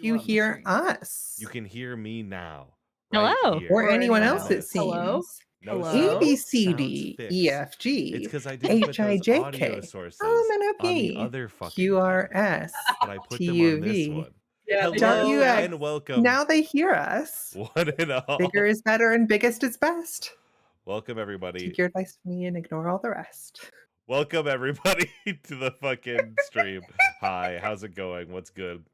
you hear us. You can hear me now. Hello. Right here. Or anyone on else, it this. Hello? seems. No Hello? A, sound B, C, sounds D, fixed. E, F, G, It's because I didn't put H, I, those J, audio K, sources L, M, N, O, on the P, other fucking Q, R, thing, S, but I put T, them U, on this V, one. Yeah, Hello WX. and welcome, Now they hear us. one and all. Bigger is better and biggest is best. Welcome everybody. Take your advice from me and ignore all the rest. Welcome everybody to the fucking stream. Hi, how's it going? What's good?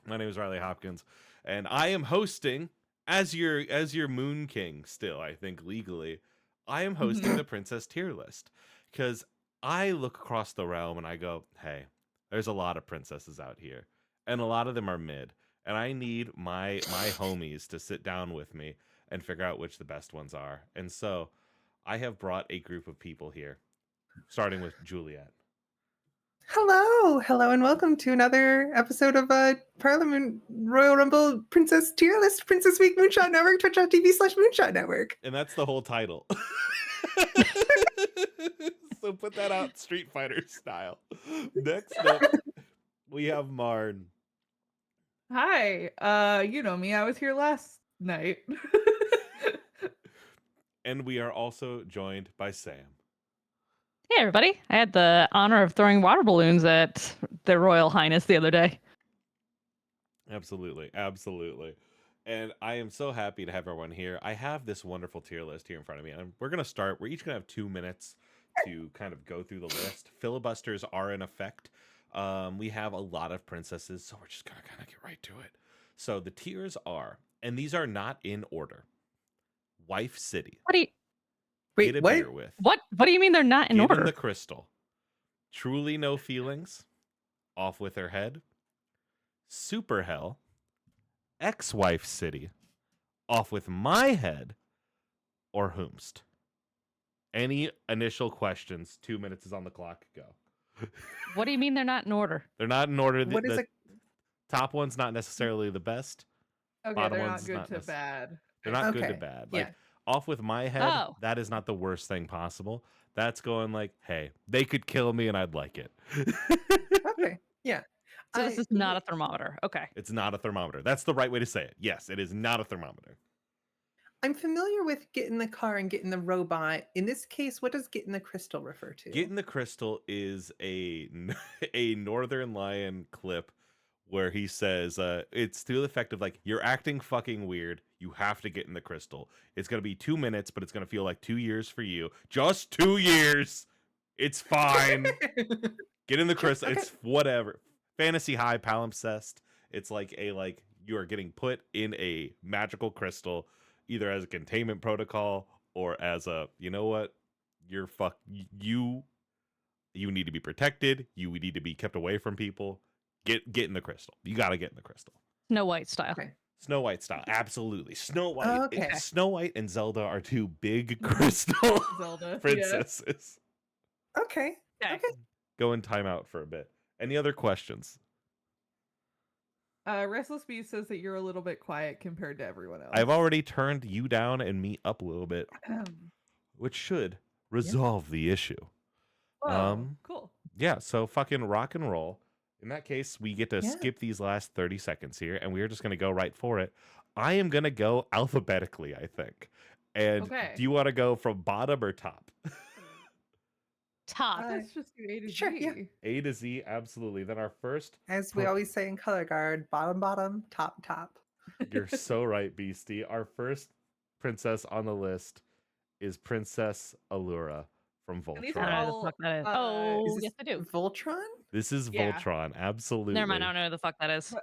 My name is Riley Hopkins, and I am hosting as your Moon King. Still, I think legally, I am hosting the Princess Tier List because I look across the realm and I go, "Hey, there's a lot of princesses out here, and a lot of them are mid, and I need my homies to sit down with me and figure out which the best ones are." And so, I have brought a group of people here, starting with Juliet. Hello, and welcome to another episode of Parliamoont Royal Rumble Princess Tier List Princess Week Moonshot Network, twitch.tv/Moonshot Network. And that's the whole title. So put that out Street Fighter style. Next up, we have Marn. Hi. You know me. I was here last night. And we are also joined by Sam. Hey, everybody. I had the honor of throwing water balloons at their Royal Highness the other day. Absolutely. And I am so happy to have everyone here. I have this wonderful tier list here in front of me. And we're going to start. We're each going to have 2 minutes to kind of go through the list. Filibusters are in effect. We have a lot of princesses, so we're just going to kind of get right to it. So the tiers are, and these are not in order. Wife City. What do you Wait, Get a what? beer with. What do you mean they're not in Get order? in the crystal. Truly no feelings. Off with her head. Super hell. Ex-wife city. Off with my head. Or whomst. Any initial questions? 2 minutes is on the clock. Go. What do you mean they're not in order? They're not in order. What is The it? top one's not necessarily the best. Okay, Bottom they're one's not good not to bad. They're not good to Okay, bad. yeah. Like off with my head, Oh. that is not the worst thing possible. That's going like, hey, they could kill me and I'd like it. Okay, yeah. So this is not a thermometer. Okay. It's not a thermometer. That's the right way to say it. Yes, it is not a thermometer. I'm familiar with get in the car and get in the robot. In this case, what does get in the crystal refer to? Get in the Crystal is a Northern Lion clip where he says, it's to the effect of like, you're acting fucking weird. You have to get in the crystal. It's going to be 2 minutes, but it's going to feel like 2 years for you. Just 2 years. It's fine. Get in the crystal. Okay. It's whatever. Fantasy high palimpsest. It's like you are getting put in a magical crystal, either as a containment protocol or as a, you know what? You need to be protected. You need to be kept away from people. Get in the crystal. You got to get in the crystal. Snow White style. Okay. Snow White style. Absolutely. Snow White. Okay. Snow White and Zelda are two big crystal Zelda. princesses. Okay. Okay. Okay. Go in timeout for a bit. Any other questions? Restless Beast says that you're a little bit quiet compared to everyone else. I've already turned you down and me up a little bit, which should resolve the issue. Cool. Yeah, so fucking rock and roll. In that case, we get to Yeah. skip these last 30 seconds here, and we're just going to go right for it. I am going to go alphabetically, I think. And Okay. do you want to go from bottom or top? Top. Let's just do A to Sure, Z. yeah. A to Z, absolutely. Then our first, As we always say in color guard, bottom, top. you're so right, Beastie. Our first princess on the list is Princess Allura from And these I are don't Voltron. know all, who the fuck that is. uh, Oh, Is this yes, I do. Voltron? This is Yeah. Voltron, absolutely. Never mind. I don't know who the fuck that is.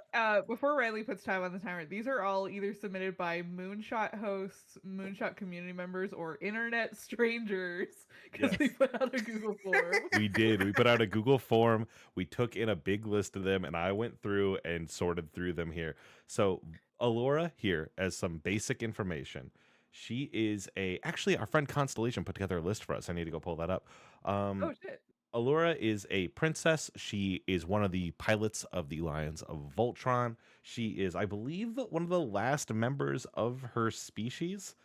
Before Riley puts time on the timer, these are all either submitted by Moonshot hosts, Moonshot community members, or internet strangers because they Yes. put out a Google form. We did. We put out a Google form. We took in a big list of them, and I went through and sorted through them here. So, Allura here, as some basic information, she is actually, our friend Constellation put together a list for us. I need to go pull that up. Oh shit! Allura is a princess. She is one of the pilots of the Lions of Voltron. She is, I believe, one of the last members of her species.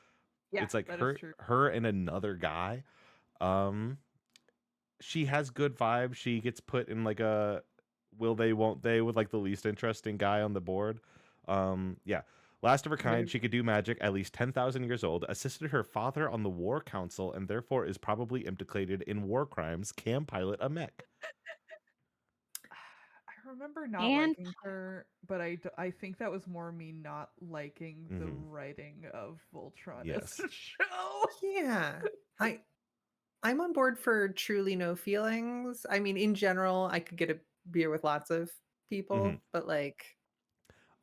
Yeah, It's like that is true. her and another guy. She has good vibes. She gets put in like a will they, won't they, with like the least interesting guy on the board. Yeah. Last of her kind, she could do magic, at least 10,000 years old, assisted her father on the war council, and therefore is probably implicated in war crimes, can pilot a mech. I remember not And liking her, but I think that was more me not liking the Mhm. writing of Voltron Yes. as a show. Yeah. I'm on board for truly no feelings. I mean, in general, I could get a beer with lots of people, Mhm. but like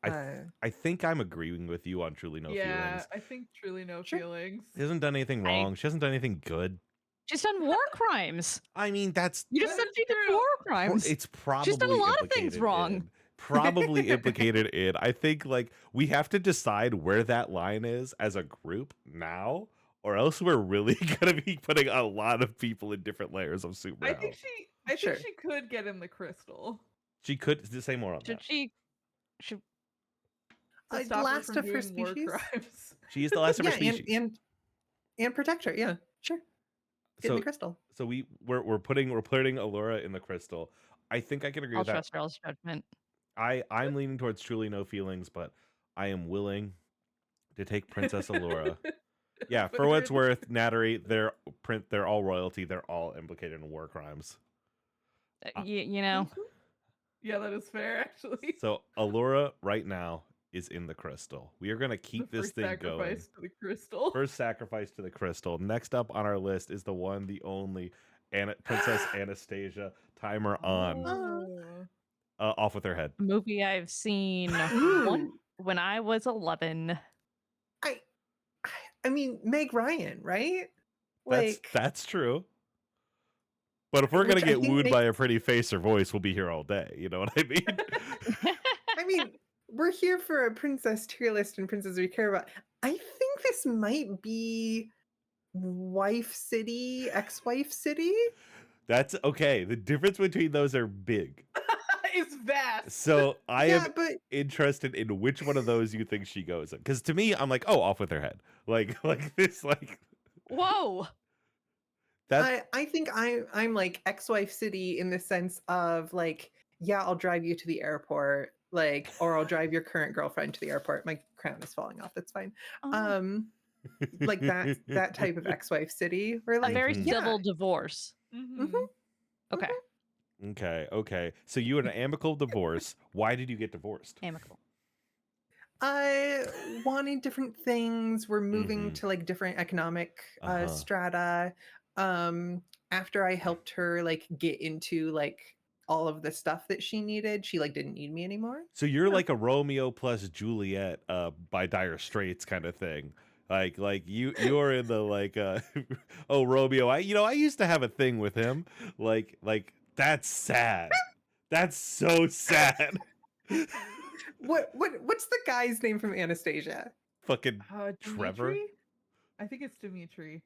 I think I'm agreeing with you on truly no Yeah, feelings. I think truly no Sure. feelings. She hasn't done anything I- wrong. She hasn't done anything good. she's done war crimes. I mean, that's You just That said is she did true. war crimes. it's probably She's done a lot of things implicated wrong. in. Probably implicated in. I think like we have to decide where that line is as a group now, or else we're really gonna be putting a lot of people in different layers of super I hell. think Sure. she could get in the crystal She could say more on Should that. she? Should to stop her last from of her doing war species. crimes. She is the last of her Yeah, species. and protect her. Yeah, sure. Get in the crystal. So we're putting Allura in the crystal. I think I can agree I'll with that. trust Earl's judgment. I'm leaning towards truly no feelings, but I am willing to take Princess Allura. Yeah, for what it's worth, Nattery, they're all royalty. They're all implicated in war crimes. You know, Yeah, that is fair, actually. So Allura right now is in the crystal. We are gonna keep The this first thing going. sacrifice to the crystal. First sacrifice to the crystal. Next up on our list is the one, the only, Princess Anastasia. Timer on. Oh. Off with her head. a movie I've seen Ooh. when I was 11. I mean, Meg Ryan, right? That's true. But if we're gonna Which I get think wooed by a makes- pretty face or voice, we'll be here all day. You know what I mean? I mean, we're here for a princess tier list and princesses we care about. I think this might be wife city, ex-wife city. That's okay. The difference between those are big. It's vast. So I Yeah, am but interested in which one of those you think she goes in. Because to me, I'm like, oh, off with her head. Like this, like Whoa. that. I think I'm like ex-wife city in the sense of like, yeah, I'll drive you to the airport, like, or I'll drive your current girlfriend to the airport. My crown is falling off. That's fine. Oh, Like that type of ex-wife city, where a like very Mhm. civil divorce. Mhm. Okay. Okay. So you had an amicable divorce. Why did you get divorced? Amicable. I wanted different things. We're moving Mhm. to like different economic Uh-huh. strata. After I helped her like get into like all of the stuff that she needed, she like didn't need me anymore. So you're like a Romeo plus Juliet by Dire Straits kind of thing. Like you're in the like oh Romeo, I used to have a thing with him. Like that's sad. That's so sad. What's the guy's name from Anastasia? Fucking Trevor. Dimitri? I think it's Dimitri.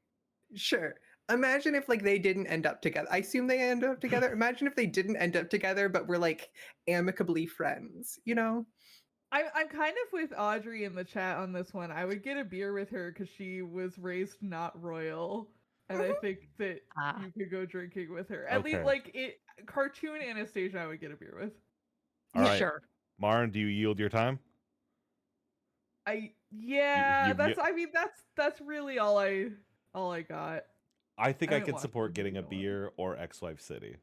Sure. Imagine if like they didn't end up together. I assume they end up together. Imagine if they didn't end up together, but we're like amicably friends, you know? I'm kind of with Audrey in the chat on this one. I would get a beer with her because she was raised not royal, and I think that Ah. you could go drinking with her. At least Okay. like it cartoon Anastasia I would get a beer with. All right. Sure. Marn, do you yield your time? Yeah, you- that's really all I got. I think I I didn't could watch support the getting a movie, no. beer or Ex-Wife City.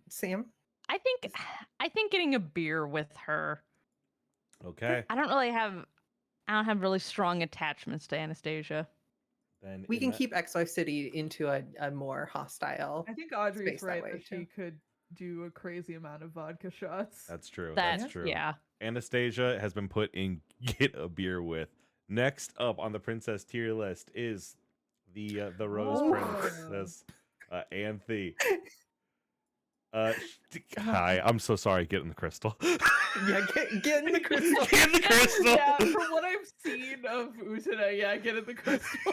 Sam? I think getting a beer with her. Okay. I don't have really strong attachments to Anastasia. Then We in can that- keep ex-wife city into a more hostile. I think Audrey's Space that right way, that she too. could do a crazy amount of vodka shots. That's true. That That's true. yeah. Anastasia has been put in get a beer with. Next up on the princess tier list is the Rose Oh. Princess, Anthe. Hi, I'm so sorry. Get in the crystal. Yeah, get in the crystal. Get in the crystal. Yeah, from what I've seen of Utena, yeah, get in the crystal.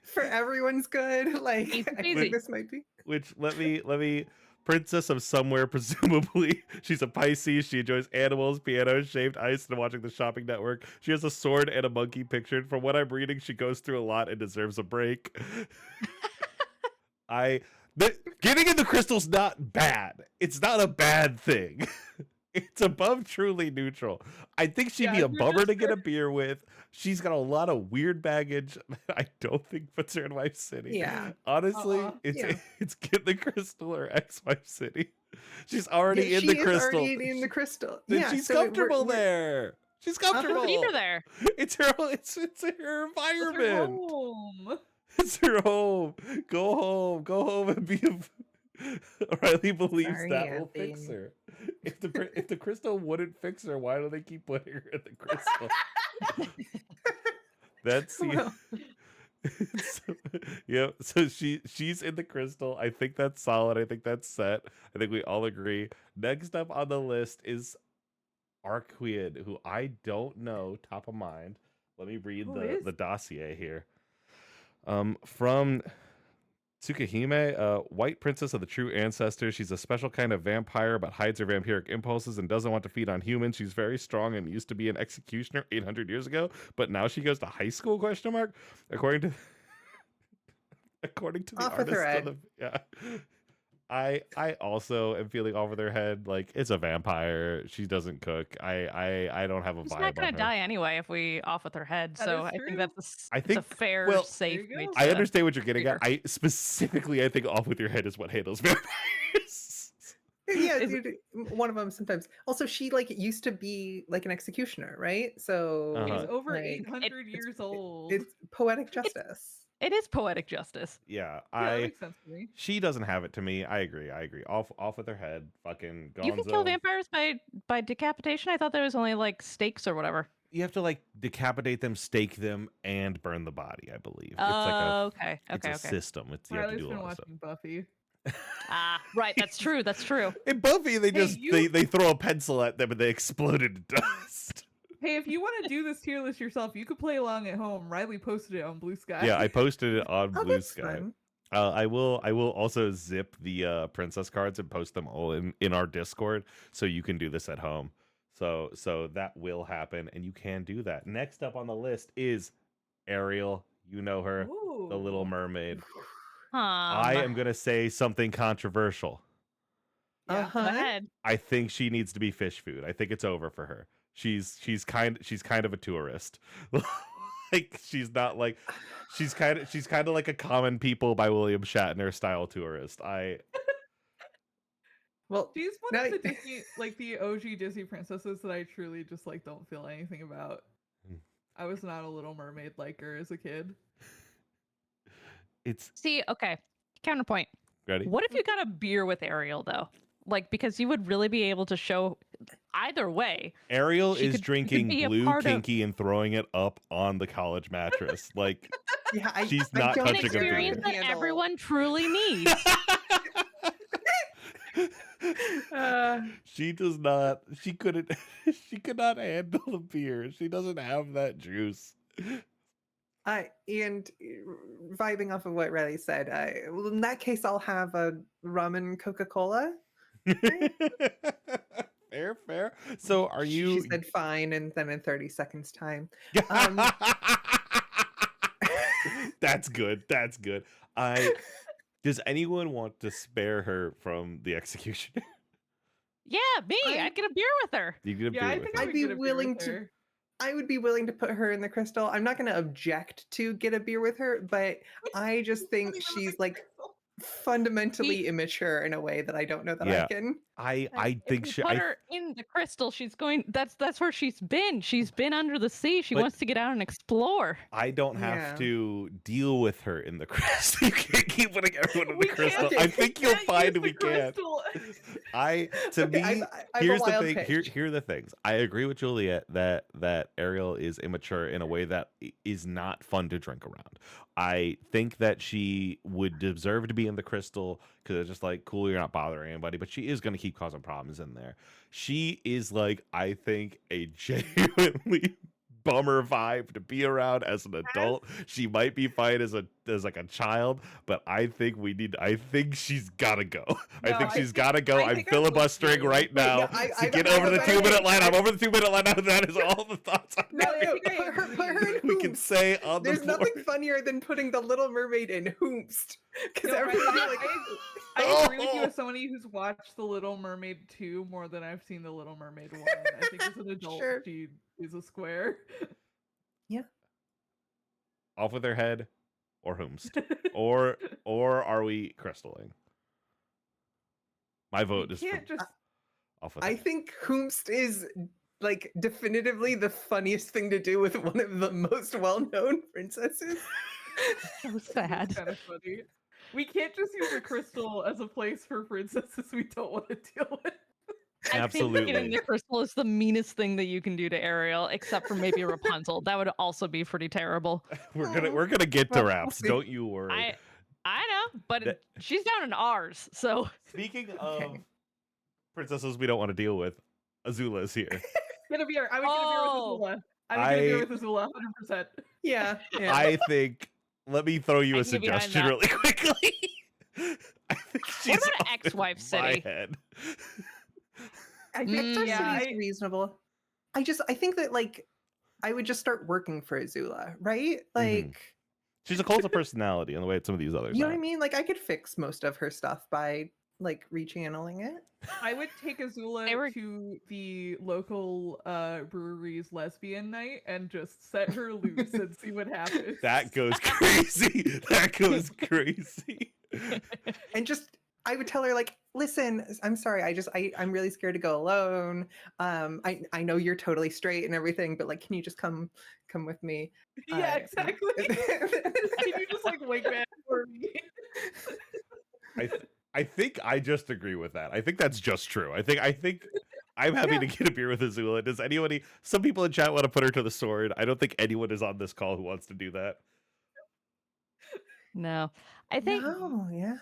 For everyone's good. Like Easy I peasy. think this might be. Which let me princess of somewhere, presumably. She's a Pisces. She enjoys animals, piano, shaved ice, and watching the shopping network. She has a sword and a monkey pictured. From what I'm reading, she goes through a lot and deserves a break. Getting in the crystal's not bad. It's not a bad thing. It's above truly neutral. I think she'd be Yeah, a you're bummer to just get a beer with. She's got a lot of weird baggage that I don't think puts her in Wife City. Yeah. Honestly, Uh-uh. it's Get the Crystal or Ex-Wife City. She's Yeah, already in she the is crystal. already in the crystal. Then Yeah, she's so comfortable there. She's comfortable. Leave her there. It's her. It's her That's her environment. home. It's her home. Go home. Go home and be a. Riley believes Sorry, that will fix Andy. her. If the crystal wouldn't fix her, why do they keep putting her in the crystal? That's Well. so, yeah. So she's in the crystal. I think that's solid. I think that's set. I think we all agree. Next up on the list is Arquid, who I don't know top of mind. Let me read Who is? the dossier here. From Tsukahime, white princess of the true ancestors. She's a special kind of vampire, but hides her vampiric impulses and doesn't want to feed on humans. She's very strong and used to be an executioner 800 years ago, but now she goes to high school? Question mark. According to the Off with her artist. head. Yeah. I also am feeling over their head. Like, it's a vampire. She doesn't cook. I don't have a She's vibe not on gonna her. die anyway if we off with her head. That So is I true. think that's I it's think- a fair, well, safe There you way go. to I understand what you're getting at. figure. I think off with your head is what handles vampires. Yeah, Is- dude, one of them sometimes. Also, she like used to be like an executioner, right? So Uh-huh. She's over like, 800 years old. it's poetic justice. It is poetic justice. Yeah, Yeah, that makes sense to me. she doesn't have it to me. I agree. Off with her head. Fucking Gonzo. You can kill vampires by decapitation. I thought there was only like stakes or whatever. You have to like decapitate them, stake them, and burn the body. I believe it's Oh, okay, it's okay, a okay. system. You have to Riley's do a been lot of stuff. watching Buffy. Ah, right. That's true. That's true. In Buffy, they Hey, just you- they throw a pencil at them and they explode into dust. Hey, if you want to do this tier list yourself, you could play along at home. Riley posted it on Blue Sky. Yeah, I posted it on Oh, Blue that's Sky. fun. I will also zip the princess cards and post them all in our Discord so you can do this at home. So that will happen and you can do that. Next up on the list is Ariel. You know her, the Little Ooh. Mermaid. I am gonna say something controversial. Yeah. Uh-huh. Go ahead. I think she needs to be fish food. I think it's over for her. She's kind of a tourist. Like she's not like she's kind of like a Common People by William Shatner style tourist. Well, She's one Now- of the Disney, like the OG Disney princesses that I truly just like don't feel anything about. Hmm. I was not a Little Mermaid liker as a kid. It's See, okay. Counterpoint. ready. What if you got a beer with Ariel though? Like because you would really be able to show either way. Ariel She is could drinking be a blue part of- kinky and throwing it up on the college mattress. Like yeah, She's I not don't An touching a think I beer. experience can that handle- everyone truly needs. she does not. She couldn't. She could not handle a beer. She doesn't have that juice. And vibing off of what Riley said, well, in that case, I'll have a rum and Coca-Cola. Fair. So are you? She said fine, and then in 30 seconds time. That's good. That's good. Does anyone want to spare her from the executioner? Yeah, me. I'd get a beer with her. You get a Yeah, beer I with think her. I I'd would be get a beer willing with to- her. I would be willing to put her in the crystal. I'm not going to object to get a beer with her, but I just think she's like fundamentally immature in a way that I don't know that Yeah. I can. I If think you she. put her in the crystal. She's going. That's where she's been. She's been under the sea. She But- wants to get out and explore. I don't have Yeah. to deal with her in the crystal. You can't keep putting everyone in the We can't crystal. do- I we think you'll can't find use we the can. crystal. To Okay, me, I'm a here's the wild thing. pitch. Here are the things. I agree with Juliet that Ariel is immature in a way that is not fun to drink around. I think that she would deserve to be in the crystal because it's just like cool, you're not bothering anybody, but she is going to keep causing problems in there. She is like, I think, a genuinely bummer vibe to be around as an adult. She might be fine as a as like a child, but I think she's gotta go. I No, think I she's think- gotta go. I I'm think I'm with filibustering you. right Wait, now no, to I get got over the it. 2 minute line. I- I'm over the 2 minute line now. That is all the thoughts I No, I no, think I put her in agree. we can Hoomst. say on the There's board. nothing funnier than putting the Little Mermaid in Hoomst. Because No, everybody I agree with you as somebody who's watched The Little Mermaid 2 more than I've seen The Little Mermaid 1. I think as an adult, Sure. she is a square. Off with her head, or Hoomst, or are we crystaling? My vote You is for can't just. off with I her. think Hoomst is like definitively the funniest thing to do with one of the most well-known princesses. So sad. Kind of funny. We can't just use a crystal as a place for princesses we don't want to deal with. I think getting Absolutely. the crystal is the meanest thing that you can do to Ariel, except for maybe Rapunzel. That would also be pretty terrible. We're gonna get to Well, wraps. we'll see. Don't you worry. I know, but That- she's down in ours, so Speaking of Okay. princesses we don't want to deal with, Azula is here. Get a beer. I would Oh. get a beer with Azula. I would get a beer I- with Azula, 100%. Yeah. yeah. I think. Let me throw you I a can get behind suggestion that. really quickly. I think she's about up in ex-wife my city? head. I think Extra yeah, City is reasonable. I think that like I would just start working for Azula, right? Like She's a cult of personality in the way some of these others. you know what I are. mean? Like I could fix most of her stuff by like rechanneling it. I would take Azula They were- to the local brewery's lesbian night and just set her loose and see what happens. That goes crazy. That goes crazy. And just I would tell her like, listen, I'm sorry, I'm really scared to go alone. I know you're totally straight and everything, but like can you just come with me? Yeah, exactly. Can you just like wake me up for me? I think I just agree with that. I think that's just true. I think I'm happy to get a beer with Azula. Does anybody? Some people in chat want to put her to the sword. I don't think anyone is on this call who wants to do that. no. I think No, yeah.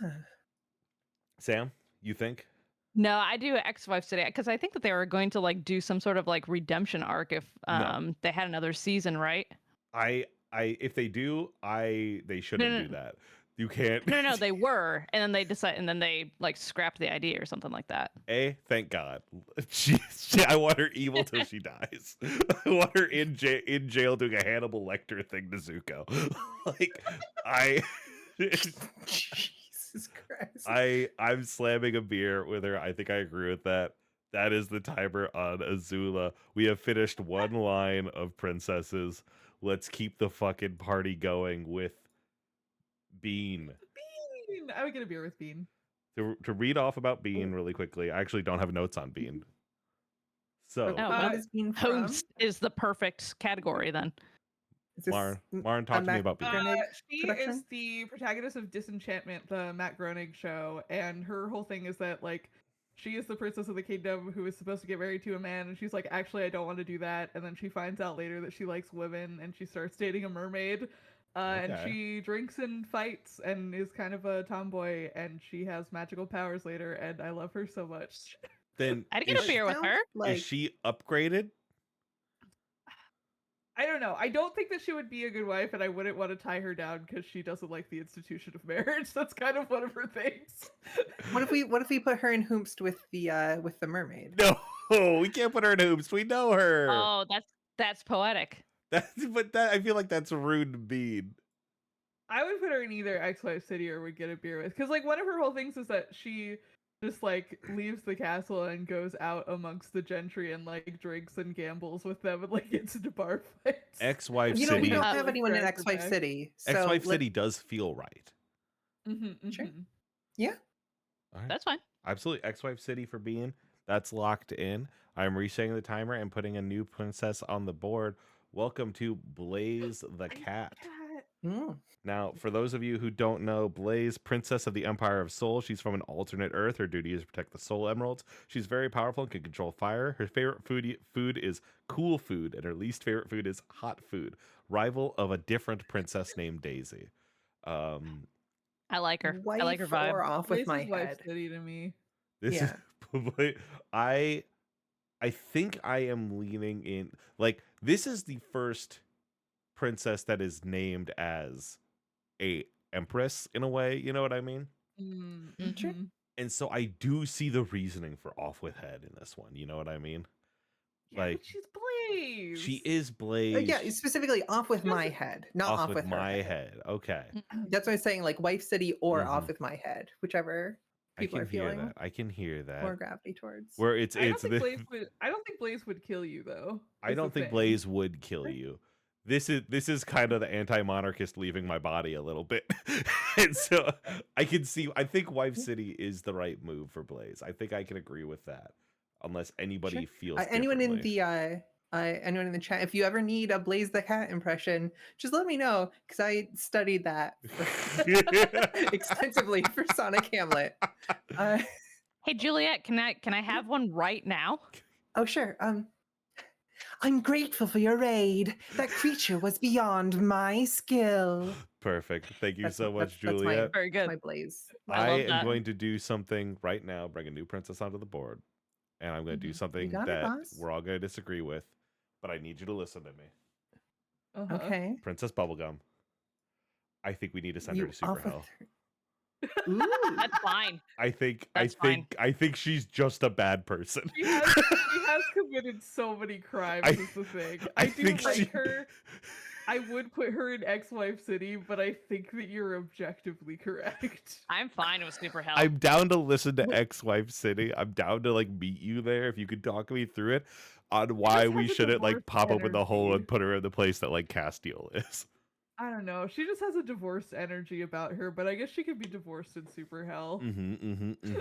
Sam, you think? no, I do ex-wife city because I think that they were going to like do some sort of like redemption arc if No. they had another season, right? I if they do, they shouldn't no. do that. You can't. No, they were, and then they decide, and then they like scrapped the idea or something like that. Thank God. I want her evil till she dies. I want her in jail doing a Hannibal Lecter thing to Zuko. Jesus Christ. I'm slamming a beer with her. I think I agree with that. That is the timer on Azula. We have finished one line of princesses. Let's keep the fucking party going with Bean. Bean! I would get a beer with Bean. To read off about Bean really quickly, I actually don't have notes on Bean. So, Oh, What well, is Bean from? Host is the perfect category then. Is this Lauren, talk to me about Bean. Groening She production? is the protagonist of Disenchantment, the Matt Groening show, and her whole thing is that like she is the princess of the kingdom who is supposed to get married to a man, and she's like, actually, I don't want to do that. And then she finds out later that she likes women, and she starts dating a mermaid. And Okay. she drinks and fights and is kind of a tomboy, and she has magical powers later, and I love her so much. Then I'd get a beer with Sounds her. Like, is she upgraded? I don't know. I don't think that she would be a good wife, and I wouldn't want to tie her down because she doesn't like the institution of marriage. That's kind of one of her things. what if we put her in Hoomst with the mermaid? No, we can't put her in hoops. We know her. Oh, that's poetic. I feel like that's rude to Bean. I would put her in either ex-wife city or would get a beer with, because like one of her whole things is that she just like leaves the castle and goes out amongst the gentry and like drinks and gambles with them and like gets into bar fights. Ex-wife You know, we City. don't Like, have anyone in drag her Ex-Wife back. City. So Ex-wife let- City does feel right. Sure. Mm-hmm. All right. That's fine. Absolutely. Ex-wife City for Bean. That's locked in. I'm resetting the timer and putting a new princess on the board. Welcome to Blaze the Cat. Mm. Now, for those of you who don't know, Blaze, Princess of the Empire of Soul. She's from an alternate Earth. Her duty is to protect the Soul Emeralds. She's very powerful and can control fire. Her favorite food is cool food, and her least favorite food is hot food. Rival of a different princess named Daisy. I like her. I like her Wife or vibe. off with This my is wife head. city to me. This Yeah. is probably I think I am leaning in, like, this is the first princess that is named as a empress in a way, you know what I mean? Sure. Mhm. And so I do see the reasoning for off with head in this one, you know what I mean? Yeah, Like, but she's Blaze. she is Blaze. Yeah, specifically off with She my doesn't- head, not off off with with her my head. head. Okay. That's what I'm saying, like Wife City or Mhm. off with my head, whichever I people can are hear feeling that. I can hear that. more gravity towards. Where it's I don't think the, Blaze would. I don't think Blaze would kill you though. I is the don't think thing. Blaze would kill you. This is kind of the anti-monarchist leaving my body a little bit. And so I think Wife City is the right move for Blaze. I think I can agree with that. Unless anybody feels Anyone in differently. anyone in the chat, if you ever need a Blaze the Cat impression, just let me know because I studied that extensively for Sonic Hamlet. Hey Juliet, can I have one right now? Oh sure. I'm grateful for your aid. That creature was beyond my skill. Perfect. Thank you That's- so much, that's Juliet. Very That's good. my Blaze. I I love am that. going to do something right now, bring a new princess onto the board. And I'm going to do something got it, that boss. we're all going to disagree with. But I need you to listen to me. Uh-huh. Okay. Princess Bubblegum. I think we need to send her You to Super off with Hell. her. Ooh. That's fine. I think That's fine. I think she's just a bad person. She has committed so many crimes. I- is the thing. I I do think like she- her. I would put her in Ex-Wife City, but I think that you're objectively correct. I'm fine with Super Hell. I'm down to listen to Ex-Wife City. I'm down to like meet you there if you could talk me through it on why just we has a shouldn't like divorce pop open the hole energy. and put her in the place that like Castiel is. I don't know. She just has a divorced energy about her, but I guess she could be divorced in Super Hell.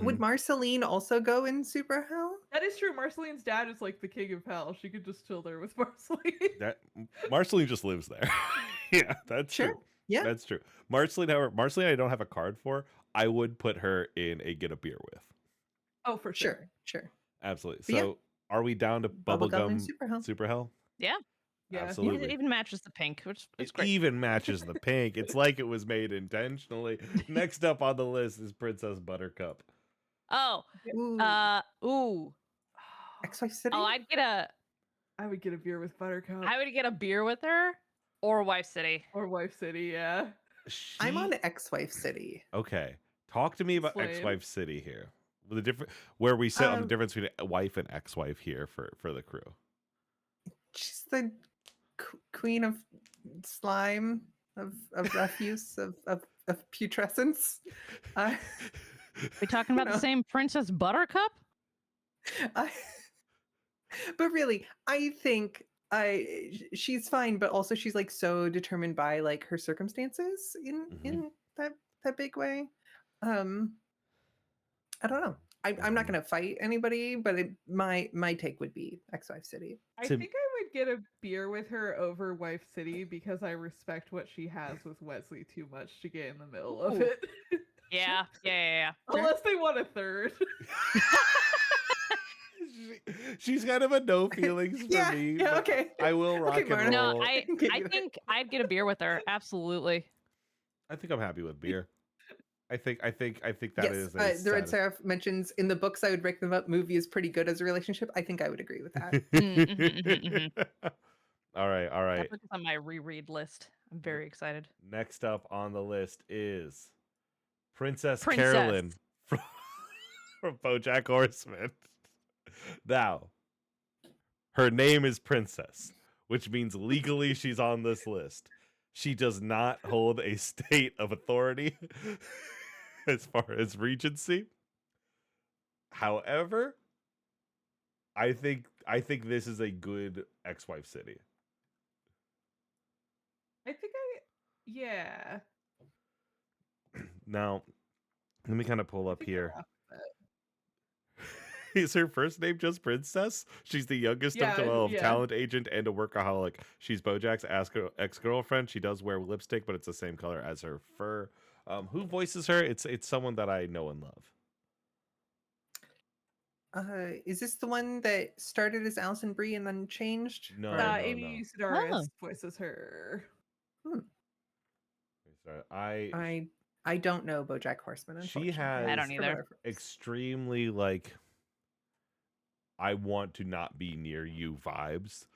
Would Marceline also go in Super Hell? That is true. Marceline's dad is like the king of hell. She could just chill there with Marceline. that Marceline just lives there. Yeah, that's Sure. true. Yeah. That's true. Marceline, however, Marceline, I don't have a card for. I would put her in a get a beer with. Oh, for sure. Sure. Absolutely. But yeah. So, are we down to Bubblegum and bubblegum Super Hell. Super Hell? Yeah. Yeah. Absolutely. It even matches the pink, which is It great. even matches the pink. It's like it was made intentionally. Next up on the list is Princess Buttercup. Oh, Ooh. ooh. Ex-Wife City? Oh, I would get a beer with Buttercup would get a beer with her or Wife City. or Wife City. Yeah. I'm on Ex-Wife City. Okay. Talk to me about Explain. Ex-Wife City here. The different where we sit on the Um, difference between a wife and ex-wife here for the crew. She's the queen of slime, of refuse, of putrescence. We talking about the same Princess Buttercup? But really, I think she's fine, but also she's like so determined by like her circumstances in that big way. I don't know. I'm not gonna fight anybody, but my take would be Ex-Wife City. I think I would get a beer with her over Wife City because I respect what she has with Wesley too much to get in the middle of Ooh. it. Yeah. Unless they want a third. She's kind of a no feelings for Yeah, me. yeah, but okay. I will rock and Marta. roll. No, I can give you that. think I'd get a beer with her. Absolutely. I think I'm happy with beer. I think that is yes, the Red satis- Seraph mentions in the books I would break them up. Movie is pretty good as a relationship. I think I would agree with that. All right. I put this on my reread list. I'm very excited. Next up on the list is Princess Princess. Carolyn from BoJack Horseman. Now, her name is Princess, which means legally she's on this list. She does not hold a state of authority as far as regency. However, I think this is a good ex-wife city. Yeah. Now, let me kind of pull up here. Is her first name just Princess? She's the youngest of 12, talent agent, and a workaholic. She's BoJack's ex-girlfriend. She does wear lipstick, but it's the same color as her fur. Who voices her? It's someone that I know and love. Is this the one that started as Alison Brie and then changed? No, Or- no. Amy Sedaris Oh. voices her. Sorry, I don't know BoJack Horseman. She Unfortunately. has- I don't either. extremely like I want to not be near you vibes,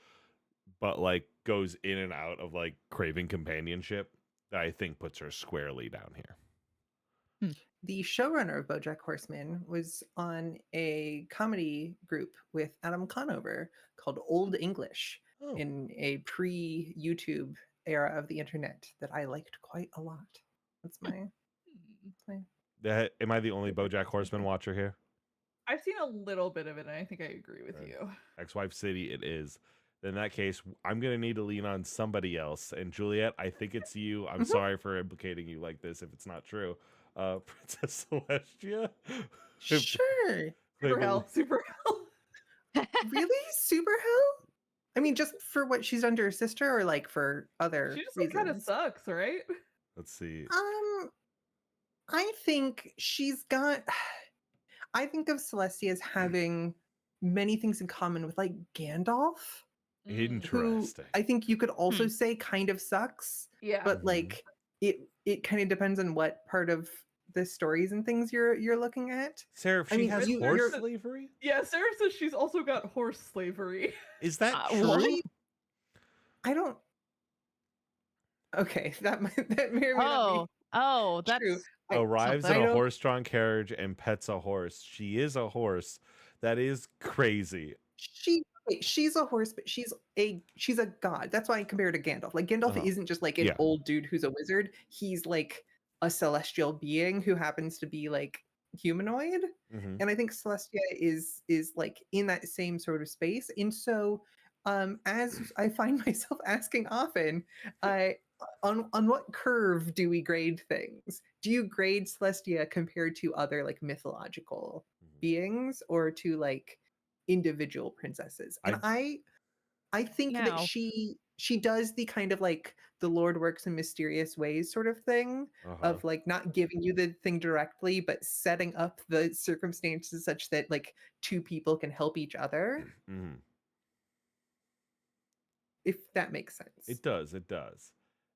but like goes in and out of like craving companionship. that I think puts her squarely down here. The showrunner of BoJack Horseman was on a comedy group with Adam Conover called Old English Oh, in a pre-YouTube era of the internet that I liked quite a lot. That's my am I the only BoJack Horseman watcher here? I've seen a little bit of it, and I think I agree with Right. you. Ex-Wife City it is. In that case, I'm going to need to lean on somebody else. And Juliet, I think it's you. I'm sorry for implicating you like this if it's not true. Princess Celestia? Sure. Super hell, super hell. Really? Super hell? I mean, just for what she's done to her sister, or like for other She just like, kind of reasons? sucks, right? Let's see. I think she's got. I think of Celestia as having many things in common with like Gandalf, who Interesting. I think you could also say kind of sucks, Yeah. but like it kind of depends on what part of the stories and things you're looking at. Sarah, I she mean, has you- horse you're- slavery? Yeah, Sarah says she's also got horse slavery. Is that What? true? I don't. Okay, that may or may not be Oh, that's true. Arrives I in a don't- horse-drawn carriage and pets a horse. She is a horse. That is crazy. She's a horse, but she's a god. That's why I compare her to Gandalf. Like Gandalf Uh-huh. isn't just like an Yeah. old dude who's a wizard. He's like a celestial being who happens to be like humanoid. Mhm. And I think Celestia is like in that same sort of space. And so as I find myself asking often, on what curve do we grade things? Do you grade Celestia compared to other like mythological beings, or to like individual princesses? And I think No. that she does the kind of like the Lord works in mysterious ways sort of thing, Uh-huh. of like not giving you the thing directly, but setting up the circumstances such that like two people can help each other, Mhm. if that makes sense. It does. It does.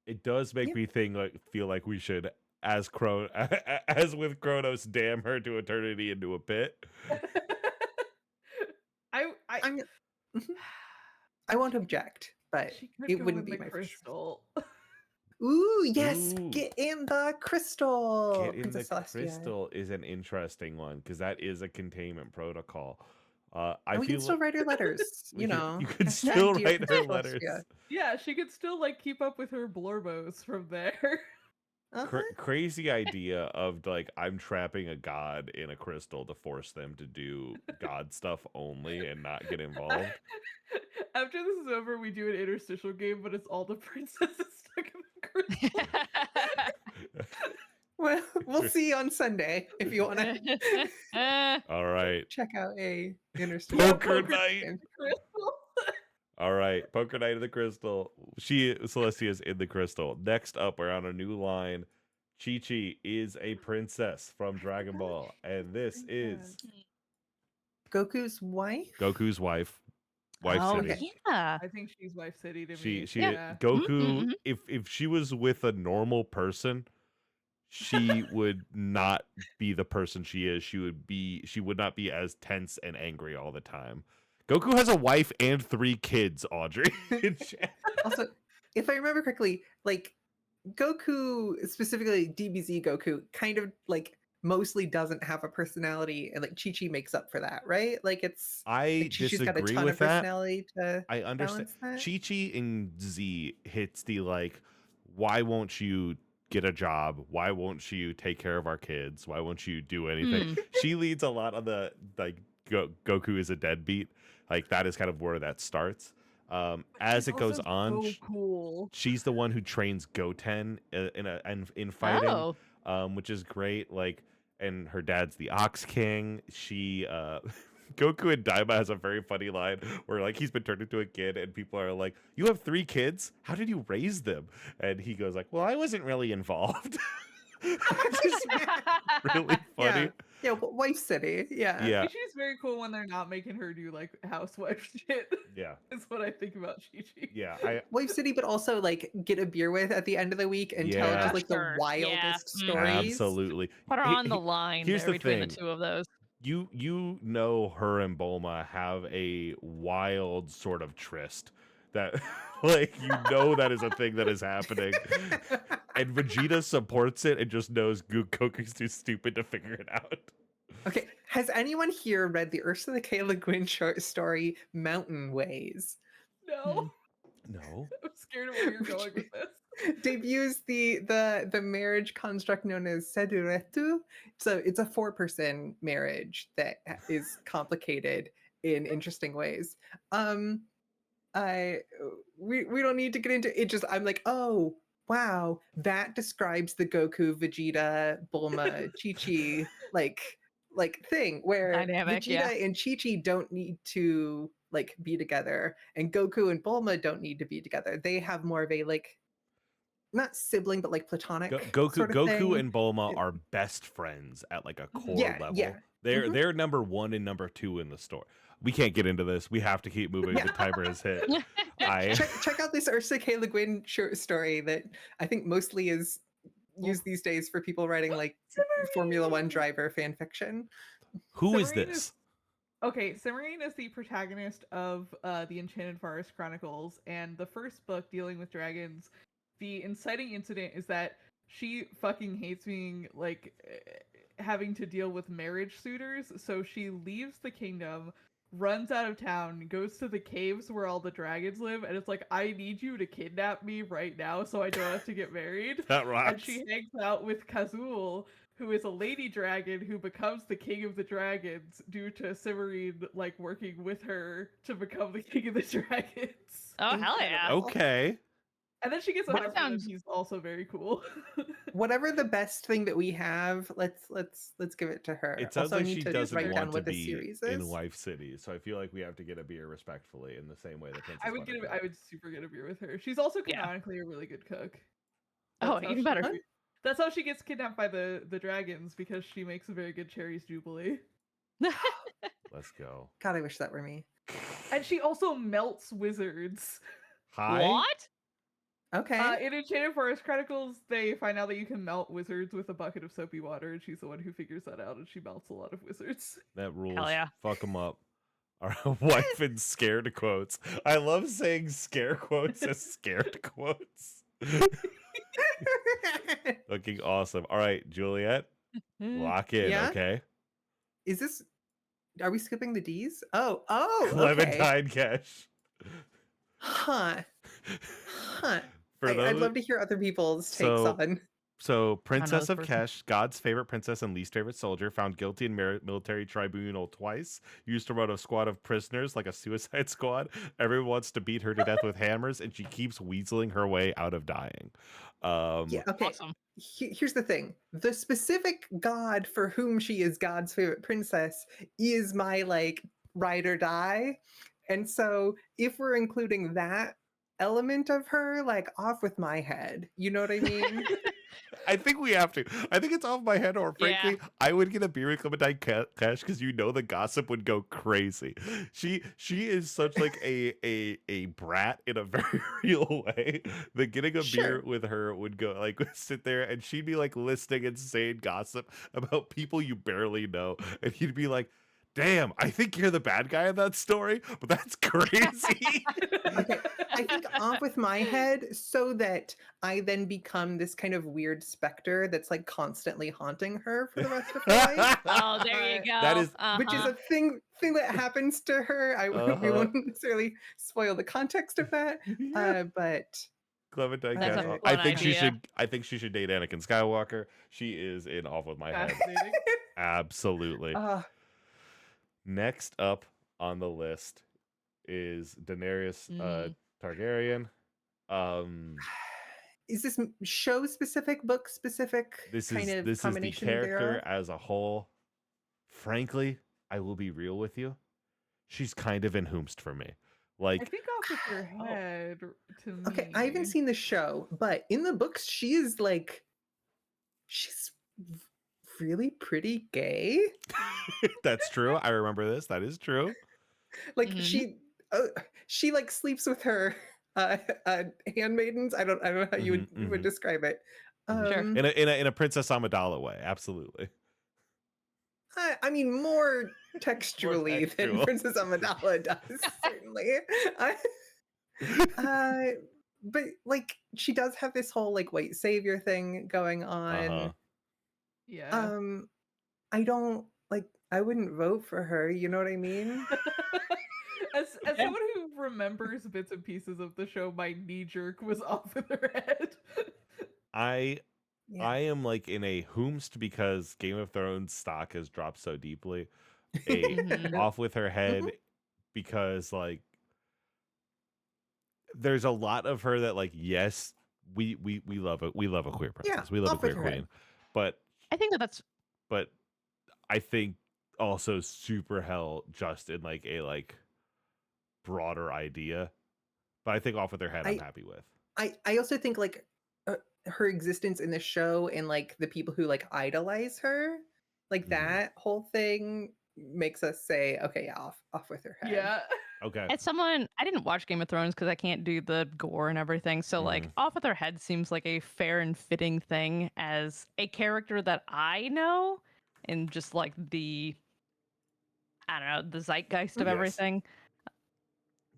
It does make Yeah. me feel like we should, as with Kronos, damn her to eternity into a pit. I'm I won't object, but She could it go wouldn't in be the my first choice. crystal. Ooh, yes, Ooh. get in the crystal. Get in the Princess Celestia. crystal is an interesting one because that is a containment protocol. I And we feel can still write her letters, we you could- know. you could Hashtag still Dear write her Princess letters. Celestia. Yeah, she could still like keep up with her blorbos from there. Uh-huh. Crazy idea of like I'm trapping a god in a crystal to force them to do god stuff only and not get involved. After this is over, we do an interstitial game, but it's all the princesses stuck in the crystal. Well, we'll see you on Sunday if you want to All right. check out a interstitial. Poker game. night. Crystal. All right, Poker Night of the Crystal. Celestia is in the crystal. Next up, we're on a new line. Chi-Chi is a princess from Dragon Ball, and this is Goku's wife. Goku's wife. Wife oh, City. Okay. yeah. I think she's Wife City to me. She yeah. Goku. Mhm. If she was with a normal person, she would not be the person she is. She would not be as tense and angry all the time. Goku has a wife and 3 kids, Audrey. Also, if I remember correctly, like Goku, specifically DBZ Goku, kind of like mostly doesn't have a personality, and like Chi-Chi makes up for that, right? Like it's I like Chi-Chi's got a disagree ton with of that. personality to I understand. balance that. Chi-Chi in Z hits the like, why won't you get a job? Why won't you take care of our kids? Why won't you do anything? She leads a lot on the like Goku is a deadbeat. Like that is kind of where that starts. As She's it goes also on, so cool. she's the one who trains Goten in fighting, Oh. which is great. Like, and her dad's the Ox King. She Goku and Daima has a very funny line where like he's been turned into a kid and people are like, "You have 3 kids? How did you raise them?" And he goes like, "Well, I wasn't really involved." Which is really funny. Yeah, Wife City. Yeah. Yeah. Chi-Chi's very cool when they're not making her do like housewife shit. Yeah. Is what I think about Chi-Chi. Yeah. Wife City, but also like get a beer with at the end of the week and tell Yeah. just like Sure, the wildest yeah. stories. Absolutely. Put her He- on the he- line here's there the between thing. the two of those. You know her and Bulma have a wild sort of tryst that like you know that is a thing that is happening. and Vegeta supports it and just knows Goku's too stupid to figure it out. Okay, has anyone here read the Ursula K. Le Guin short story Mountain Ways? No. No. I'm scared of where you're going with this. Debuts the marriage construct known as seduretu. So it's a 4-person marriage that is complicated in interesting ways. We don't need to get into it. Just I'm like, oh wow, that describes the Goku, Vegeta, Bulma, Chi-Chi like thing where Dynamic, Vegeta yeah. and Chi-Chi don't need to like be together, and Goku and Bulma don't need to be together. They have more of a like not sibling but like platonic sort of Goku thing. and Bulma are best friends at like a core Yeah, level. yeah. They're number 1 and number 2 in the story. We can't get into this. We have to keep moving. Yeah. The timer has hit. Check out this Ursula K. Le Guin short story that I think mostly is used these days for people writing like Formula One driver fan fiction. Who is Submarine this? Okay, Cimarine is the protagonist of the Enchanted Forest Chronicles, and the first book dealing with dragons, the inciting incident is that she fucking hates being like having to deal with marriage suitors, so she leaves the kingdom, runs out of town, goes to the caves where all the dragons live, and it's like, I need you to kidnap me right now so I don't have to get married. That rocks. And she hangs out with Kazul, who is a lady dragon who becomes the king of the dragons due to Cimarine like working with her to become the king of the dragons. Oh, hell yeah. Okay. And then she gets a That husband, and sounds- he's also very cool. Whatever the best thing that we have, let's give it to her. It sounds Also, I like need she to doesn't write down want to what the be series in is. Life City, so I feel like we have to get a beer respectfully in the same way that Princess I would Buttercup. super get a beer with her. She's also Yeah. canonically a really good cook. Oh, That's how even she- better. That's how she gets kidnapped by the dragons, because she makes a very good cherries jubilee. Let's go. God, I wish that were me. And she also melts wizards. Hi. What? Okay. In Enchanted Forest Chronicles, they find out that you can melt wizards with a bucket of soapy water, and she's the one who figures that out, and she melts a lot of wizards. That rules. yeah. Fuck them up. Our wife in scared quotes. I love saying scare quotes as scared quotes. Looking awesome. All right, Juliet, lock in, Yeah? okay? Is this? Are we skipping the D's? Oh, okay. Clementine Cash. Huh. For I'd those, love to hear other people's takes So- on. So, Princess this of person. Kesh, God's favorite princess and least favorite soldier, found guilty in military tribunal twice, used to run a squad of prisoners like a suicide squad. Everyone wants to beat her to death with hammers, and she keeps weaseling her way out of dying. Yeah. Okay. Awesome. Here's the thing: the specific god for whom she is God's favorite princess is my like ride or die, and so if we're including that element of her, like off with my head. You know what I mean? I think we have to. I think it's off my head, or frankly, I would get a beer with Clementine Cash because you know the gossip would go crazy. She is such like a brat in a very real way that getting a Sure. beer with her would go like sit there and she'd be like listing insane gossip about people you barely know, and he'd be like, "Damn, I think you're the bad guy in that story, but that's crazy." Okay, I think off with my head so that I then become this kind of weird specter that's like constantly haunting her for the rest of her life. Oh, there you go. That is- Which is a thing that happens to her. We Uh-huh. won't necessarily spoil the context of that, but Clementine That's Cash. a I fun think she idea. should. I think she should date Anakin Skywalker. She is in off with my head. Fascinating. Absolutely. uh, Next up on the list is Daenerys Targaryen. is this show specific, book specific, This kind is of the combination character thereof? as a whole. Frankly, I will be real with you. She's kind of in Whomst for me. I Like, think off with your head to me. Okay, I haven't seen the show, but in the books, she is like, she's really pretty gay. that's true. I remember this. That is true. Like Mhm. she like sleeps with her handmaidens. I don't know how you would Mhm, mhm. describe it. Sure. In a Princess Amidala way. Absolutely. I mean, more textually than textual. Princess Amidala does, certainly. but like she does have this whole like white savior thing going on. Uh-huh. Yeah. I don't like. I wouldn't vote for her. You know what I mean? As someone who remembers bits and pieces of the show, my knee jerk was off with her head. I Yeah. am like in a whomst because Game of Thrones stock has dropped so deeply. A Mhm. off with her head because like there's a lot of her that like yes we love it, we love a queer princess, we love a off with queer her head. queen, but I think that's I think also super hell just in like a like broader idea. But I think off with her head I'm happy with. I also think like her existence in the show and like the people who like idolize her, like that whole thing makes us say, okay, yeah, off with her head. Yeah. Okay. as someone I didn't watch Game of Thrones because I can't do the gore and everything. So like off with her head seems like a fair and fitting thing as a character that I know and just like the I don't know, the zeitgeist of Yes. everything.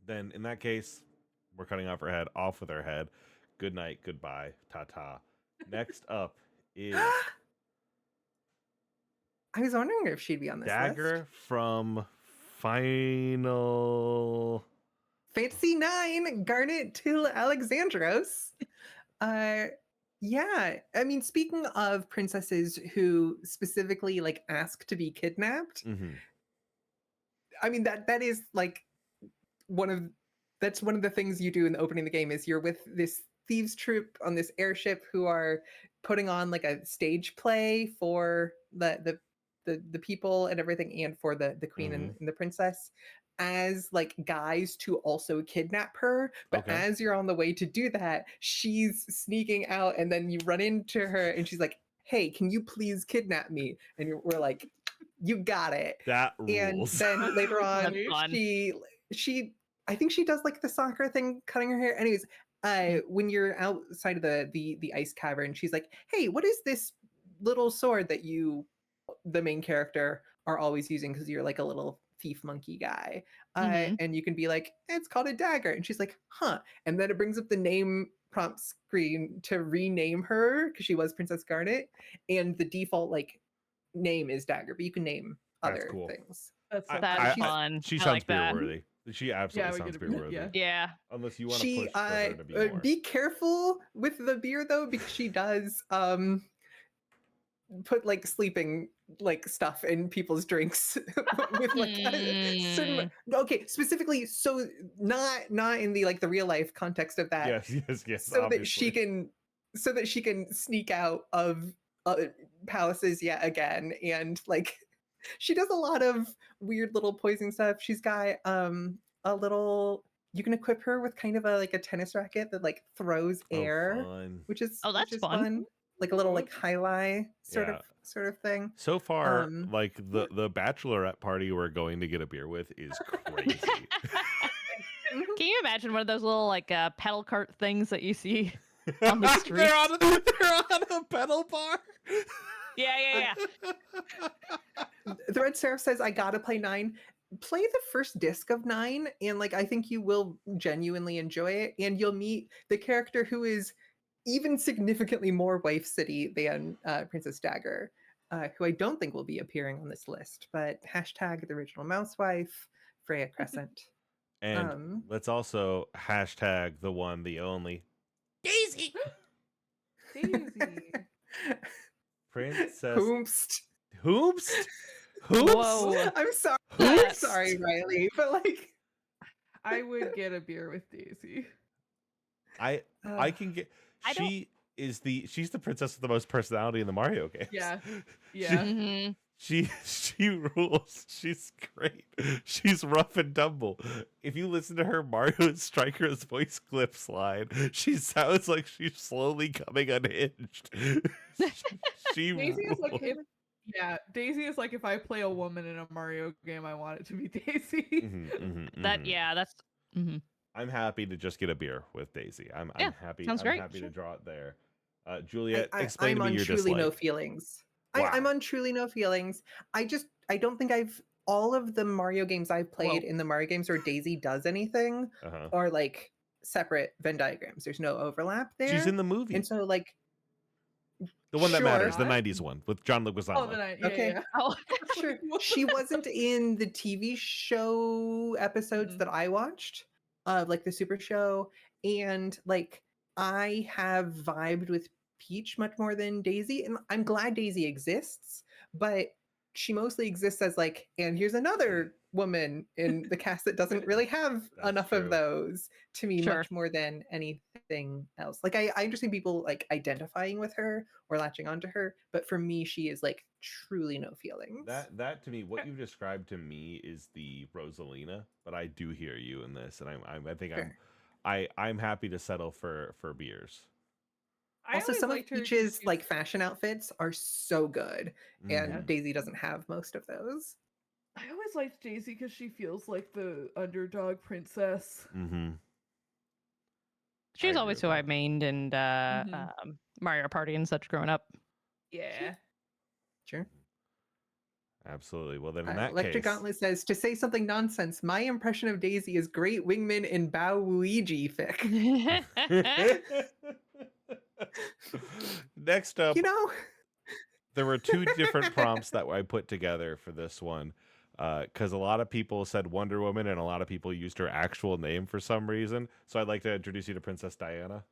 Then in that case, we're cutting off her head, off with her head. Good night, goodbye, ta-ta. Next up is I was wondering if she'd be on this Dagger list. from Final Fantasy 9, Garnet till Alexandros. Yeah, I mean, speaking of princesses who specifically like ask to be kidnapped, I mean that is like that's one of the things you do in the opening of the game is you're with this thieves troupe on this airship who are putting on like a stage play for the people and everything, and for the queen and the princess, as like guys to also kidnap her. But Okay. as you're on the way to do that, she's sneaking out, and then you run into her and she's like, hey, can you please kidnap me? And we're like, you got it. That And rules. then later on, That's fun. she I think she does like the soccer thing, cutting her hair. Anyways, when you're outside of the ice cavern, she's like, hey, what is this little sword that you, the main character, are always using because you're like a little thief monkey guy? And you can be like, it's called a dagger. And she's like, huh. And then it brings up the name prompt screen to rename her because she was Princess Garnet, and the default like name is Dagger, but you can name That's other cool. things. That's so That's funny. fun. She I sounds like that. beer worthy. She absolutely we sounds get beer it. worthy. Yeah. Yeah. Unless you want to She push for her to be more. be careful with the beer though, because she does put like sleeping like stuff in people's drinks with like a certain, okay, specifically, so not in the like the real life context of that. Yes. So obviously. that she can sneak out of palaces yet again, and like she does a lot of weird little poison stuff. She's got a little, you can equip her with kind of a like a tennis racket that like throws air, Fun. which is that's fun. like a little like highlight sort of thing. So far, like the bachelorette party we're going to get a beer with is crazy. Can you imagine one of those little like pedal cart things that you see on the street? they're on a pedal bar. Yeah. The Red Seraph says, I gotta play 9. Play the first disc of 9, and like I think you will genuinely enjoy it, and you'll meet the character who is even significantly more wife city than Princess Dagger, who I don't think will be appearing on this list, but hashtag the original mousewife, Freya Crescent. And let's also hashtag the one, the only Daisy. Princess Hoomst. Whoa. I'm sorry. Hoomst. I'm sorry, Riley, but like I would get a beer with Daisy. I can get. She's the princess with the most personality in the Mario games. Yeah. She rules. She's great. She's rough and tumble. If you listen to her Mario Striker's voice clips line, she sounds like she's slowly coming unhinged. She Daisy rules. is like Daisy is like if I play a woman in a Mario game, I want it to be Daisy. That's. I'm happy to just get a beer with Daisy. I'm happy. Sounds great. Happy to draw it there. Juliet, I'm explain to me on your truly dislike. no feelings. Wow. I'm on truly no feelings. I don't think all of the Mario games I've played in the Mario games where Daisy does anything are like separate Venn diagrams. There's no overlap there. She's in the movie. And so like The one that matters, the Sure. 90s one with John Oh, Leguizamo. the night. Yeah, Okay. yeah. Oh, sure. She wasn't in the TV show episodes Mhm. that I watched, like the Super Show, and like I have vibed with Peach much more than Daisy, and I'm glad Daisy exists, but she mostly exists as like, and here's another woman in the cast that doesn't really have That's enough true. of those to me Sure. much more than anything else. Like I understand people like identifying with her or latching onto her, but for me she is like truly no feelings. That to me, what you've described to me is the Rosalina, but I do hear you in this, and I think Sure. I'm happy to settle for beers. I Also, always some of liked her 'cause Peach's she's- like fashion outfits are so good, and Mhm. Daisy doesn't have most of those. I always liked Daisy because she feels like the underdog princess. Mhm. she's agree always with who I that. mained in Mario Party and such growing up. Yeah. Sure. Absolutely. Well, then in that Electric case, Gauntlet says, to say something nonsense, my impression of Daisy is Great Wingman in Bowluigi fic. next up, You know, there were two different prompts that I put together for this one, because a lot of people said Wonder Woman and a lot of people used her actual name for some reason. So I'd like to introduce you to Princess Diana.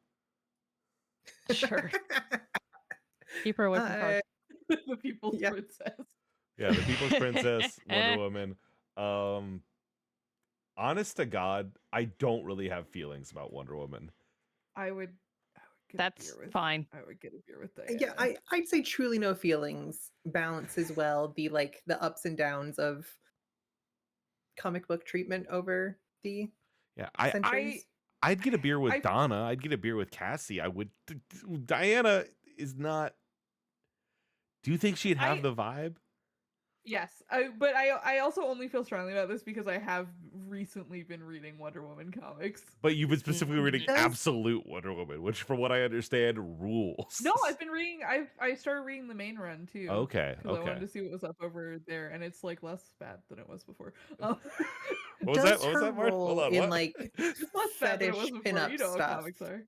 Sure. Keep her away from cars. The people's Yeah. princess. Yeah, the People's Princess, Wonder Woman. Honest to God, I don't really have feelings about Wonder Woman. I would get That's a beer with, fine. I would get a beer with Diana. yeah, I'd say truly no feelings balances well the like the ups and downs of comic book treatment over the Yeah, centuries. I'd get a beer with I- Donna. I'd get a beer with Cassie. I would. Diana is not. Do you think she'd have I- the vibe? Yes, but I also only feel strongly about this because I have recently been reading Wonder Woman comics. But you've been specifically reading Does- Absolute Wonder Woman, which, from what I understand, rules. No, I've been reading. I started reading the main run too. Okay. Because I wanted Okay. to see what was up over there, and it's like less bad than it was before. What was that? Does What was her that, Mark? Hold role on. in What? like less bad than it was fetish before. pinup You know what stuff comics are.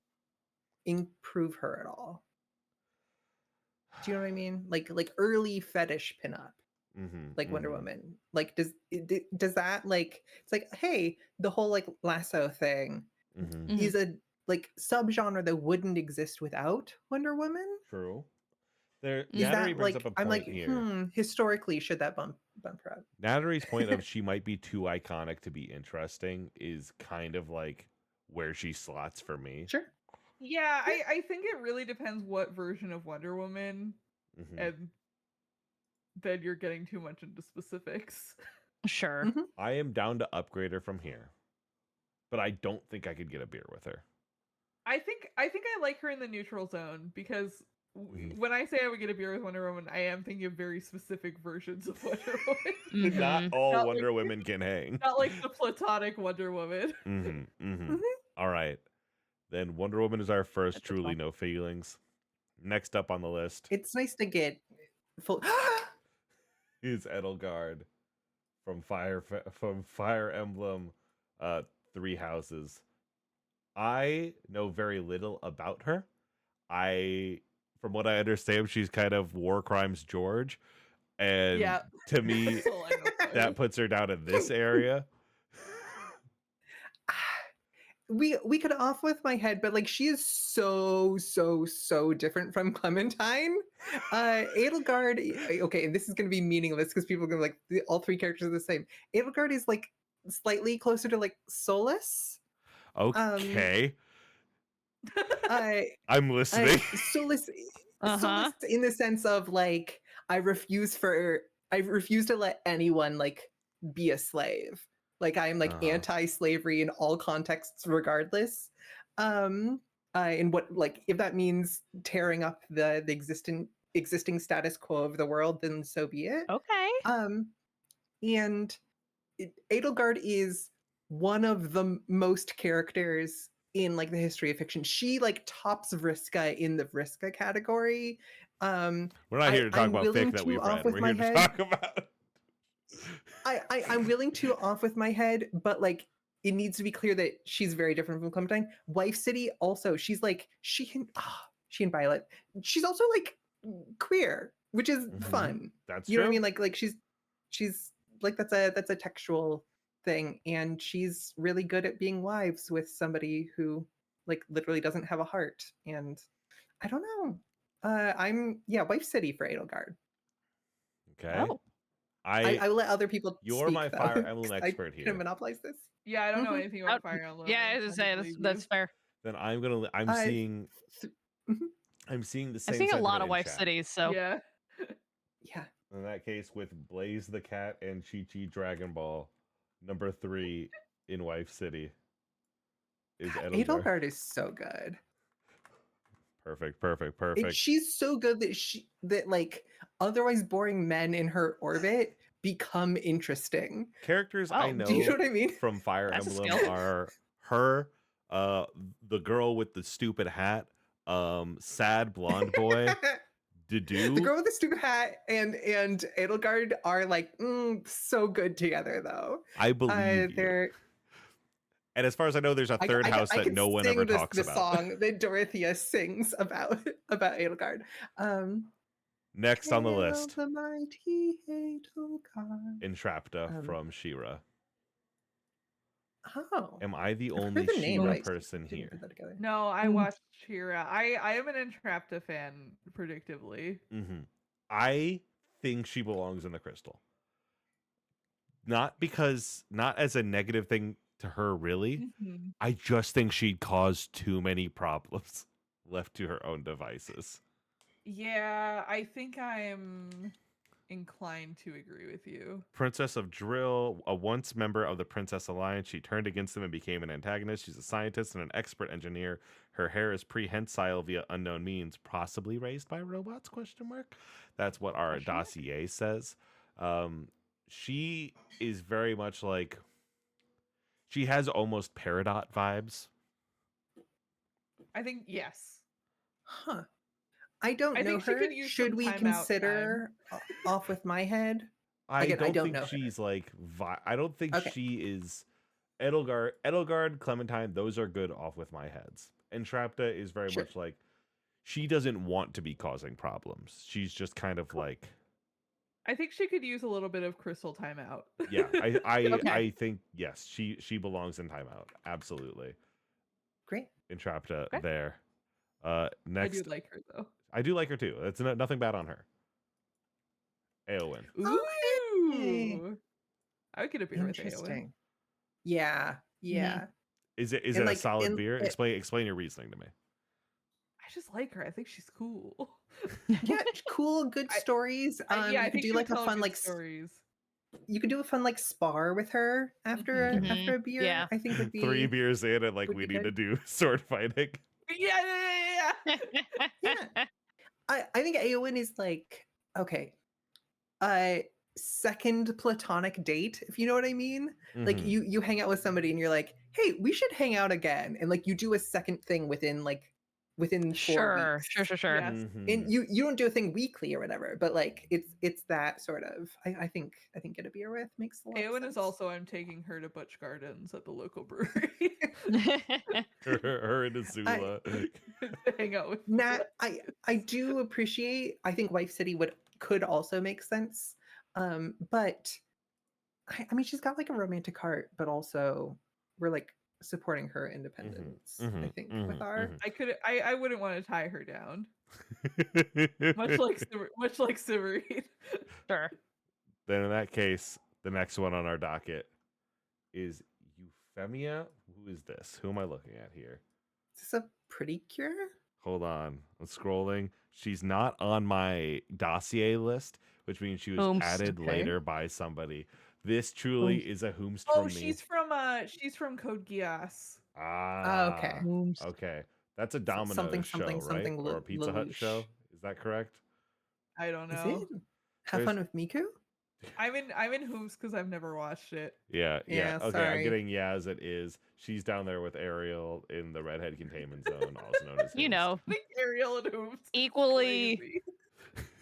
improve her at all? Do you know what I mean? Like early fetish pinup, like Wonder Woman. Like does that like it's like, hey, the whole like lasso thing Mhm. is a like subgenre that wouldn't exist without Wonder Woman? True. There, Is Natalie that brings like up a I'm point like, here. historically should that bump her up? Natalie's point of she might be too iconic to be interesting is kind of like where she slots for me. Sure. Yeah, I think it really depends what version of Wonder Woman, Mhm. and then you're getting too much into specifics. Sure. Mhm. I am down to upgrade her from here, but I don't think I could get a beer with her. I think I like her in the neutral zone because Mhm. when I say I would get a beer with Wonder Woman, I am thinking of very specific versions of Wonder Woman, Not Mhm. all Not Wonder like- Women can hang. not like the platonic Wonder Woman. Mm-hmm. All right. Then Wonder Woman is our first That's truly fine. no feelings. Next up on the list It's nice to get full is Edelgard from Fire Emblem, Three Houses. I know very little about her. From what I understand, she's kind of War Crimes George, and Yeah. to me, That's all I know about her. that puts her down in this area. we could off with my head, but like she is so different from Clementine. Edelgard, okay, and this is gonna be meaningless because people are gonna like all three characters are the same. Edelgard is like slightly closer to like Solus. Okay, I I'm listening. Solus, Uh-huh. Solus in the sense of like I refuse to let anyone like be a slave. Like I am like Uh-huh. anti-slavery in all contexts regardless. And what like if that means tearing up the existing status quo of the world, then so be it. Okay. And Edelgard is one of the most characters in like the history of fiction. She like tops Vriska in the Vriska category. We're not here to talk I'm about willing fic that to we've off read. with We're my here to head. talk about. I'm willing to off with my head, but like it needs to be clear that she's very different from Clementine. Wife City also, she's like she and Violet, she's also like queer, which is fun. That's You know true. what I mean? Like she's like that's a textual thing, and she's really good at being wives with somebody who like literally doesn't have a heart. And I don't know. I'm Wife City for Edelgard. Okay. Oh, I will let other people You're speak, my though, Fire Emblem 'cause expert I here. can monopolize this. Yeah, I don't know Mhm. anything about Fire Emblem. yeah, I I was gonna say believe that's you. fair. Then I'm Uh, seeing th- mhm. I'm seeing the I'm same seeing a lot sentiment of in wife chat. cities, so Yeah. Yeah. In that case, with Blaze the Cat and Chi-Chi Dragon Ball, number 3 in Wife City is God, Edelgard. Edelgard is so good. Perfect. She's so good that like otherwise boring men in her orbit become interesting. Characters I Oh, know Do you know what I mean? from Fire That's a Emblem skill. are her, the girl with the stupid hat, sad blonde boy, The Dedue. girl with the stupid hat and Edelgard are like so good together, though. I believe you. They're And as far as I know, there's a third house I that can no one sing ever talks the about. song that Dorothea sings about Edelgard. Next on the Hail list, the mighty Edelgard. Entrapta from She-Ra. Oh, Am I the I've heard only the name, but She-Ra I person didn't here? put that together. No, I watched She-Ra. I am an Entrapta fan, predictably. I think she belongs in the crystal. Not as a negative thing to her, really. Mhm. I just think she'd cause too many problems left to her own devices. Yeah, I think I'm inclined to agree with you. Princess of Drill, a once member of the Princess Alliance, she turned against them and became an antagonist. She's a scientist and an expert engineer. Her hair is prehensile via unknown means, possibly raised by robots? ? That's what our dossier says. She is very much like, she has almost Peridot vibes. I think yes. Huh. I don't I know think she her. could use Should some we timeout consider off with my head? Again, I don't think know her. she's like, I don't think Okay. she is Edelgard, Clementine. Those are good off with my heads. Entrapta is very Sure. much like, she doesn't want to be causing problems. She's just kind of like, I think she could use a little bit of crystal timeout. yeah. I Okay. think yes, she belongs in timeout. Absolutely, Great. Entrapta Okay. there. I Next, do like her though. I do like her too. That's nothing bad on her. Eowyn. Hey. Ooh. I would get a beer with Eowyn. Interesting. Yeah. Yeah. Is it And a like, solid and beer? Explain your reasoning to me. I just like her. I think she's cool. yeah, cool, good stories. Yeah, I You think could do she like would a tell fun good like stories. you could do a fun like spar with her after Mhm. after a beer. Yeah. I think would be 3 beers in and like would we be need to good. do sword fighting. Yeah. Yeah. I think Eowyn is like okay. Second platonic date, if you know what I mean. Like Mhm. you hang out with somebody and you're like, hey, we should hang out again. And like you do a second thing within 4 sure, weeks. sure. Yes. Mhm. And you don't do a thing weekly or whatever, but like it's that sort of I think get a beer with makes a lot of Eowyn sense. is also, I'm taking her to Butch Gardens at the local brewery her and Azula. to hang out with. Nat, I do appreciate. I think Wife City could also make sense, but I mean she's got like a romantic heart, but also we're like supporting her independence. I think with our I wouldn't want to tie her down. Much like Severine. Sure. Then in that case, the next one on our docket is Euphemia. Who is this? Who am I looking at here? is this a pretty cure? Hold on. I'm scrolling. She's not on my dossier list, which means she was Ooms. added Okay. later by somebody. This truly Ooms. is a whomst Oh, from me. she's from Code Geass. Ah, Okay. okay. That's a Domino's something, show, something, right? something Or a Pizza Hut Lelouch. show? Is that correct? I don't Is know. it? Have There's- fun with Miku? I'm in Hooms because I've never watched it. Yeah. Yeah, Okay, I'm sorry. getting as it is. She's down there with Ariel in the Redhead Containment Zone, also known as You Whomst. know, I think Ariel and Hooms. is equally crazy.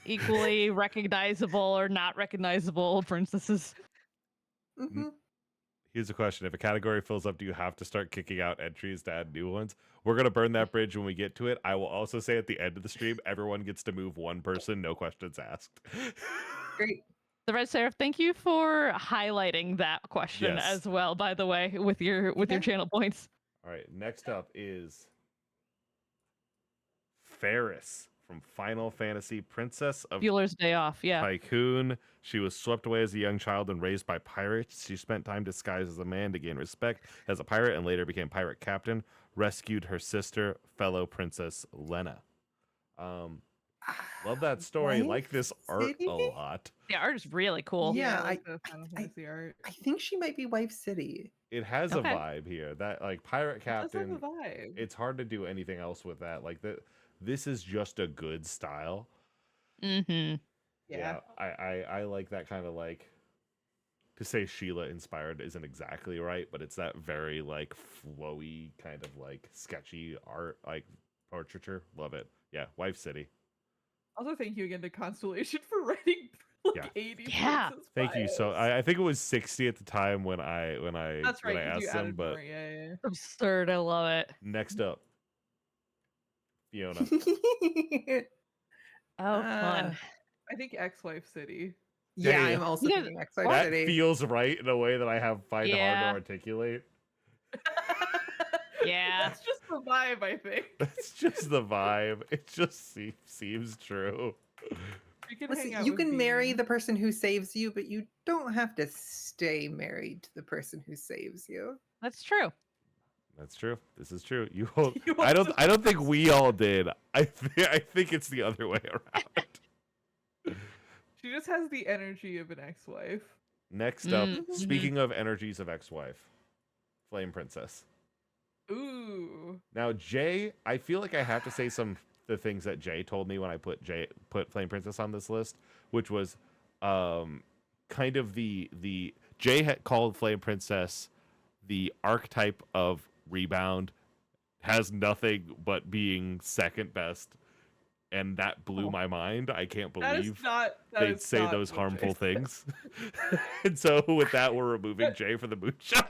equally recognizable or not recognizable princesses. Mhm. Here's a question. If a category fills up, do you have to start kicking out entries to add new ones? We're going to burn that bridge when we get to it. I will also say at the end of the stream, everyone gets to move one person, no questions asked. Great. The Red Seraph, thank you for highlighting that question Yes. as well, by the way, with your channel points. All right, next up is Ferris from Final Fantasy, Princess of Bueller's Day Off, yeah. Tycoon. She was swept away as a young child and raised by pirates. She spent time disguised as a man to gain respect as a pirate and later became pirate captain. Rescued her sister, fellow princess Lena. Love that story. Wife Like this art City? a lot. The art is really cool. Yeah, I like the Final Fantasy art. I think she might be Wife City. It has Okay. a vibe here. That like pirate It does have captain. a vibe. It's hard to do anything else with that. Like this is just a good style. Mm-hmm. Yeah. I like that kind of like, to say Sheila inspired isn't exactly right, but it's that very like flowy kind of like sketchy art, like portraiture. Love it. Yeah, Wife City. Also, thank you again to Constellation for writing like Yeah. 80 Yeah. Princess Thank you. So bios. I think it was 60 at the time when I That's right. when I 'cause you asked them, added but more. Yeah. Absurd, I love it. next up, Fiona. Oh, fun. I think Ex-Wife City. Yeah, Dang. I'm also Yeah, thinking X-Wife That City. feels right in a way that I find hard Yeah. to articulate. Yeah. That's just the vibe, I think. That's just the vibe. It just seems true. You can Listen, hang out you with can marry Bean. the person who saves you, but you don't have to stay married to the person who saves you. That's true. That's true. This is true. You hold. You I also- don't think we all did. I think it's the other way around. She just has the energy of an ex-wife. Next up, Mhm. speaking of energies of ex-wife, Flame Princess. Ooh. Now, Jay, I feel like I have to say the things that Jay told me when I put Flame Princess on this list, which was kind of the Jay had called Flame Princess the archetype of rebound, has nothing but being second best, and that blew my mind. I can't That is believe not. that they'd is say not those what Jay harmful said. things. And so with that, we're removing Jay for the Moonshot.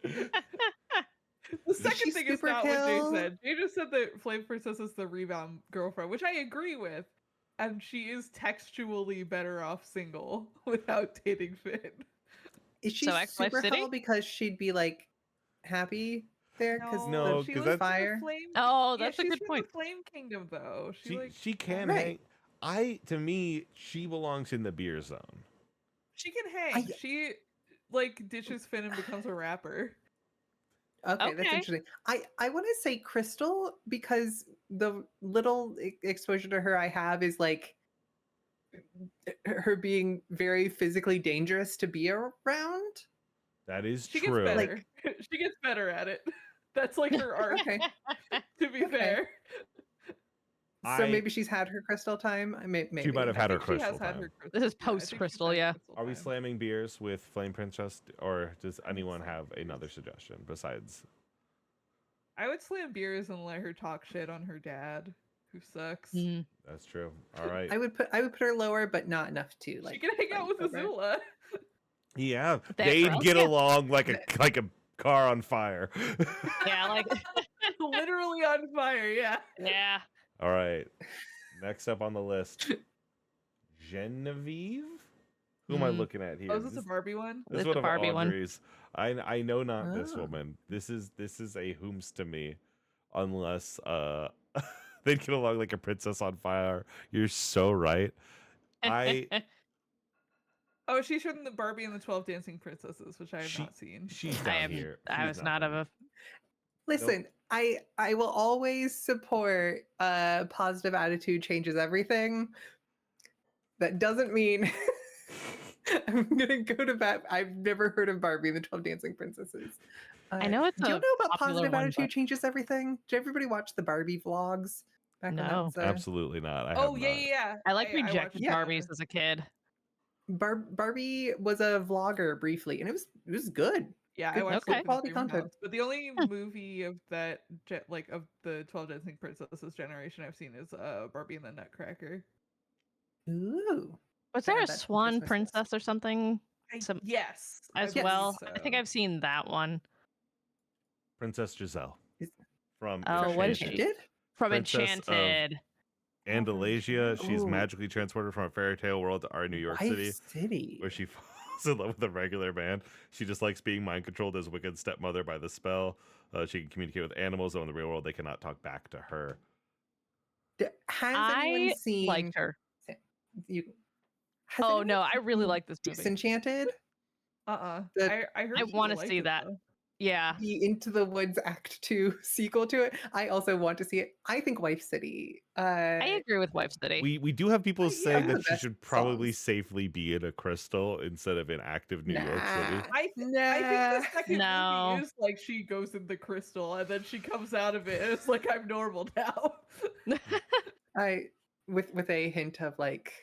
The Is second she thing is super not what Jay kill? said. Jay just said that Flame Princess is the rebound girlfriend, which I agree with. And she is textually better off single without dating Finn. Is she So Ex-Wife super City? hell because she'd be like happy there because No, she 'cause lives that's- in the fire. flame. Oh, Yeah, that's a she's good from point. the Flame Kingdom, though. She can Right. hang. To me, she belongs in the beer zone. She can hang. I- She like ditches Finn and becomes a rapper. Okay, that's Okay. interesting. I want to say Crystal because the little exposure to her I have is like her being very physically dangerous to be around. That is She true. gets better. She gets better at it. That's like her arc. Okay, To be Okay. fair, so I- maybe she's had her crystal time. Maybe She might have had I her think she has crystal had time. her crystal. This is yeah, I think post she's crystal, had yeah. crystal Are we time. slamming beers with Flame Princess, or does anyone have another suggestion besides? I would slam beers and let her talk shit on her dad, who sucks. Mm. That's true. All right. I would put her lower, but not enough to like. She can hang out fight with over it. Azula. Yeah, That they'd girl? get Yeah. along like a car on fire. Yeah, like, Literally on fire, yeah. yeah. All right. Next up on the list, Genevieve. Who am I Hmm. looking at here? Oh, is this a Barbie one? This is It's one the of Barbie one. Audrey's. I know not this Oh. woman. This is a whomst to me, unless they'd get along like a princess on fire. You're so right. I Oh, she's from the Barbie and the 12 Dancing Princesses, which I have She- not seen. she's I down am. here. I She's was not of here. a. Listen, I will always support positive attitude changes everything. That doesn't mean I'm gonna go to bat. I've never heard of Barbie and the 12 Dancing Princesses. I know it's Do you a know about popular positive one, attitude but- changes everything? Did everybody watch the Barbie vlogs back when that No. was Absolutely not. I Oh, have yeah, not. yeah, yeah. I like watched rejected Yeah. Barbies as a kid. Barbie was a vlogger briefly, and it was good. Yeah, I Good- watched okay. Sleep in quality Dream content. House. But the only movie of that, like of the 12 Dancing Princesses generation I've seen is Barbie and the Nutcracker. Ooh, Was Gotta there a add that to the swan Christmas list. princess or something? Yes, I as believe well. I think so. I've seen that one. Princess Giselle Is- from Oh, what is she? Enchanted. Enchanted? From Princess of Enchanted. Andalasia. She's Ooh. magically transported from a fairy tale world to our New York Wife City, City. where she falls in love with a regular man. She just likes being mind controlled as wicked stepmother by the spell. She can communicate with animals, though in the real world they cannot talk back to her. Has anyone I seen liked her. you? Has Oh anyone no, I really seen like this movie. Disenchanted? I The heard I people want to liked see it, that. though. Yeah. the Into the Woods Act 2 sequel to it. I also want to see it. I think Wife City. I agree with Wife City. We do have people Yeah, saying the that she best should probably songs. safely be in a crystal instead of in active New York City. I think Nah. the second No. movie is like she goes in the crystal and then she comes out of it and it's like I'm normal now. I with a hint of like,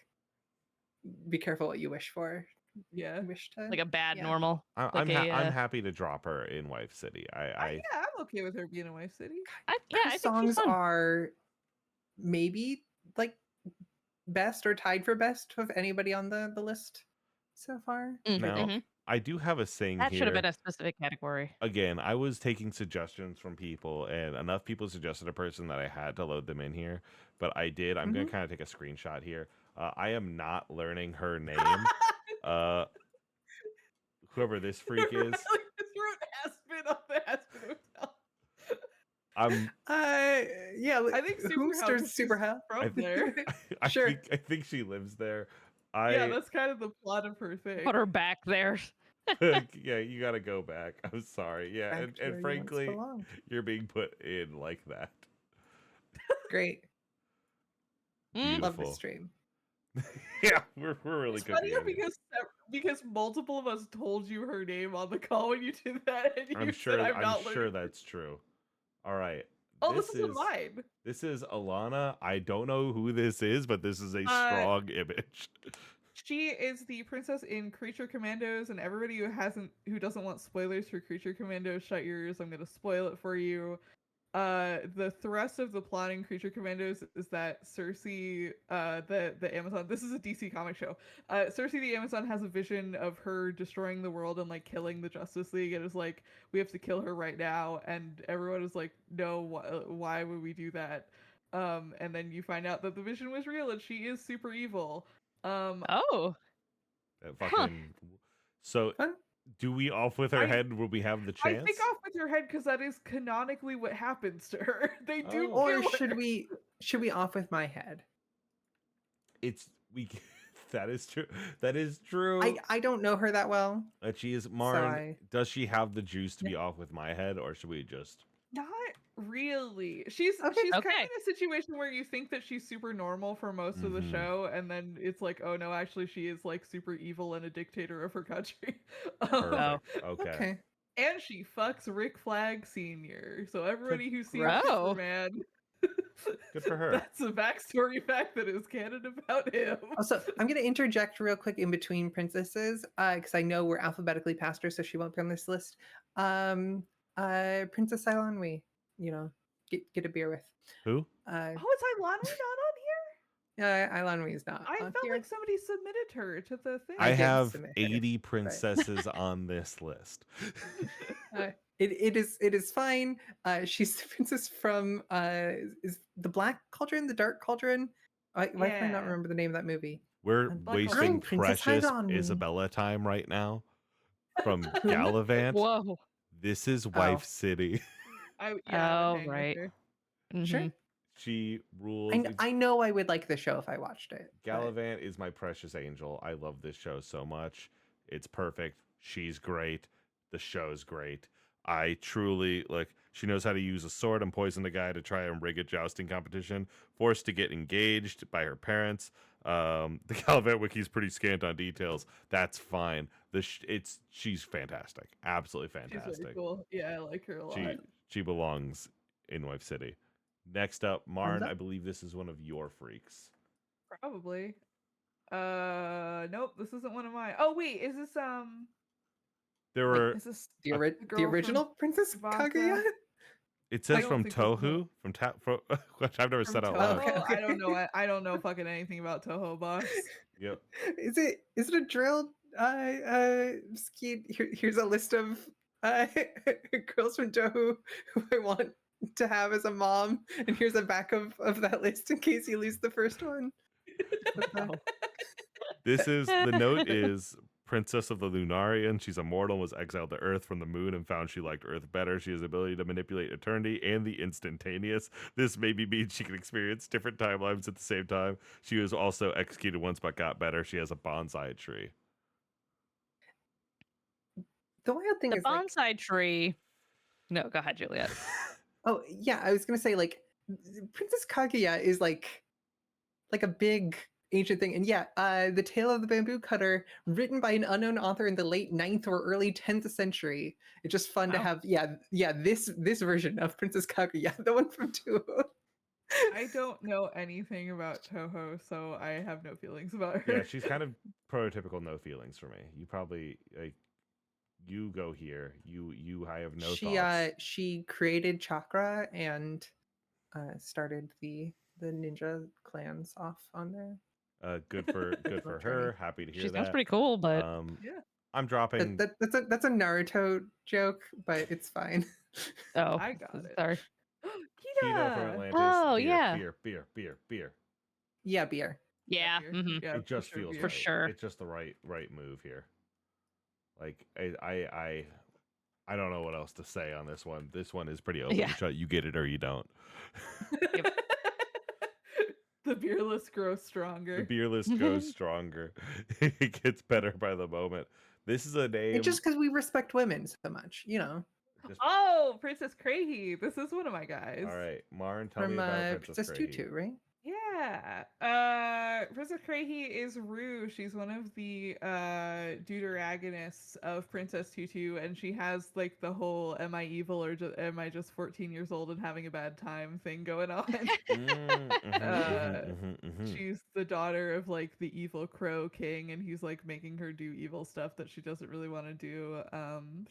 be careful what you wish for. Yeah. Wish to Like a bad yeah. normal. I'm Like I'm happy to drop her in Wife City. Yeah, I'm okay with her being in Wife City. I Her think she's songs fun. are maybe like best or tied for best of anybody on the list so far. Now Mhm. I do have a saying That should have here. been a specific category. Again, I was taking suggestions from people, and enough people suggested a person that I had to load them in here. But I did. I'm gonna kind of take a screenshot here. I am not learning her name. Whoever this freak is. Just wrote Aspen on the Aspen Hotel. I'm. Yeah. I think Whomster's Super Hell. from there. Sure. I think she lives there. Yeah, that's kind of the plot of her thing. Put her back there. Yeah, you gotta go back. I'm sorry. Yeah, Back to where and you once frankly, belonged. you're being put in like that. Great. Mm. Love this Beautiful. stream. Yeah, we're really It's good. funny because multiple of us told you her name on the call when you did that, and you I'm said sure. I'm not I'm sure learning. that's true. All right. Oh, this is mine. This is Alana. I don't know who this is, but this is a strong image. She is the princess in Creature Commandos, and everybody who doesn't want spoilers for Creature Commandos, shut your ears. I'm gonna spoil it for you. The thrust of the plot in Creature Commandos is that Cersei, the Amazon. This is a DC comic show. Cersei the Amazon has a vision of her destroying the world and like killing the Justice League, and is like, we have to kill her right now. And everyone is like, no, why would we do that? And then you find out that the vision was real and she is super evil. Oh. Fucking. So, Fun. do we off with her head? Will we have the chance? I think off with her head because that is canonically what happens to her. They do. Oh. Or kill should her. we off with my head? It's we. That is true. That is true. I don't know her that well. That she is Marn. Does she have the juice to be off with my head, or should we just? Not really. She's Okay. kind of in a situation where you think that she's super normal for most of the Mhm. show, and then it's like, oh no, actually she is like super evil and a dictator of her country. Perfect. Okay. And she fucks Rick Flag Sr. So everybody who's seen Bro. Superman, Good for her. that's a backstory fact that is canon about him. Also, I'm going to interject real quick in between princesses because I know we're alphabetically past her, so she won't be on this list. Princess Ailanwi, get a beer with. Who? Oh, is Ilani not on here? Ailanwi is not. I on felt here. like somebody submitted her to the thing. I did have submit her, 80 princesses on this list. It is fine. She's the princess from is the Black Cauldron, the Dark Cauldron. Why can I not Yeah. remember the name of that movie? We're Like wasting Oh, Princess precious Ailanwi. Isabella time right now from Gallivant. Whoa. This is Wife City. I Oh, haven't hanged with right. her. Sure. Mhm. She rules. I know I would like the show if I watched it. but- Gallivant is my precious angel. I love this show so much. It's perfect. She's great. The show's great. I truly she knows how to use a sword and poison a guy to try and rig a jousting competition, forced to get engaged by her parents. The Gallivant wiki's pretty scant on details. That's fine. She's fantastic. Absolutely She's fantastic. really cool. Yeah, I like her a lot. She belongs in Wife City. Next up, Marn, up. I believe this is one of your freaks. Probably. Nope, this isn't one of mine. Oh wait, is this There were is this The, girl from original Princess Tsubasa? Kaguya? it says don't from think this is Tohu which I've never from said out Toho? loud. Okay. I don't know. I don't know fucking anything about Toho, boss. Yep. Is it a drilled Skeet, here's a list of girls from Joe who I want to have as a mom, and here's a back of that list in case you lose the first one. Wow. The note is Princess of the Lunarian. She's immortal and was exiled to Earth from the moon and found she liked Earth better. She has the ability to manipulate eternity and the instantaneous. This maybe means she can experience different timelines at the same time. She was also executed once but got better. She has a bonsai tree. The wild thing The is like, bonsai tree. No, go ahead, Juliet. oh yeah, I was gonna say like Princess Kaguya is like a big ancient thing. And yeah, The Tale of the Bamboo Cutter, written by an unknown author in the late 9th or early 10th century. It's just fun to Wow. have, this version of Princess Kaguya, the one from Toho. I don't know anything about Toho, so I have no feelings about her. Yeah, she's kind of prototypical no feelings for me. You probably like you go here. I have no thoughts. She created Chakra and started the ninja clans off on there. Good for Little her. journey. Happy to hear She that. sounds pretty cool, but Yeah. I'm dropping. That's a Naruto joke, but it's fine. oh, I got it. sorry. Keto from Kita! Atlantis. Oh, beer, yeah. Beer. Yeah, beer. Yeah, beer. mhm. Yeah, It just for feels beer. For right. sure. It's just the right move here. Like I don't know what else to say on this one. This one is pretty open Yeah. shut. You get it or you don't. The beer list grows The stronger. beer list goes stronger. It gets better by the moment. This is a name. It's just because we respect women so much, just- Oh, Princess Crahy. This is one of my guys. all right, Marn, tell me from about Princess Crahy. Tutu, right? Yeah. Princess Crahy is Rue. She's one of the deuteragonists of Princess Tutu, and she has like the whole "Am I evil or am I just 14 years old and having a bad time" thing going on. She's the daughter of like the evil Crow King, and he's like making her do evil stuff that she doesn't really want to do.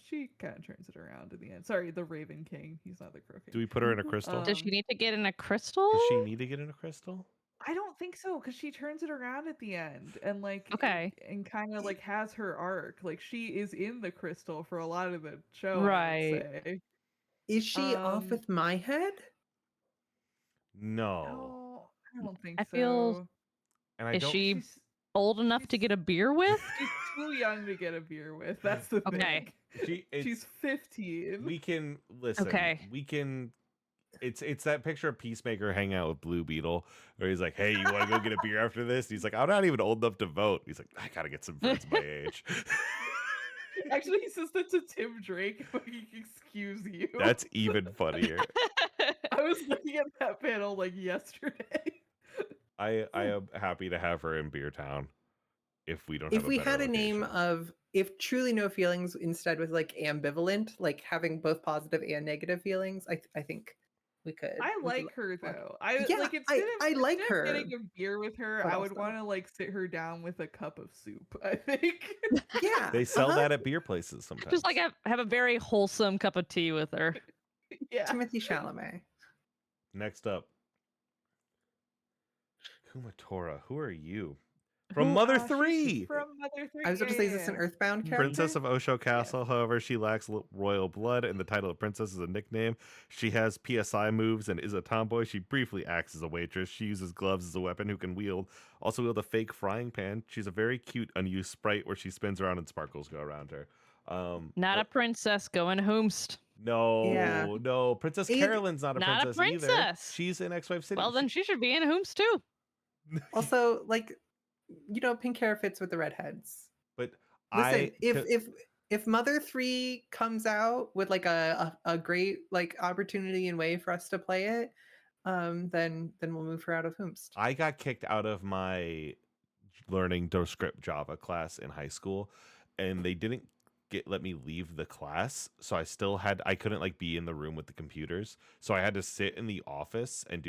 She kind of turns it around in the end. Sorry, the Raven King. He's not the Crow King. Do we put her in a crystal? Does she need to get in a crystal? Does she need to get in a crystal? I don't think so, because she turns it around at the end and like Okay. and kind of like has her arc. Like she is in the crystal for a lot of the show. Right. I would say. Is she off with my head? No. No, I don't think I so. feel- And I Is don't. she She's, old enough to she's- get a beer with? she's too young to get a beer with. That's the Okay. thing. She's 15. We can listen. Okay. We can. It's that picture of Peacemaker hanging out with Blue Beetle, where he's like, "Hey, you want to go get a beer after this?" And he's like, "I'm not even old enough to vote." He's like, "I gotta get some friends my age." Actually, he says that to Tim Drake. Like, excuse you. That's even funnier. I was looking at that panel like yesterday. I am happy to have her in Beer Town. If we don't, If have a we better had a name location. of, if truly no feelings instead with like ambivalent, like having both positive and negative feelings, I think we could. I we could like her like- though. I Yeah, like I like instead of her, getting a beer with her, but I would also- want to like sit her down with a cup of soup. I think. Yeah, They sell uh-huh. that at beer places sometimes. Just like have a very wholesome cup of tea with her. Yeah. Timothy Chalamet. Next up, Kumatora. Who are you? From Who- Mother she's 3. From Mother 3. I was about to say, is this an Earthbound character? Princess of Osho Castle. However, she lacks royal blood, and the title of princess is a nickname. She has PSI moves and is a tomboy. She briefly acts as a waitress. She uses gloves as a weapon who can also wield a fake frying pan. She's a very cute unused sprite where she spins around and sparkles go around her. Not a princess going homest. No, Yeah. no. Princess And- Carolyn's not a Not a princess either. princess. She's in X-Wife City. Well, then she should be in homest too. Also, like, pink hair fits with the redheads. But Listen, if Mother 3 comes out with like a great like opportunity and way for us to play it, then we'll move her out of Hoomst. I got kicked out of my learning DoScript Java class in high school, and they didn't let me leave the class, so I couldn't like be in the room with the computers, so I had to sit in the office and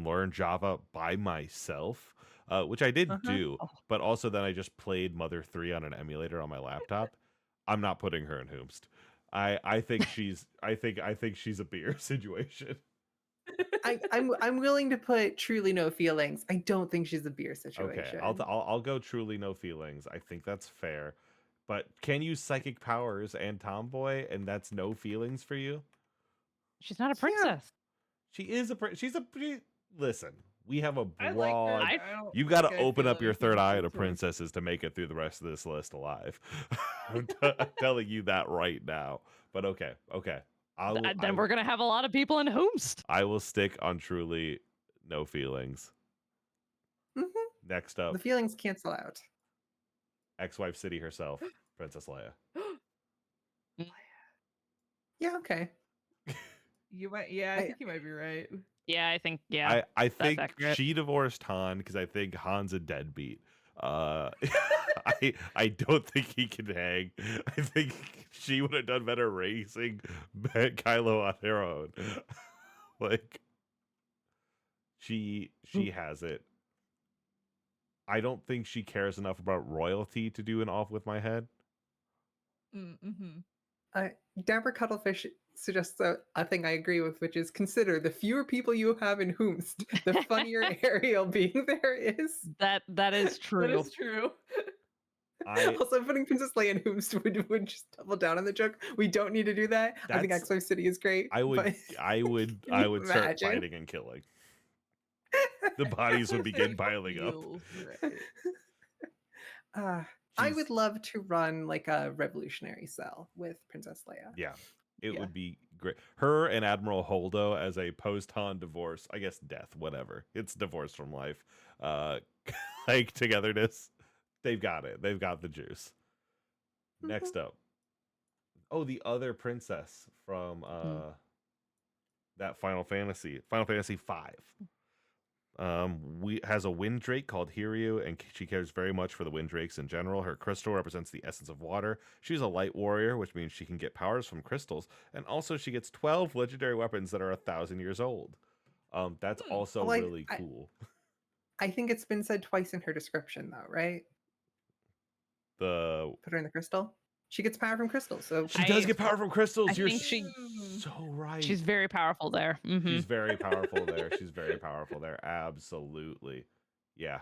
learn Java by myself, which I did do, but also then I just played Mother 3 on an emulator on my laptop. I'm not putting her in Hoomst. I think she's I think she's a beer situation. I'm willing to put truly no feelings. I don't think she's a beer Okay, situation. I'll go truly no feelings. I think that's fair. But can use psychic powers and tomboy, and that's no feelings for you? She's not a Yeah. princess. She is listen. We have a I like her. broad. but I don't You got to think I open feel up your anything third eye towards to her. princesses to make it through the rest of this list alive. I'm telling you that right now. But okay. Then we're gonna have a lot of people in Hoomst. I will stick on truly no feelings. Mhm. Next up, The feelings cancel out. ex-wife city herself, Princess Leia. Yeah, okay. You might, yeah, I think you might be right. Yeah, I think yeah. I think accurate. she divorced Han because I think Han's a deadbeat. I don't think he can hang. I think she would have done better raising Kylo on her own. Like she has it. I don't think she cares enough about royalty to do an off with my head. Mm-hmm. Dapper Cuttlefish suggests a thing I agree with, which is consider the fewer people you have in Hoomst, the funnier Ariel being there is. That is true. That is true. Also, putting Princess Leia in Hoomst would just double down on the joke. We don't need to do that. I think That's- X-Wife City is great. I would Can you start imagine? fighting and killing. The bodies would begin piling up. Feels right. I would love to run like a revolutionary cell with Princess Leia. Yeah, it Yeah. would be great. Her and Admiral Holdo as a post-Han divorce, I guess death, whatever. It's divorce from life. Like togetherness. They've got it. They've got the juice. Next up. Oh, the other princess from that Final Fantasy V. Has a wind drake called Hiryu, and she cares very much for the wind drakes in general. Her crystal represents the essence of water. She's a light warrior, which means she can get powers from crystals, and also she gets 12 legendary weapons that are 1,000 years old. That's also Well, really cool. I think it's been said twice in her description, though, right? Put her in the crystal. She gets power from crystals, so she does get power from crystals. You're think so right. She's very powerful there. Mm-hmm. She's very powerful there. She's very powerful there. Absolutely. Yeah.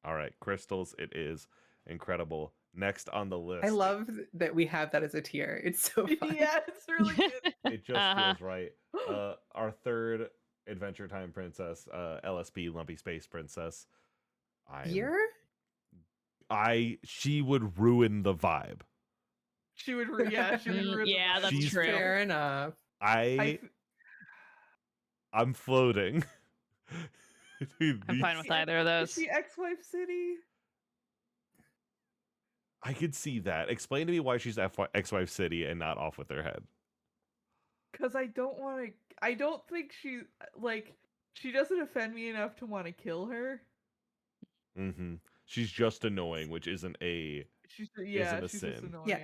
All right, crystals. It is incredible. Next on the list. I love that we have that as a tier. It's so fun. Yeah, it's really good. It just feels right. Our third Adventure Time princess, LSP Lumpy Space Princess. Beer? She would ruin the vibe. She would ruin yeah, that's She's true. Fair enough. I'm floating. I'm fine with either of those. Is she ex-wife city? I could see that. Explain to me why she's ex-wife city and not off with her head. Because I don't think she doesn't offend me enough to want to kill her. Mm-hmm. She's just annoying, which isn't a She's sin. just annoying. Yeah.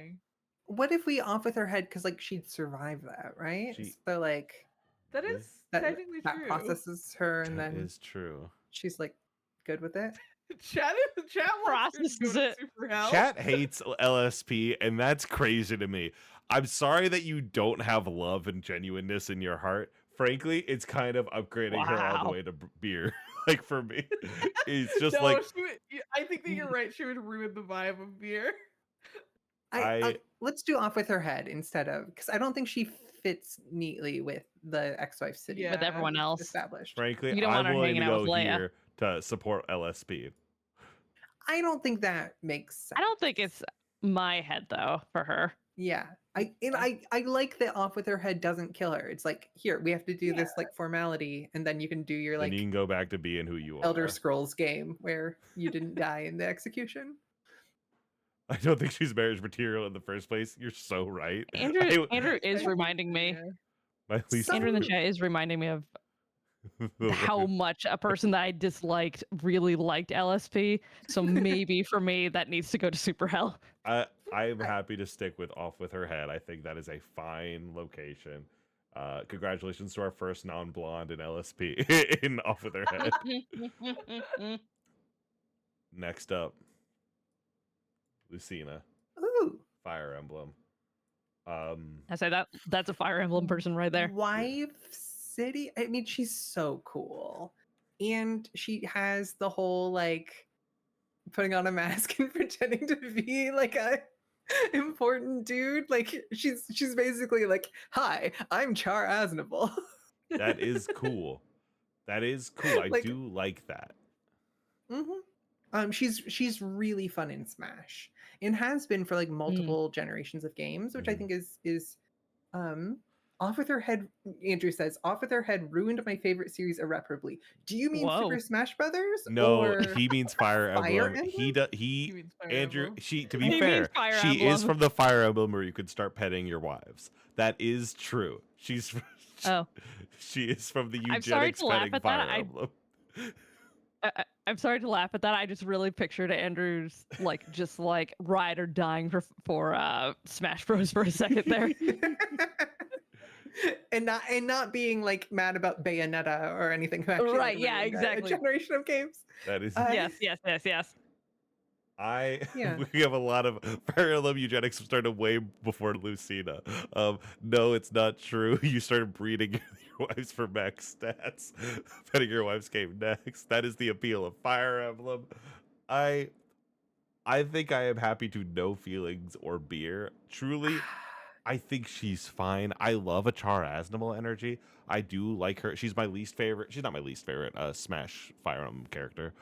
What if we off with her head because like she'd survive that, right? So like that is that technically that true. processes her, and that then is true. she's like good with it. Chat Processes it. Chat hates LSP, and that's crazy to me. I'm sorry that you don't have love and genuineness in your heart. Frankly, it's kind of upgrading her all the way to beer. Like for me, it's just like I think that you're right. She would ruin the vibe of beer. Let's do off with her head instead of, because I don't think she fits neatly with the ex-wife city with everyone else established. Frankly, you don't want I'm her willing to hanging out go with Leia. here to support LSP. I don't think that makes sense. I don't think it's my head though for her. Yeah. I like that off with her head doesn't kill her. It's like, here, we have to do this like formality, and then you can do your Then you can go back to being who you are. Elder Scrolls game where you didn't die in the execution. I don't think she's marriage material in the first place. You're so right. Andrew is reminding me. Andrew in the chat is reminding me of how much a person that I disliked really liked LSP. So maybe for me that needs to go to Super Hell. I'm happy to stick with off with her head. I think that is a fine location. Congratulations to our first non-blonde in LSP in off with her head. Next up, Lucina. Ooh. Fire Emblem. I say that's a Fire Emblem person right there. Wife City, I mean, she's so cool. And she has the whole like putting on a mask and pretending to be like a important dude. Like she's basically like, "Hi, I'm Char Aznable." That is cool. That is cool. I Like, do like that. she's really fun in Smash and has been for like multiple generations of games, which I think is off with her head. Andrew says, "Off with her head ruined my favorite series irreparably." Do you mean Whoa. Super Smash Brothers? No, or he means Fire Fire Emblem. Emblem? He means Fire Andrew. Emblem. She to be He means fair, Fire she is Emblem. from the Fire Emblem where you could start petting your wives. That is true. She's Oh. she is from the I'm sorry eugenics to laugh petting at Fire that. Emblem. I'm sorry to laugh at that. I just really pictured Andrew's like just like ride or dying for Smash Bros for a second there. and not being like mad about Bayonetta or anything. Who actually Right, like, yeah, ruined exactly. a generation of games. That is Uh, Yes. Yeah. We have a lot of Fire Emblem eugenics started way before Lucina. No, it's not true. You started breeding your wives for max stats. Petting your wives came next. That is the appeal of Fire Emblem. I think I am happy to no feelings or beer. Truly, I think she's fine. I love a Char Aznable energy. I do like her. She's my least favorite. She's not my least favorite Smash Fire Emblem character.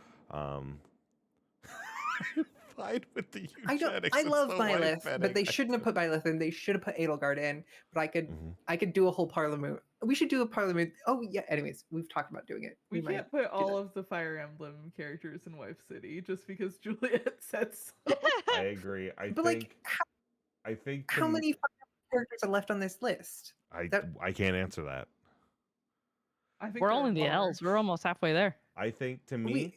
Fine with the eugenics. I it's love the wife Byleth, petting. but they shouldn't have put Byleth in. They should have put Edelgard in. But I could do a whole Parliamoont. We should do a Parliamoont. Oh yeah. Anyways, we've talked about doing it. We might can't put do all that. of the Fire Emblem characters in Wife City just because Juliet said so. I agree. I But think. like, I think. how many Fire Emblem characters are left on this list? I can't answer that. I think We're there all are in the more. L's. We're almost halfway there. I think to me,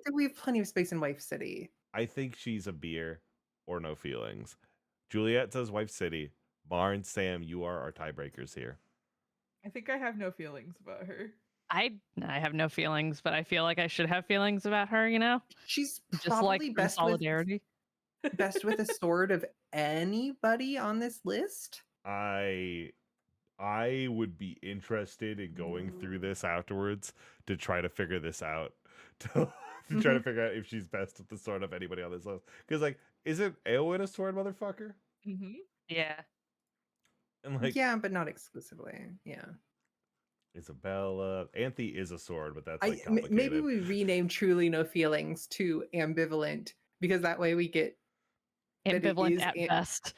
We have plenty of space in Wife City. I think she's a beer or no feelings. Juliet says Wife City. Mar and Sam, you are our tiebreakers here. I think I have no feelings about her. I have no feelings, but I feel like I should have feelings about her, you know? She's Just probably like best solidarity. best with a sword of anybody on this list. I would be interested in going through this afterwards to try to figure this out. To try to figure out if she's best with the sword of anybody on this list. Because like, isn't Eowyn a sword motherfucker? Mm-hmm. Yeah. And like, Yeah, but not exclusively. Yeah. Isabella, Anthe is a sword, but that's like complicated. Maybe we rename Truly No Feelings to Ambivalent, because that way we get that it Ambivalent is at best.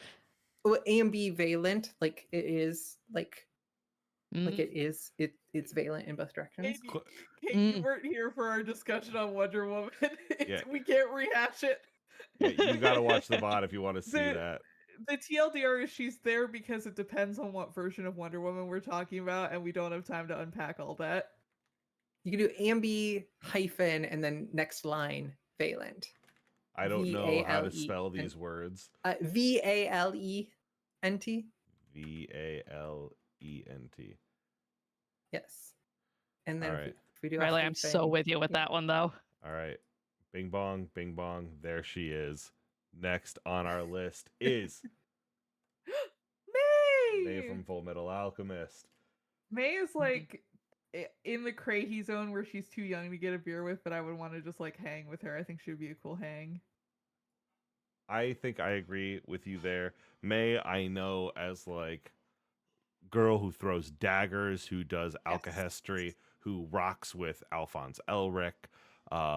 ambivalent, like it is like Mm. it is it's valent in both directions. Kate, you weren't here for our discussion on Wonder Woman. Yeah. We can't rehash it. Yeah, you got to watch the VOD if you want to see that. The TLDR is she's there because it depends on what version of Wonder Woman we're talking about, and we don't have time to unpack all that. You can do ambi hyphen and then next line valent. I don't know how to spell these words. VALENT. VALENT. Yes. And then All if right. we do a Riley, I'm so hyphen, with you with that one though. All right. Bing bong, bing bong. There she is. Next on our list is May from Full Metal Alchemist. May is like in the crazy zone where she's too young to get a beer with, but I would want to just like hang with her. I think she would be a cool hang. I think I agree with you there. May, I know as like girl who throws daggers, who does alchemy, who rocks with Alphonse Elric.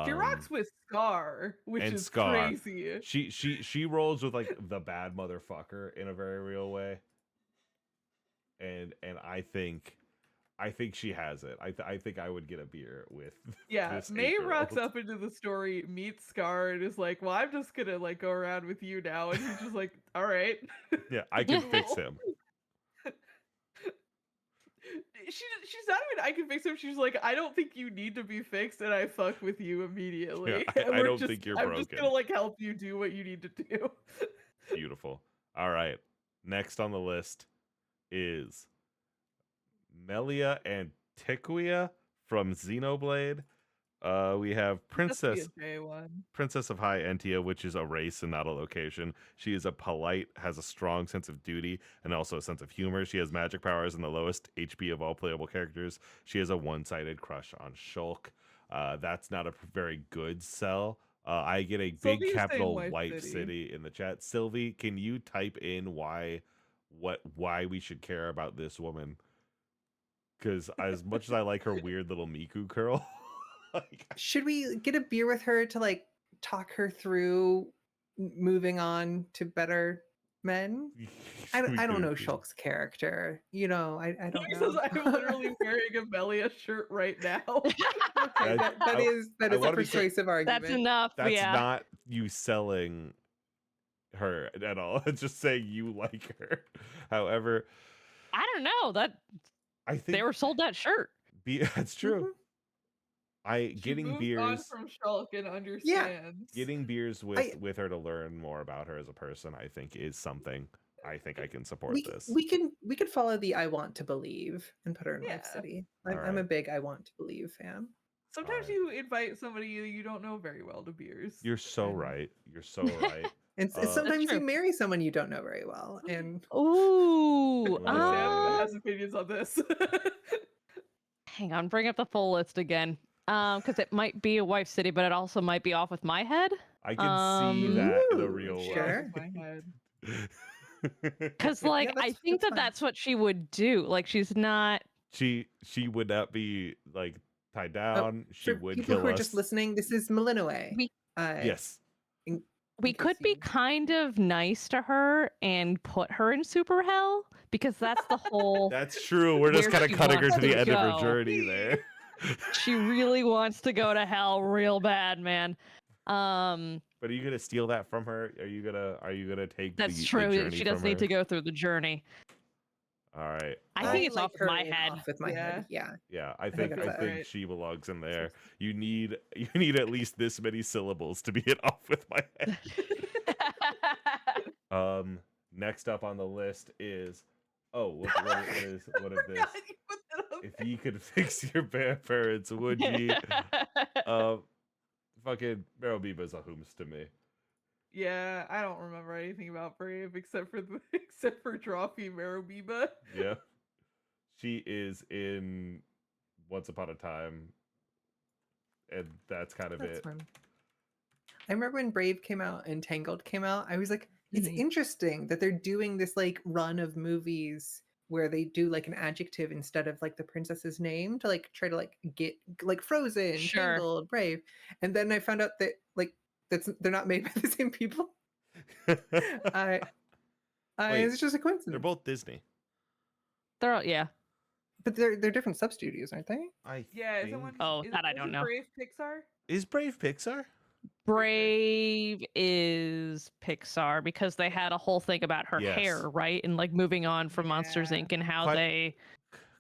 She rocks with Scar, which is Scar. crazy. She rolls with like the bad motherfucker in a very real way. And I think she has it. I think I would get a beer with this May 8-year-old. rocks up into the story, meets Scar, and is like, "Well, I'm just gonna like go around with you now," and he's just like, "All right." Yeah, I can fix him. She's not even I can fix him. She's like, "I don't think you need to be fixed, and I fuck with you immediately." Yeah, And I we're don't just- think you're I'm broken. just gonna like help you do what you need to do. Beautiful. All right. Next on the list is Melia Antiquia from Xenoblade. We have Has to be Princess a J one. Princess of High Entia, which is a race and not a location. She is a polite, has a strong sense of duty, and also a sense of humor. She has magic powers and the lowest HP of all playable characters. She has a one-sided crush on Shulk. That's not a very good sell. I get a big Sylvie's saying capital Wife wife City. city in the chat. Sylvie, can you type in why we should care about this woman? Because as much as I like her weird little Miku curl, like, Should we get a beer with her to like talk her through moving on to better men? I don't know Shulk's character. You know, I don't He know. says I'm literally wearing a Melia shirt right now. Okay, that is I a wanna be clear- persuasive argument. That's enough. That's yeah. not you selling her at all. It's just saying you like her. However, I don't know that I think they were sold that shirt. that's true. She Getting moved on beers from Shulk and understands. getting beers I- with her to learn more about her as a person, I think is something I think I can support we, this. we could follow the I want to believe and put her in Life Yeah. City. All I'm a right. big I want to believe fan. Sometimes Alright. you invite somebody you don't know very well to beers. You're so and- right. You're so right. And sometimes you true. marry someone you don't know very well. And Ooh. Well, Sam has opinions on this. Hang on, bring up the full list again. Because it might be a wife city, but it also might be off with my head. I can see that in a Ooh, real sure. My head. way. Because Yeah, like I think that's fine. that's what she would do. Like she's not. she would not be like tied down. She for would people kill who are us. just listening, this is Malinois. We- Yes. We in could case be you- kind of nice to her and put her in super hell because that's the whole. That's true. We're just Where kind of she cutting her wants to the to end of her go. journey there. She really wants to go to hell real bad, man. But are you gonna steal that from her? Are you gonna take That's the true. journey She does from need her? to go through the journey. All right. I think it's like off of her my in head. Off with my head. Yeah. Yeah, I think think that's right. she belongs in there. You need at least this many syllables to be it off with my head. Next up on the list is what is this? God, you put that up If ye could fix your parents, would ye? Fucking Meryl Biba's a whomst to me. Yeah, I don't remember anything about Brave except for Drawfee Marubiba. Yeah. She is in Once Upon a Time. And that's kind of That's it. fun. I remember when Brave came out and Tangled came out, I was like, it's Mhm. interesting that they're doing this like run of movies where they do like an adjective instead of like the princess's name to like try to like get like Frozen, Sure. Tangled, Brave. And then I found out that like they're not made by the same people. Wait, It's just a they're coincidence. both Disney. They're all, yeah. But they're different sub studios, aren't they? Yeah, is it think- one? Oh, that I is don't it know. Brave Pixar? Is Brave Pixar? Brave is Pixar because they had a whole thing about her Yes. hair, right? And like moving on from Monsters Yeah. Inc. and how Quite- they.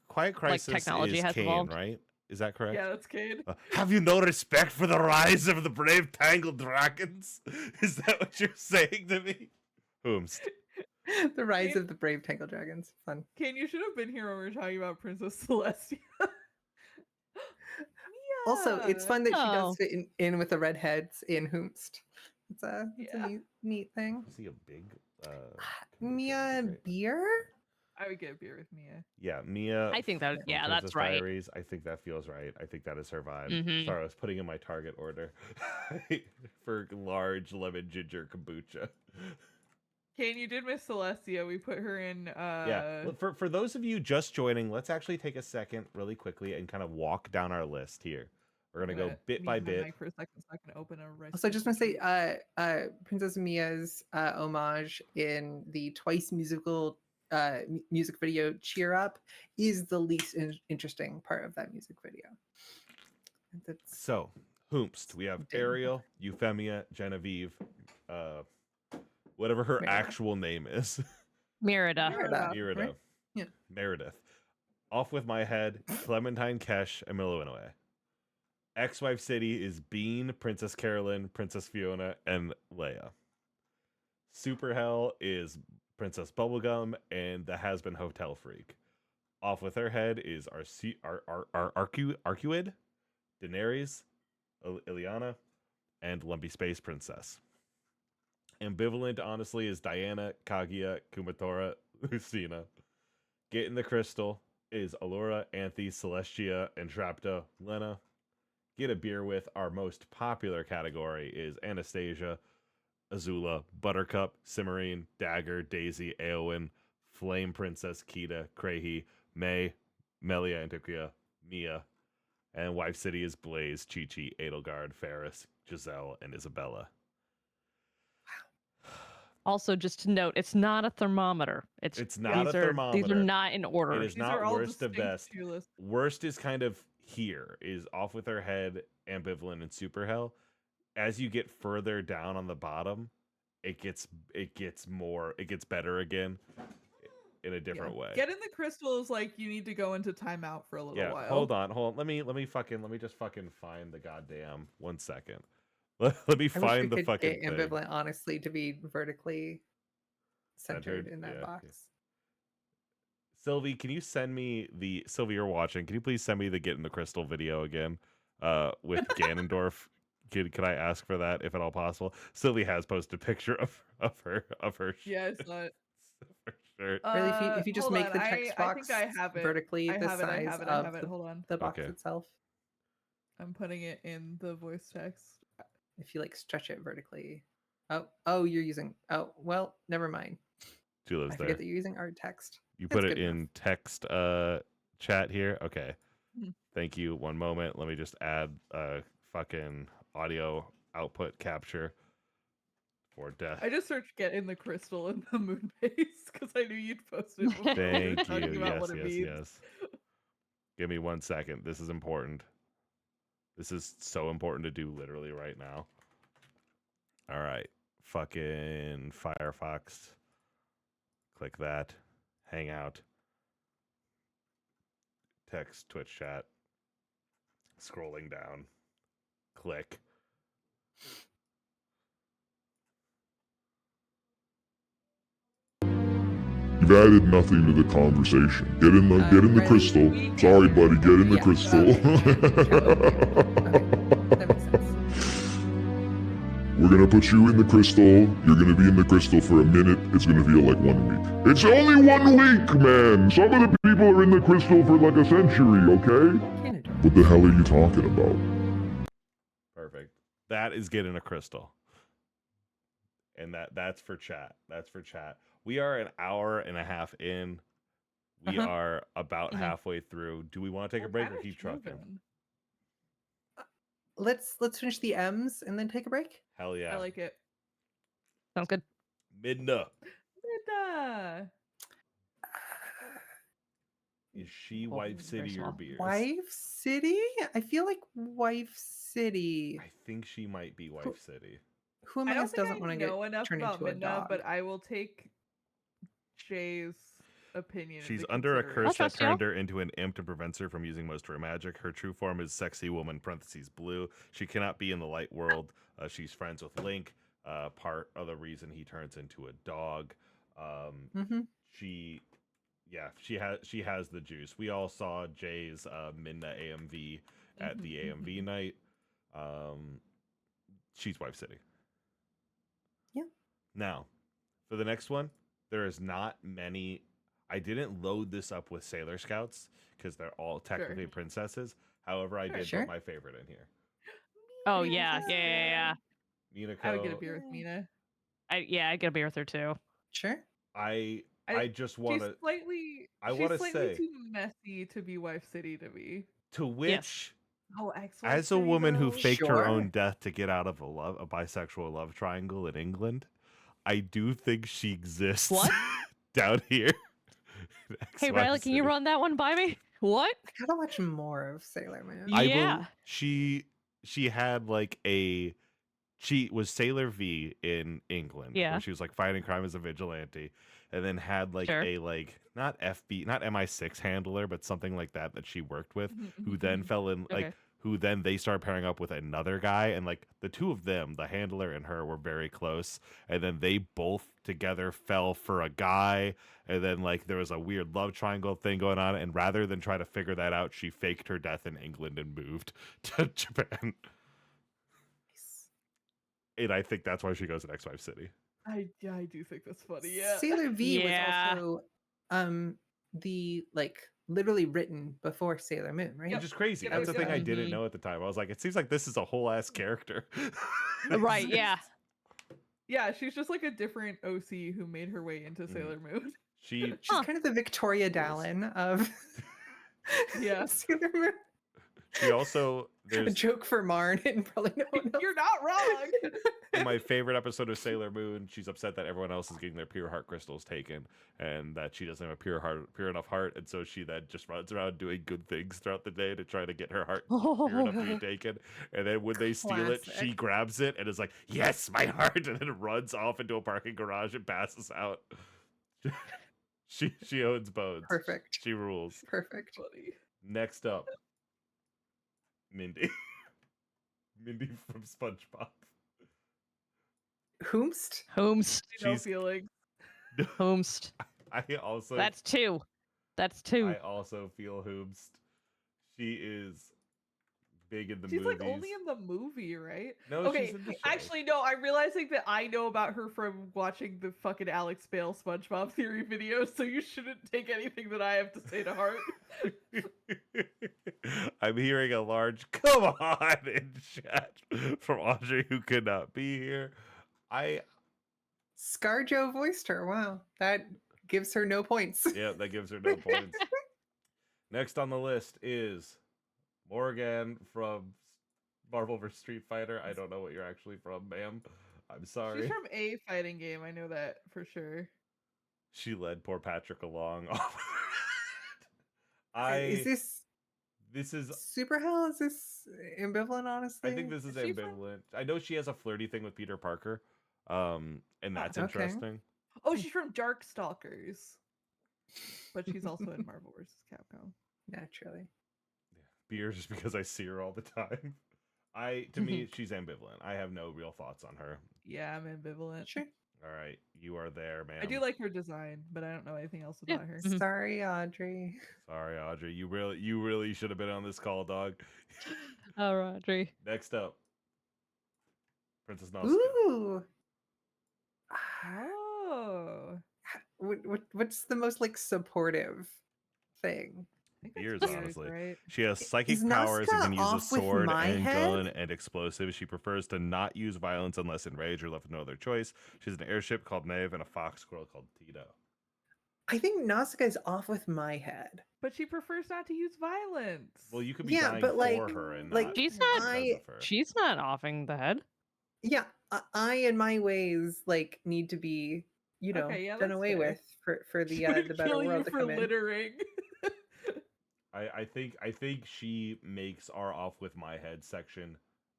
Quiet Crisis technology is has Kane, evolved. right? Is that correct? Yeah, that's Cade. Have you no respect for the rise of the brave tangled dragons? Is that what you're saying to me? Whomst. The Rise It- of the Brave Tangled Dragons. Fun. Kane, you should have been here when we were talking about Princess Celestia. Also, it's fun that she Oh. does fit in with the redheads in Hoomst. It's a Yeah. neat thing. Is he a big Mia great. Beer? I would get a beer with Mia. Yeah, Mia. I think that- from yeah, that's Princess right. Diaries. I think that feels right. I think that is her vibe. Mhm. Sorry, I was putting in my target order for large lemon ginger kombucha. Kane, you did miss Celestia. We put her in. Yeah. For those of you just joining, let's actually take a second really quickly and kind of walk down our list here. We're gonna go bit by bit. For a second, so I can open a rice. Also, I just want to say, Princess Mia's homage in the Twice musical music video "Cheer Up" is the least interesting part of that music video. That's So, Hoomst. We have Ding. Ariel, Euphemia, Genevieve, whatever her Merida. actual name is. Merida. Merida, Merida. right? Yeah. Meredith. Off with my head, Clementine Kesh, and Illinois. Ex-wife city is Bean, Princess Carolyn, Princess Fiona, and Leia. Super hell is Princess Bubblegum and the has-been hotel freak. Off with her head is Arcuid, Daenerys, Ileana, and Lumpy Space Princess. Ambivalent, honestly, is Diana, Kaguya, Kumatora, Lucina. Get in the Crystal is Allura, Anthe, Celestia, Entrapta, Lena. Get a beer with, our most popular category is Anastasia, Azula, Buttercup, Cimarine, Dagger, Daisy, Eowyn, Flame Princess, Kita, Krahi, May, Melia, Antiquia, Mia. And Wife City is Blaze, Chi-Chi, Edelgard, Ferris, Giselle, and Isabella. Also, just to note, it's not a thermometer. It's not a These are thermometer. not in order. It is These not are all worst to distinct best. tier lists. Worst is kind of here, is Off With Her Head, Ambivalent, and Super Hell. As you get further down on the bottom, it gets better again in a different way. Get in the Crystal is like you need to go into timeout for a little while. Hold on. Let me just fucking find the goddamn 1 second. Let me I wish we find the could fucking get thing. ambivalent, honestly, to be vertically centered Centered, in that yeah, box. Sylvie, can you send me the Sylvie, you're watching? Can you please send me the Get in the Crystal video again? With Ganondorf. Can I ask for that if at all possible? Sylvie has posted a picture of her Yeah, I saw it. her shirt. Really, if you just Hold make on, the text I box think I have it. vertically I the have it. I size have it. I of have it. Hold on. the box Okay. itself, I'm putting it in the voice text. if you like stretch it vertically. Oh, you're using. Oh, well, never mind. She lives I there. forget that you're using art text. You That's put it good enough. in text chat here. Okay. Mhm. Thank you. 1 moment. Let me just add fucking audio output capture for death. I just searched "Get in the Crystal" in the moon base because I knew you'd post it before we were Thank talking you. about Yes, what it yes, means. yes. Give me 1 second. This is important. This is so important to do literally right now. All right. Fucking Firefox. Click that. Hangout. Text, Twitch chat. Scrolling down. Click. You've added nothing to the conversation. Get in the Riley, crystal. we Sorry, can- buddy. Get in the Yeah, crystal. Okay, that makes sense. We're gonna put you in the crystal. You're gonna be in the crystal for a minute. It's gonna feel like 1 week. It's only 1 week, man. Some of the people are in the crystal for like a century. Okay? Canada. What the hell are you talking about? Perfect. That is Get in a Crystal. And that's for chat. That's for chat. We are an hour and a half in. We Uh-huh. are about Mhm. halfway through. Do we want to take a We're break or kinda keep trucking? moving. Let's finish the M's and then take a break. Hell yeah. I like it. Sounds good. Midna. Linda. Is she Well, Wife this is very City or small. Beers? Wife City? I feel like Wife City. I think she might be Wife City. Who I don't among us think doesn't I want to get know enough turned about into a Midna, dog? but I will take Jay's opinion. She's into under a consideration. curse that trust you. turned her into an imp and prevents her from using most of her magic. Her true form is sexy woman parentheses blue. She cannot be in the light world. She's friends with Link. Part of the reason he turns into a dog. Mm-hmm. She has the juice. We all saw Jay's Midna AMV at the AMV night. She's Wife City. Yeah. Now, for the next one, there is not many. I didn't load this up with Sailor Scouts because they're all technically princesses. However, I did Sure. put my favorite in here. Oh yeah. Minako. I would get a beer with Mina. I'd get a beer with her too. Sure. I just She's want to. slightly. I she's wanna slightly say- too messy to be Wife City to me. To which, Oh, ex-Wife as a City, woman who though? faked her Sure. own death to get out of a bisexual love triangle in England, I do think she exists What? down here. in Hey Ex-Wife Riley, can you City. run that one by me? What? I gotta watch more of Sailor Moon. Yeah. She had like she was Sailor V in England, Yeah. where she was like fighting crime as a vigilante, and then had like Sure. a not MI6 handler, but something like that she worked with, who then fell in Okay. who then they started pairing up with another guy, and like the two of them, the handler and her, were very close, and then they both together fell for a guy, and then like there was a weird love triangle thing going on, and rather than try to figure that out, she faked her death in England and moved to Japan. And I think that's why she goes to X5 City. I do think that's funny. Yeah. Sailor V Yeah. was also the like literally written before Sailor Moon, right? Yep. Which is crazy. Yep, That's the yep, thing I yep. didn't Mhm. know at the time. I was like, it seems like this is a whole ass character. Right, yeah. Yeah, she's just like a different OC who made her way into Sailor Moon. She She's kind of the Victoria Dallin of Yeah. Sailor Moon. she also A there's joke for Marn and probably no one else. You're not wrong. in my favorite episode of Sailor Moon, she's upset that everyone else is getting their pure heart crystals taken, and that she doesn't have a pure enough heart, and so she then just runs around doing good things throughout the day to try to get her heart pure enough to be taken. And then when they steal it, she Classic. grabs it and is like, "Yes, my heart!" and then runs off into a parking garage and passes out. She owns bones. Perfect. She rules. Perfect. Funny. Next up, Mindy. Mindy from SpongeBob. Whomst? Homest. No She's- feelings. Homest. I also That's two. That's two. I also feel Hoobst. She is big in the She's movies. like only in the movie, right? No, Okay, she's in the show. actually, no. I'm realizing that I know about her from watching the fucking Alex Bale SpongeBob theory videos, so you shouldn't take anything that I have to say to heart. I'm hearing a large "come on" in chat from Audrey, who could not be here. ScarJo voiced her. Wow. That gives her no points. Yeah, that gives her no points. Next on the list is Morgan from Marvel vs. Street Fighter. I don't know what you're actually from, ma'am. I'm sorry. She's from a fighting game. I know that for sure. She led poor Patrick along. Is This is. super hell? Is this ambivalent, honestly? I think this is Is she from- ambivalent. I know she has a flirty thing with Peter Parker, and that's okay. interesting. Oh, she's from Darkstalkers. But she's also in Marvel vs. Capcom. Naturally. Beer just because I see her all the time. To me, she's ambivalent. I have no real thoughts on her. Yeah, I'm ambivalent. Sure. All right, you are there, man. I do like her design, but I don't know anything else Yeah. about her. Mhm. Sorry, Audrey. Sorry, Audrey. You really should have been on this call, dog. Oh, Audrey. Next up, Princess Nausicaa. Ooh. Oh. What's the most like supportive thing? I think Beers, that's Beers, honestly. right? She has psychic Is powers and can Nausicaa use a off with sword my and head? gun and explosives. She prefers to not use violence unless enraged or left with no other choice. She has an airship called Maeve and a fox squirrel called Tito. I think Nausicaa is off with my head. But she prefers not to use violence. Well, you could be Yeah, dying but, for like- her and like, not She's because not- of her. She's not offing the head. Yeah, I in my ways like need to be, Okay, yeah, done that's away fair. with for the She would better kill you world to for come in. littering. I think she makes our off with my head section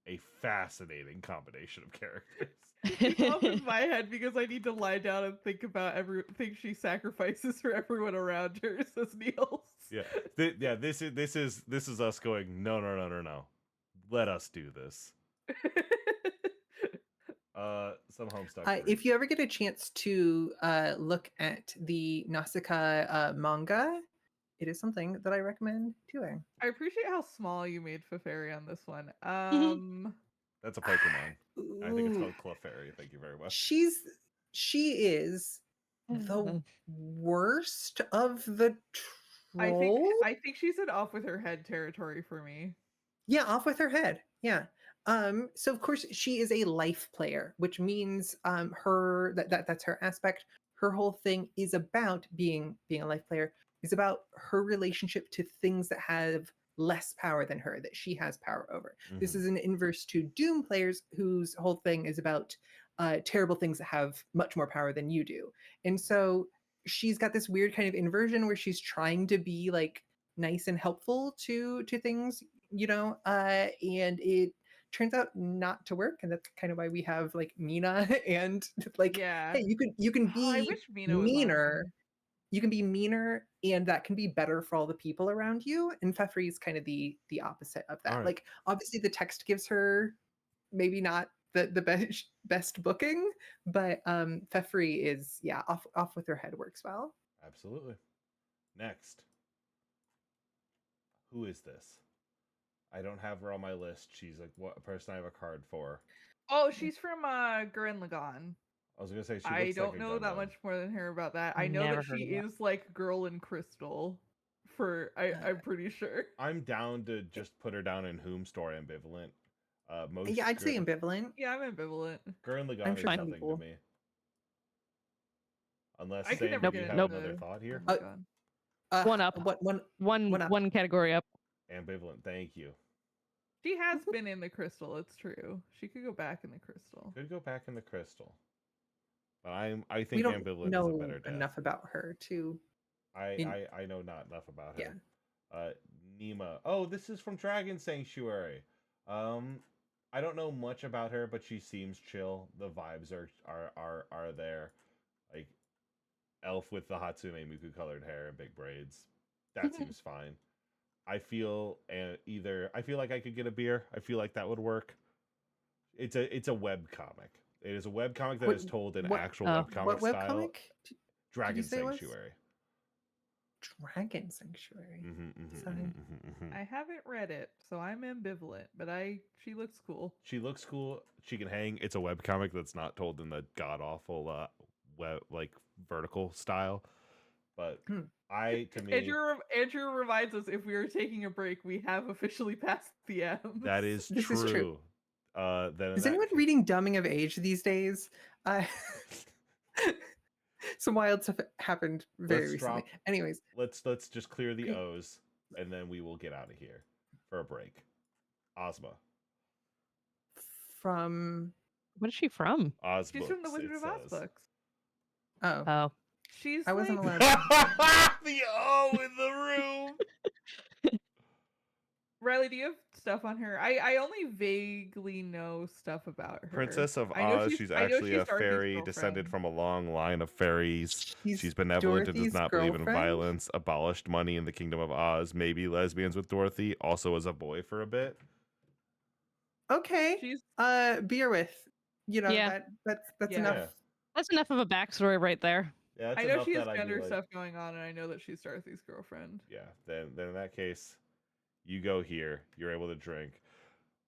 a fascinating combination of characters. It's off in my head because I need to lie down and think about everything she sacrifices for everyone around her, says Niels. Yeah, this is us going no. Let us do this. Some Homestuck. If you ever get a chance to look at the Nausicaa manga, it is something that I recommend doing. I appreciate how small you made Feferi on this one. That's a Pokemon. I think it's Ooh. called Clefairy. Thank you very much. She is the worst of the trolls. I think she's in off with her head territory for me. Yeah, off with her head. Yeah. So of course she is a life player, which means that's her aspect. Her whole thing is about being a life player, is about her relationship to things that have less power than her, that she has power over. This Mhm. is an inverse to Doom players whose whole thing is about terrible things that have much more power than you do. And so she's got this weird kind of inversion where she's trying to be like nice and helpful to things, and it turns out not to work. And that's kind of why we have like Mina and like, Yeah. hey, you can Oh, I be wish Mina was on meaner. here. You can be meaner, and that can be better for all the people around you. And Fefri is kind of the opposite of that. Alright. Like, obviously, the text gives her maybe not the best booking, but Fefri is off with her head works well. Absolutely. Next. Who is this? I don't have her on my list. She's like what a person I have a card for. Oh, she's from Gurren Lagann. I was gonna say she. I Looks don't like a know that Gundam. much more than her about that. I know Never that heard she of that. is like Girl in Crystal. I'm pretty sure. I'm down to just put her down in whom story ambivalent. Most Yeah, I'd say ambivalent. Yeah, I'm ambivalent. Gurren Lagann I'm is sure nothing to people- me. Unless I could Sam, never do you get have into another thought here? Gurren Lagann. One up. One up. One category up. Ambivalent. Thank you. She has been in the crystal. It's true. She could go back in the crystal. Could go back in the crystal. But I We think don't ambivalent is know a better death. enough about her to. I know not enough about her. Yeah. Nima. Oh, this is from Dragon Sanctuary. I don't know much about her, but she seems chill. The vibes are there. Like elf with the Hatsune Miku colored hair and big braids. That seems fine. I feel I feel like I could get a beer. I feel like that would work. It's a web comic. It is a web comic that is told in actual web comic What style. webcomic? Dragon say it was? Sanctuary. Dragon Sanctuary. Sorry. I haven't read it, so I'm ambivalent. But she looks cool. She looks cool. She can hang. It's a web comic that's not told in the god awful web like vertical style. But to me Andrew reminds us if we are taking a break, we have officially passed the M. that is This true. is true. Then Is anyone reading Dumbing of Age these days? Some wild stuff happened very recently. Anyways, let's just clear the O's and then we will get out of here for a break. Ozma. from What is she from? Oz She's books, from the Wizard it of Oz says. books. oh, Oh, She's I wasn't like, allowed. The O in the room. Riley, do you have stuff on her? I only vaguely know stuff about her. Princess of I know Oz. She's I know actually she's a Dorothy's fairy descended girlfriend. from a long line of fairies. She's She's benevolent and does Dorothy's not believe in girlfriend? violence. Abolished money in the Kingdom of Oz. Maybe lesbians with Dorothy. Also as a boy for a bit. Okay. She's Beer with. Yeah. That's Yeah. enough. Yeah. that's enough of a backstory right there. Yeah, that's I know enough she has that I'd be gender like, stuff going on, and I know that she's Dorothy's girlfriend. Yeah, then in that case, you go here. You're able to drink.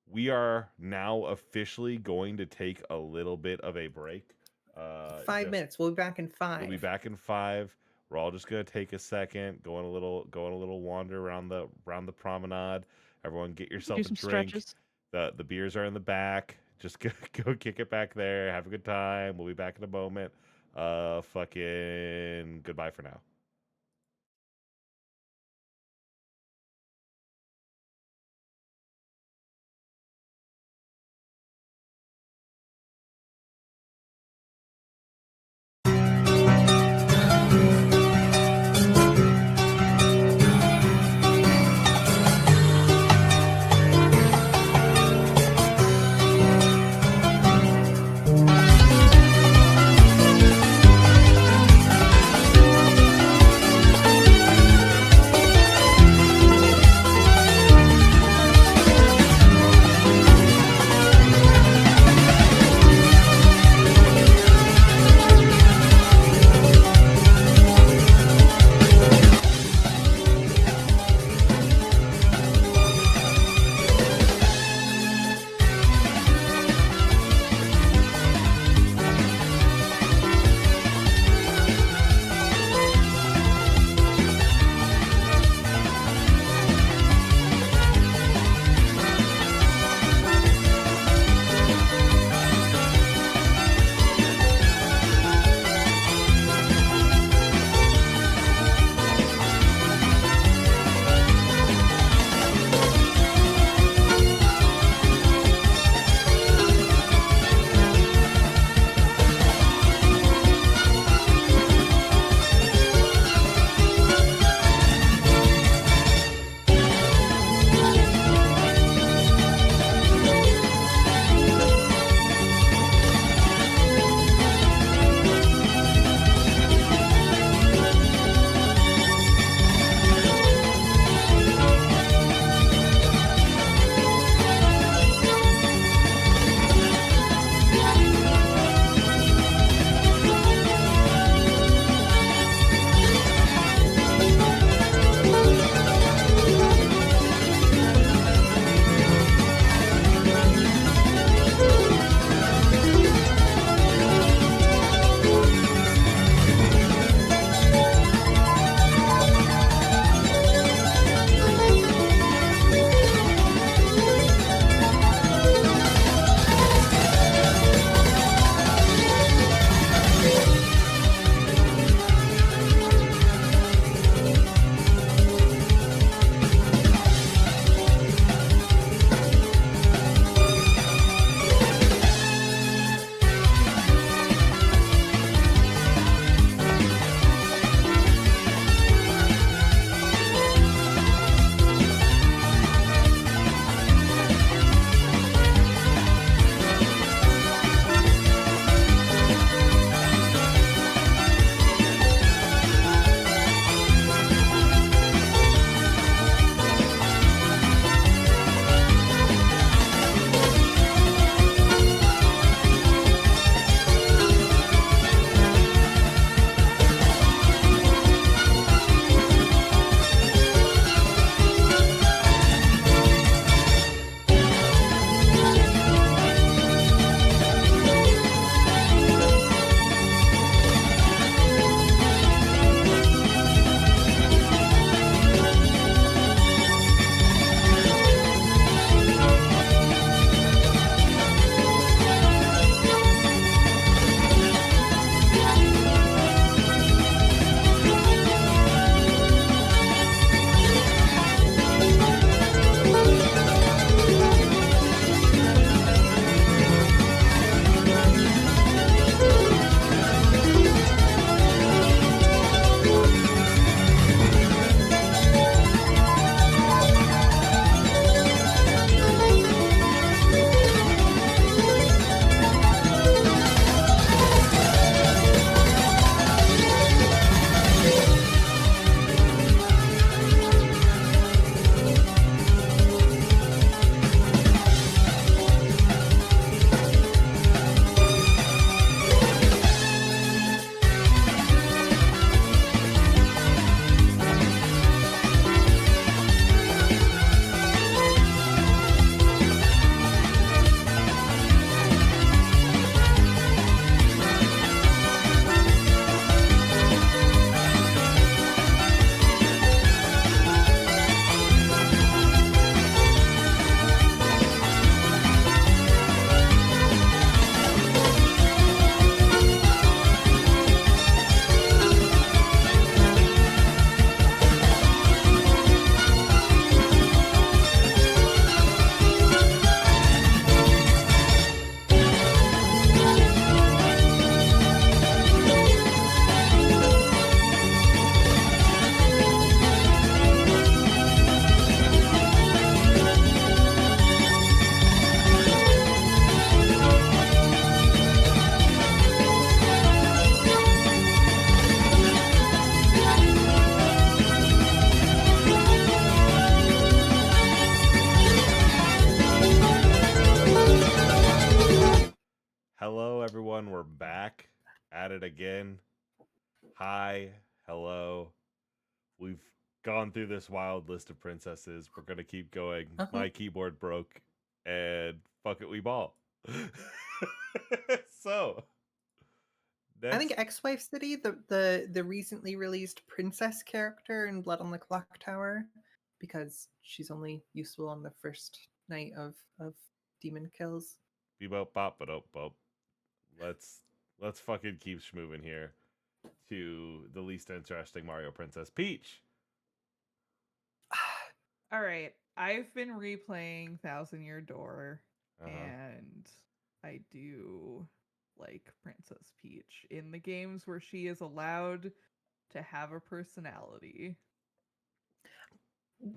We are now officially going to take a little bit of a break. 5 minutes. We'll be back in 5. We'll be back in 5. We're all just gonna take a second, go on a little wander around the promenade. Everyone, get yourself Do a some drink. stretches. The beers are in the back. Just go kick it back there. Have a good time. We'll be back in a moment. Fucking goodbye for now. at it again. Hi, hello. We've gone through this wild list of princesses. We're gonna keep going. My keyboard broke, and fuck it, we ball. So, I think next, Ex-Wife City, the recently released princess character in Blood on the Clock Tower, because she's only useful on the first night of demon kills. bebop bop ba bop. Let's fucking keep moving here to the least interesting Mario Princess Peach. All right. I've been replaying Thousand Year Door, and I do like Princess Peach in the games where she is allowed to have a personality.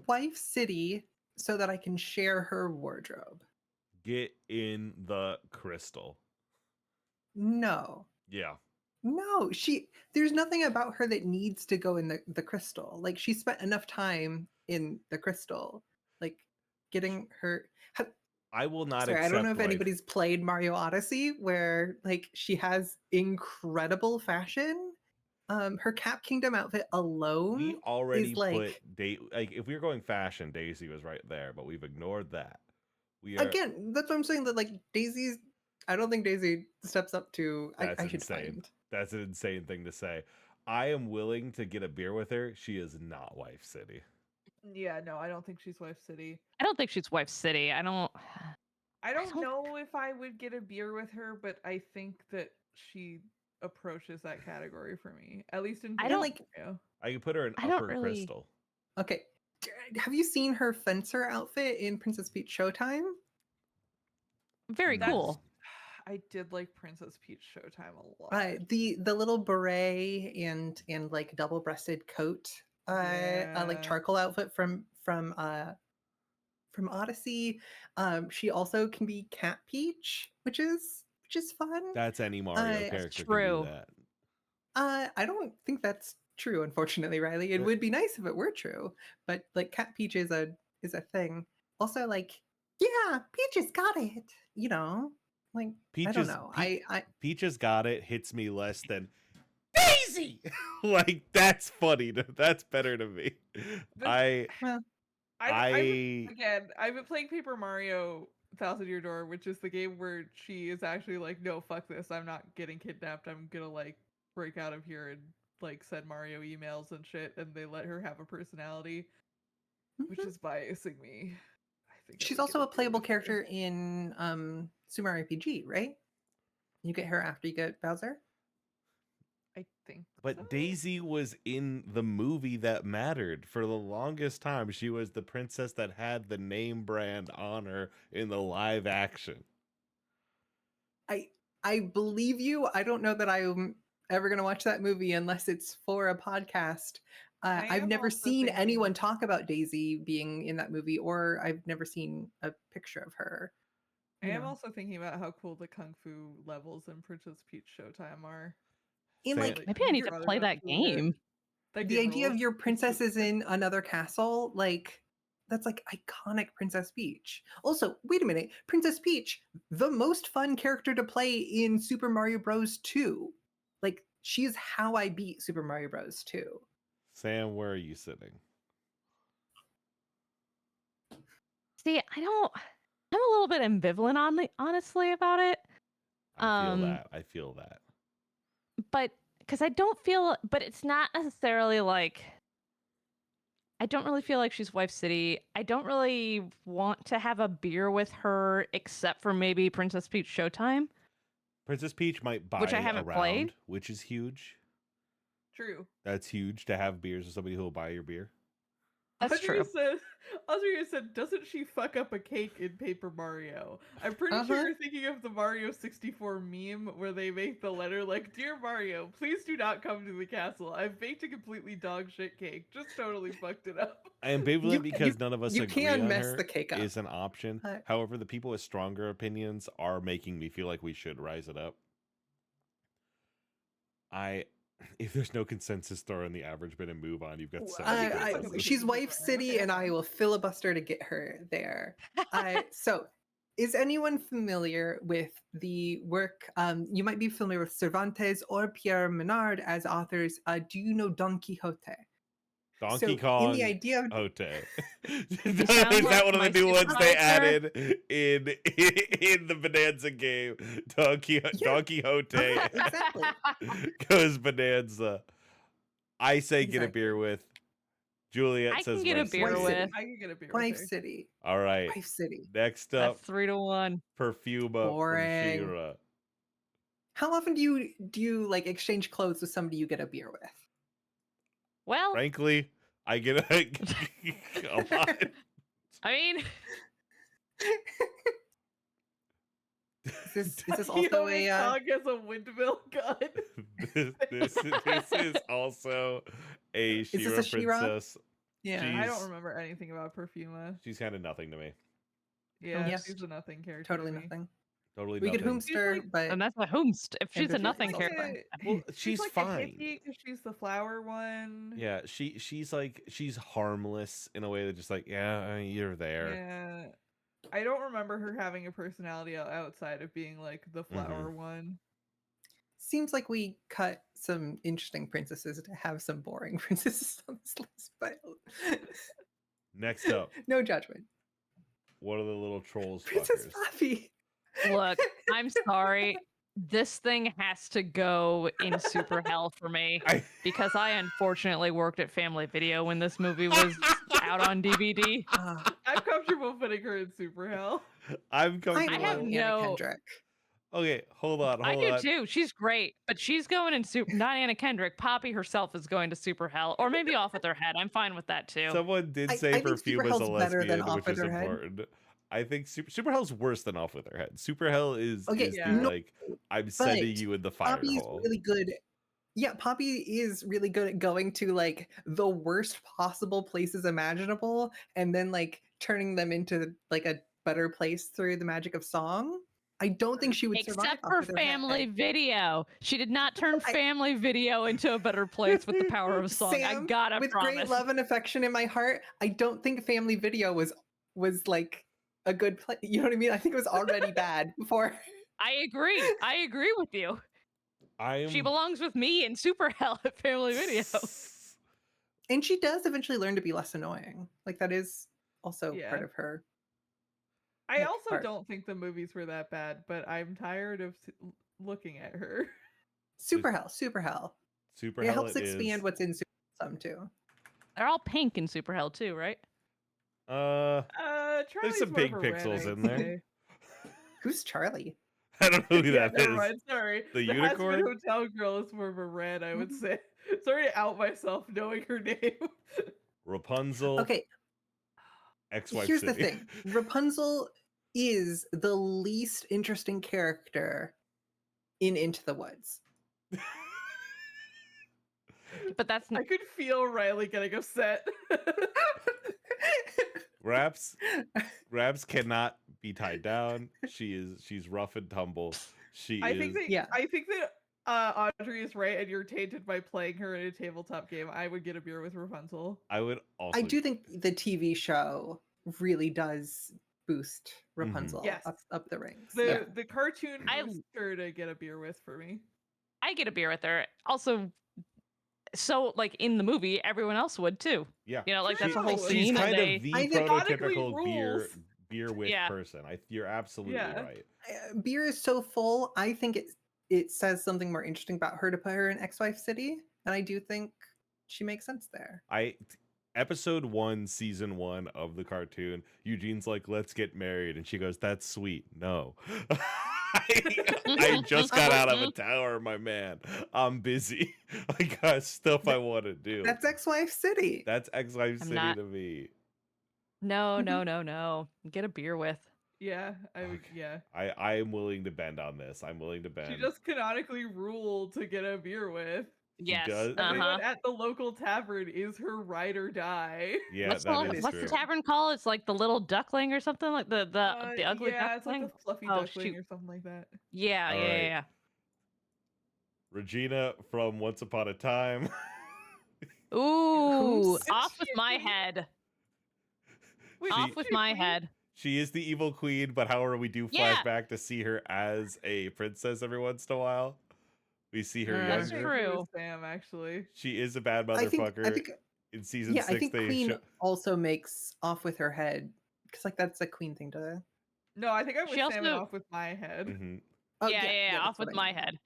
Wife City, so that I can share her wardrobe. Get in the crystal. No. Yeah. No, there's nothing about her that needs to go in the crystal. Like, she spent enough time in the crystal. Like, getting her I will not sorry, I accept don't know if wife. anybody's played Mario Odyssey, where like she has incredible fashion. Her Cap Kingdom outfit alone We already is like, like if we were going fashion, Daisy was right there, but we've ignored that. We are again, that's what I'm saying, that like Daisy's, I don't think Daisy steps up to, That's I should insane. find. That's an insane thing to say. I am willing to get a beer with her. She is not Wife City. Yeah, no, I don't think she's Wife City. I don't think she's Wife City. I don't don't know if I would get a beer with her, but I think that she approaches that category for me. At least in I don't- like Mario. I could put her in I don't upper really- crystal. Okay. Have you seen her fencer outfit in Princess Peach Showtime? very That's- cool. I did like Princess Peach Showtime a lot. The little beret and like double-breasted coat, like charcoal outfit from Odyssey. She also can be Cat Peach, which is fun. That's any Mario That's character true. can do that. I don't think that's true, unfortunately, Riley. It would be nice if it were true, but like Cat Peach is a thing. Also, like, yeah, Peach has got it. You know, like, I don't know. Peach has got it. Hits me less than Daisy. Like, that's funny. That's better to me. Well, Again, I've been playing Paper Mario Thousand Year Door, which is the game where she is actually like, no, fuck this. I'm not getting kidnapped. I'm gonna like break out of here and like send Mario emails and shit, and they let her have a personality, which is biasing me. I think I she's would also get a playable beer with her. character in Super Mario RPG, right? You get her after you get Bowser. I think. But so. Daisy was in the movie that mattered. For the longest time, she was the princess that had the name brand on her in the live action. I believe you. I don't know that I'm ever going to watch that movie unless it's for a podcast. I I've am never also seen thinking- anyone talk about Daisy being in that movie, or I've never seen a picture of her. I you am know. also thinking about how cool the Kung Fu levels in Princess Peach Showtime are. And Fan- like Maybe I need Your to other play ones that will hit. game. That the game idea of rules. your princess is in another castle, like, that's like iconic Princess Peach. Also, wait a minute, Princess Peach, the most fun character to play in Super Mario Bros. 2. Like, she's how I beat Super Mario Bros. 2. Sam, where are you sitting? See, I'm a little bit ambivalent honestly about it. I feel that. But because but it's not necessarily like, I don't really feel like she's Wife City. I don't really want to have a beer with her except for maybe Princess Peach Showtime. Princess Peach might buy Which I haven't around, played. which is huge. True. That's huge to have beers with somebody who will buy your beer. That's true. Audrey said, doesn't she fuck up a cake in Paper Mario? I'm pretty sure you're thinking of the Mario 64 meme where they make the letter like, Dear Mario, please do not come to the castle. I've baked a completely dog shit cake. Just totally fucked it up. I am ambivalent because none of us you agree can on mess her the cake up. is an option. However, the people with stronger opinions are making me feel like we should rise it up. If there's no consensus, throw in the average bid and move on. You've got she's Wife City, and I will filibuster to get her there. So is anyone familiar with the work? You might be familiar with Cervantes or Pierre Menard as authors. Do you know Don Quixote? Donkey So, Kong in the idea of Hote. Is sound that like one of the my new ones they supervisor. added in the Bonanza game? Don Quixote exactly. goes Bonanza. I say get a Exactly. beer with. Juliet I says can get a Wife beer City. with. I can get a beer with Wife her. City. All right. Wife City. Next That's up, 3-1. Perfuma Boring. from She-Ra. How often do you like exchange clothes with somebody you get a beer with? Well, Frankly, I get a lot. I mean, Is this also Young a Kong has a windmill gun. this is also a this a She-Ra She-Ra? princess. yeah? I She's- don't remember anything about Perfuma. She's kind of nothing to me. Yeah, yes. she's a nothing character. Totally to me. nothing. Totally We could nothing. Hoomster, like- but and that's a Hoomst. If she's a Perfuma nothing is also character. Well, She's she's like fine. a hippie because she's the flower one. Yeah, she's harmless in a way that just like, yeah, you're there. Yeah. I don't remember her having a personality outside of being like the flower one. seems like we cut some interesting princesses to have some boring princesses on this list. But Next up, no judgment. what are the little trolls Princess fuckers? Poppy. Look, I'm sorry. This thing has to go in super hell for me because I unfortunately worked at Family Video when this movie was out on DVD. I'm comfortable putting her in super hell. I'm I comfortable. have love Anna no- Kendrick. Okay, hold on. I do too. She's great, but she's going in super. Not Anna Kendrick. Poppy herself is going to super hell, or maybe off with her head. I'm fine with that too. Someone did I say think Super Perfume is a Hell's better than lesbian, Off which With is Her Head. important. I think Super Hell's worse than Off With Her Head. Super Hell is, Okay, is the, no, like, I'm sending but you in the fire Poppy's hole. really good. Yeah, Poppy is really good at going to like the worst possible places imaginable and then like turning them into like a better place through the magic of song. I don't think she would survive. Except Off for With Her Family Head. Video. She did not turn I- Family Video into a better place with the power of song. I Sam, gotta with promise. great love and affection in my heart, I don't think Family Video was like a good play. You know what I mean? I think it was already bad before. I agree. I agree with you. She belongs with me in super hell at Family Video. And she does eventually learn to be less annoying. Like that is also Yeah. part of her. I Like, also art. don't think the movies were that bad, but I'm tired of looking at her. Super Hell, Super Hell. Super It Hell helps expand what's in Super Hell some too. They're all pink in super hell too, right? Charlie's some more of pink a red, pixels I'd in there. say. Who's Charlie? I don't know who Yeah, that never is. mind, sorry. The Hazbin unicorn? Hotel Girl is more of a red, I would say. Sorry to out myself knowing her name. Rapunzel. Okay, Ex-wife here's the City. thing. Rapunzel is the least interesting character in Into the Woods. But that's I could feel Riley getting upset. Raps cannot be tied down. She's rough and tumble. I think that Yeah. I think that Audrey is right, and you're tainted by playing her in a tabletop game. I would get a beer with Rapunzel. I would also I do think the TV show really does boost Rapunzel Yes. up the ranks. The cartoon I- was sure to get a beer with for me. I get a beer with her. Also, so like in the movie, everyone else would too. yeah. You know, like that's a whole True. She's scene. kind and they, of the I think canonically prototypical rules. beer with Yeah. person. You're absolutely Yeah. right. Beer is so full. I think it says something more interesting about her to put her in Ex-Wife City, and I do think she makes sense there. Episode 1, season 1 of the cartoon, Eugene's like, "Let's get married," and she goes, "That's sweet." No. I just got out of a tower, my man. I'm busy. I got stuff I want to do. That's Ex-Wife City. That's Ex-Wife I'm City not- to me. no. Get a beer with. Yeah, I would. Okay. Yeah, I am willing to bend on this. I'm willing to bend. she just canonically ruled to get a beer with. Yes. does? Everyone at the local tavern is her ride or die. Yeah, what's that the, is what's true. the tavern called? It's like the little duckling or something like the ugly yeah, it's duckling. like the fluffy Oh, duckling shoot. or something like that. Yeah, All yeah, right. yeah. Regina from Once Upon a Time. Ooh, Who's- off with my head. Wait, Off with my head. She is the evil queen, but however, we do Yeah. flashback to see her as a princess every once in a while. We see her That's younger. true. Sam, actually. She is a bad I motherfucker. think In season yeah, 6, I think they Queen show. also makes off with her head because like that's a Queen thing to. No, I think I was She Sam and also- off with my head. Mhm. Oh, yeah, that's off what with I my mean. head.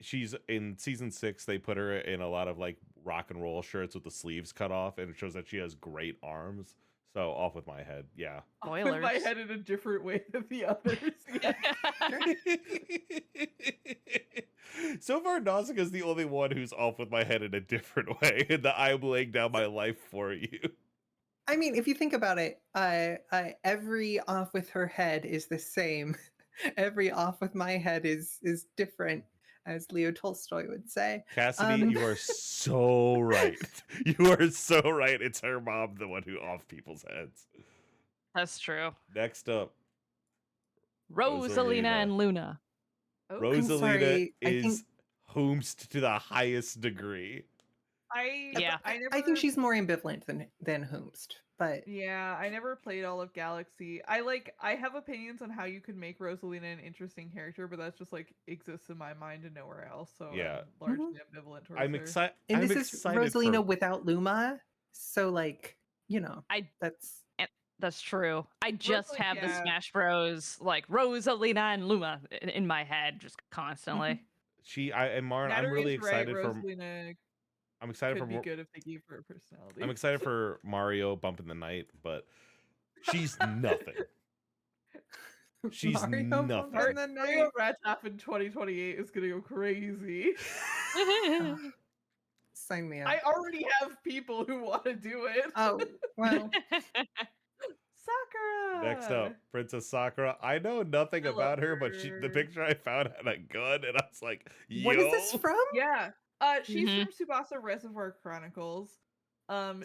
She's in season 6. They put her in a lot of like rock and roll shirts with the sleeves cut off, and it shows that she has great arms. So off with my head, yeah. Off with my Spoilers. head in a different way than the others. Yeah. So far, Nausicaa's the only one who's off with my head in a different way, and that I'm laying down my life for you. I mean, if you think about it, every off with her head is the same. Every off with my head is different, as Leo Tolstoy would say. Cassidy, you are so right. You are so right. It's her mom, the one who off people's heads. That's true. Next up, Rosalina and Luna. Oh, Rosalina sorry, I think- is hoomsed to the highest degree. Yeah. I think she's more ambivalent than Hoomst, but Yeah, I never played all of Galaxy. I have opinions on how you could make Rosalina an interesting character, but that's just like exists in my mind and nowhere else. So Yeah. I'm largely ambivalent towards I'm her. excited. and I'm this is excited Rosalina for. without Luma, so like that's That's true. I just like, have the yeah. Smash Bros. Like Rosalina and Luma in my head just constantly. And Marn, I'm Natalie really is right, excited for. Rosalina I'm excited could for. be good if they gave her a personality. I'm excited for Mario bumping the night, but she's nothing. She's Mario nothing. bumping the Mario night. Ratap in 2028 is gonna go crazy. Sign me up. I already have people who want to do it. Oh well, Sakura. Next up, Princess Sakura. I know nothing I love about her, but the her. picture I found had a gun, and I was like, "Yo!" what is this from? Yeah. She's Mhm. from Tsubasa Reservoir Chronicles.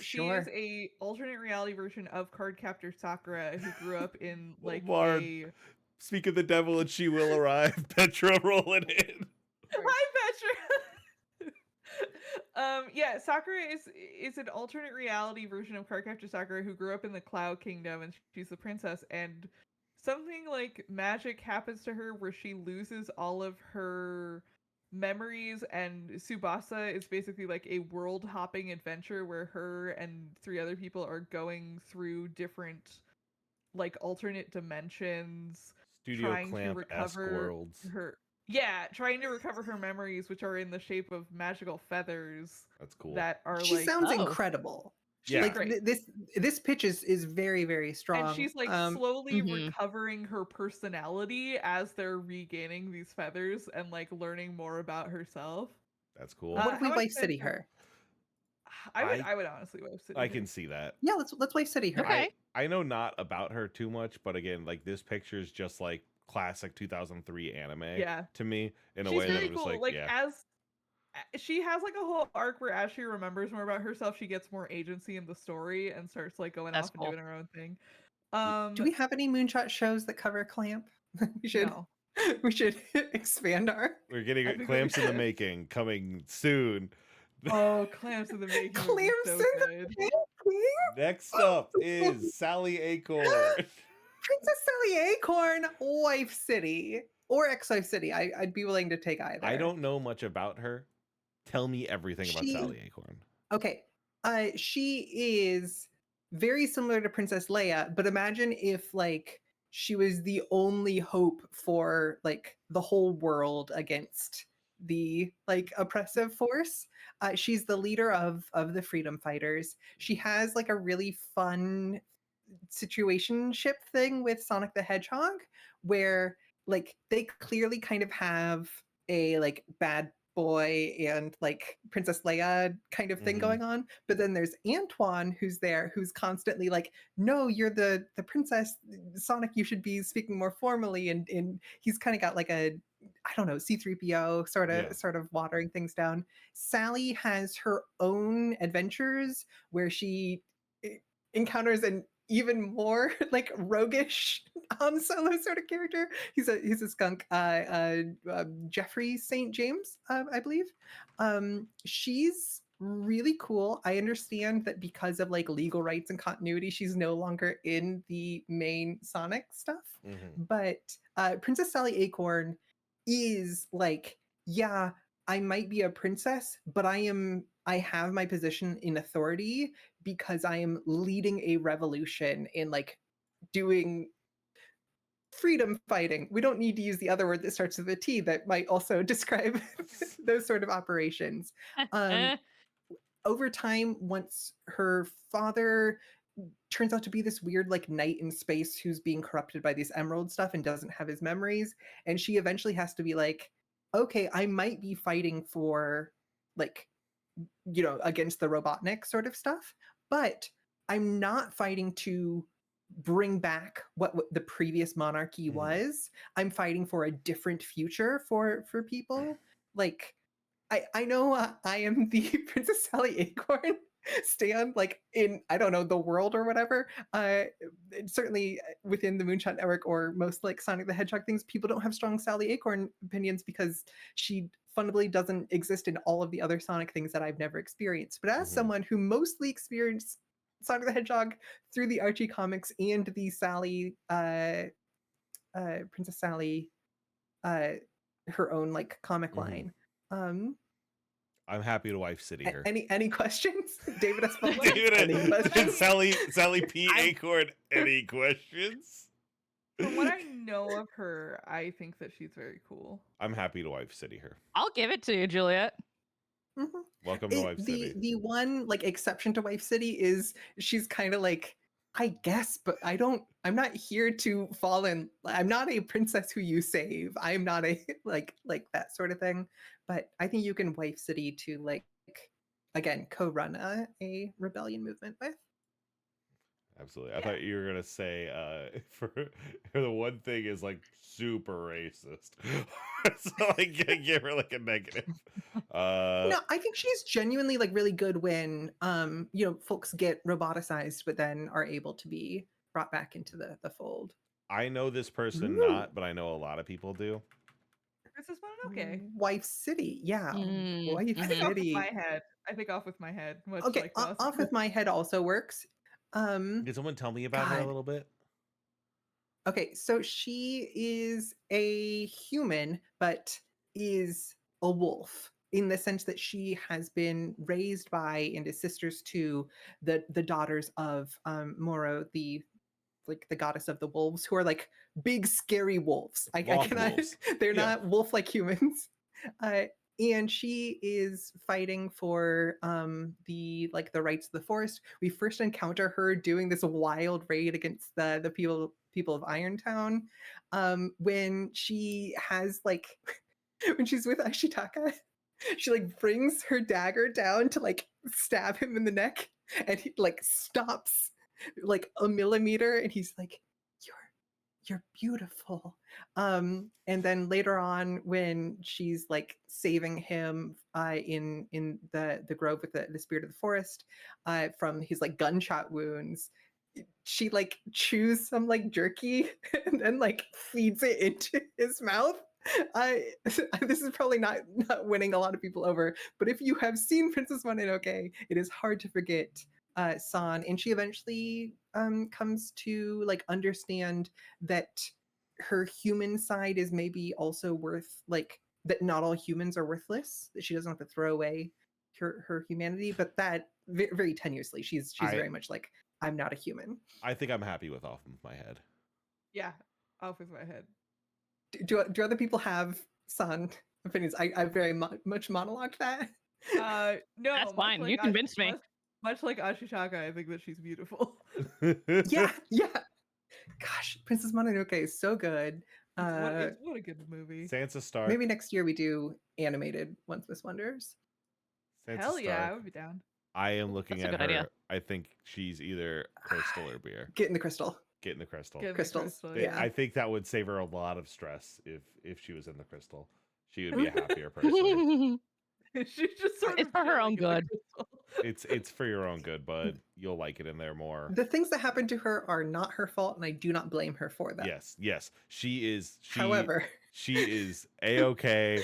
She Sure. is a alternate reality version of Cardcaptor Sakura who grew up in like Bard. a Speak of the devil, and she will arrive. Petra rolling in. Hi, Petra. Yeah, Sakura is an alternate reality version of Cardcaptor Sakura who grew up in the Cloud Kingdom, and she's the princess. And something like magic happens to her where she loses all of her memories, and Tsubasa is basically like a world hopping adventure where her and 3 other people are going through different like alternate dimensions, Studio trying to Clamp-esque recover worlds. trying to recover her memories, which are in the shape of magical feathers That's cool. that are She like sounds Oh. incredible. Yeah. Like great. this pitch is very, very strong. And she's like slowly Mhm. recovering her personality as they're regaining these feathers and like learning more about herself. That's cool. what if we how much Wife City better- her? I would honestly Wife City. I her. can see that. Yeah, let's Wife City her. Okay. I know not about her too much, but again, like this picture is just like classic 2003 anime Yeah. to me in a She's way that very I'm just cool. like, yeah. As she has like a whole arc where as she remembers more about herself, she gets more agency in the story and starts like going That's off and cool. doing her own thing. Do we have any Moonshot shows that cover Clamp? we should No. we should expand our We're getting I think clamps in the we- making coming soon. Oh, Clamps in the Making. would be Clamps so in the good. Making? Next up is Sally Acorn. Princess Sally Acorn, Wife City or ex-Wife City. I'd be willing to take either. I don't know much about her. Tell me everything about She- Sally Acorn. Okay. She is very similar to Princess Leia, but imagine if like she was the only hope for like the whole world against the like oppressive force. She's the leader of the freedom fighters. She has like a really fun situationship thing with Sonic the Hedgehog where like they clearly kind of have a like bad boy and like Princess Leia kind of thing Mhm. going on, but then there's Antoine who's there who's constantly like, no, you're the princess, Sonic, you should be speaking more formally, and he's kind of got like a, I don't know, C3PO sort of watering things down. Sally has her own adventures where she encounters an even more like roguish Han Solo sort of character. He's a skunk, Jeffrey St. James, I believe. She's really cool. I understand that because of like legal rights and continuity, she's no longer in the main Sonic stuff. But Princess Sally Acorn is like, yeah, I might be a princess, but I have my position in authority because I am leading a revolution in like doing freedom fighting. We don't need to use the other word that starts with a T that might also describe those sort of operations. Over time, once her father turns out to be this weird like knight in space who's being corrupted by this emerald stuff and doesn't have his memories, and she eventually has to be like, okay, I might be fighting for like, you know, against the Robotnik sort of stuff, but I'm not fighting to bring back what the previous monarchy was. I'm fighting for a different future for people. Like, I know I am the Princess Sally Acorn stand, like in, I don't know, the world or whatever. Certainly within the Moonshot Network or most like Sonic the Hedgehog things, people don't have strong Sally Acorn opinions because she fundamentally doesn't exist in all of the other Sonic things that I've never experienced. But as someone who mostly experienced Sonic the Hedgehog through the Archie comics and the Sally, Princess Sally, her own like comic line. I'm happy to wife city her. Any questions? David S. David, Sally P. Acorn, any questions? From what I know of her, I think that she's very cool. I'm happy to wife city her. I'll give it to you, Juliet. Welcome to Wife City. The one like exception to Wife City is she's kind of like, I guess, but I'm not here to fall in. I'm not a princess who you save. I'm not a like that sort of thing. But I think you can Wife City to like again co-run a rebellion movement with. Absolutely. I thought you were gonna say for the one thing is like super racist. So like give her like a negative. No, I think she's genuinely like really good when you know, folks get roboticized but then are able to be brought back into the fold. I know this person not, but I know a lot of people do. Princess Mononoke. Wife City, yeah. Wife I think off with City. my head. I think off with my head. Much Okay, like off with my head also works. Can someone tell me about her a little bit? Okay, so she is a human, but is a wolf in the sense that she has been raised by and is sisters to the daughters of Moro, the goddess of the wolves, who are like big scary wolves. I cannot. Wolves. They're not wolf like humans. And she is fighting for the rights of the forest. We first encounter her doing this wild raid against the people of Irontown when she has like when she's with Ashitaka, she like brings her dagger down to like stab him in the neck, and he like stops like a millimeter, and he's like, you're beautiful. And then later on when she's like saving him in the grove with the spirit of the forest from his like gunshot wounds, she like chews some like jerky and then like feeds it into his mouth. This is probably not winning a lot of people over, but if you have seen Princess Mononoke, it is hard to forget San, and she eventually comes to like understand that her human side is maybe also worth, like, that not all humans are worthless, that she doesn't have to throw away her humanity, but that very tenuously she's very much like, I'm not a human. I think I'm happy with off of my head. Yeah, off with my head. Do other people have San opinions? I very much monologued that. No, that's fine. You convinced me. Much like Ashitaka, I think that she's beautiful. yeah. Gosh, Princess Mononoke is so good. What a good movie. Sansa Stark. Maybe next year we do animated Once Miss Wonders. Sansa Hell yeah, Stark. I would be down. I am looking That's a at good her. idea. I think she's either crystal or beer. Get in the crystal. Get in the crystal. Get in the Crystals, crystal, yeah. I think that would save her a lot of stress if she was in the crystal. She would be a happier person. She's just sort It's of for her own chilling in the good. crystal. It's for your own good, bud. You'll like it in there more. The things that happen to her are not her fault, and I do not blame her for that. Yes. She is. However, she is a-okay.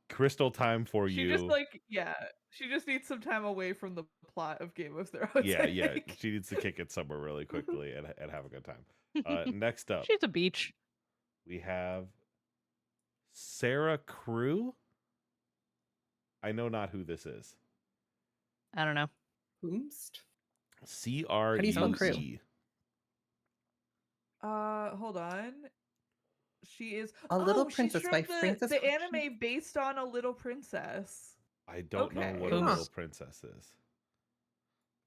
Crystal time for She you. just like, yeah. She just needs some time away from the plot of Game of Thrones. Yeah, I yeah. think. She needs to kick it somewhere really quickly and have a good time. Next up, She's a beach. we have Sarah Crew. I know not who this is. I don't know. Whomst? CRUE. do you spell Crew? Hold on. She is A Little she's Princess from by Frances the Hodgson. anime based on A Little Princess. I don't know Okay. what a Huh. little princess is.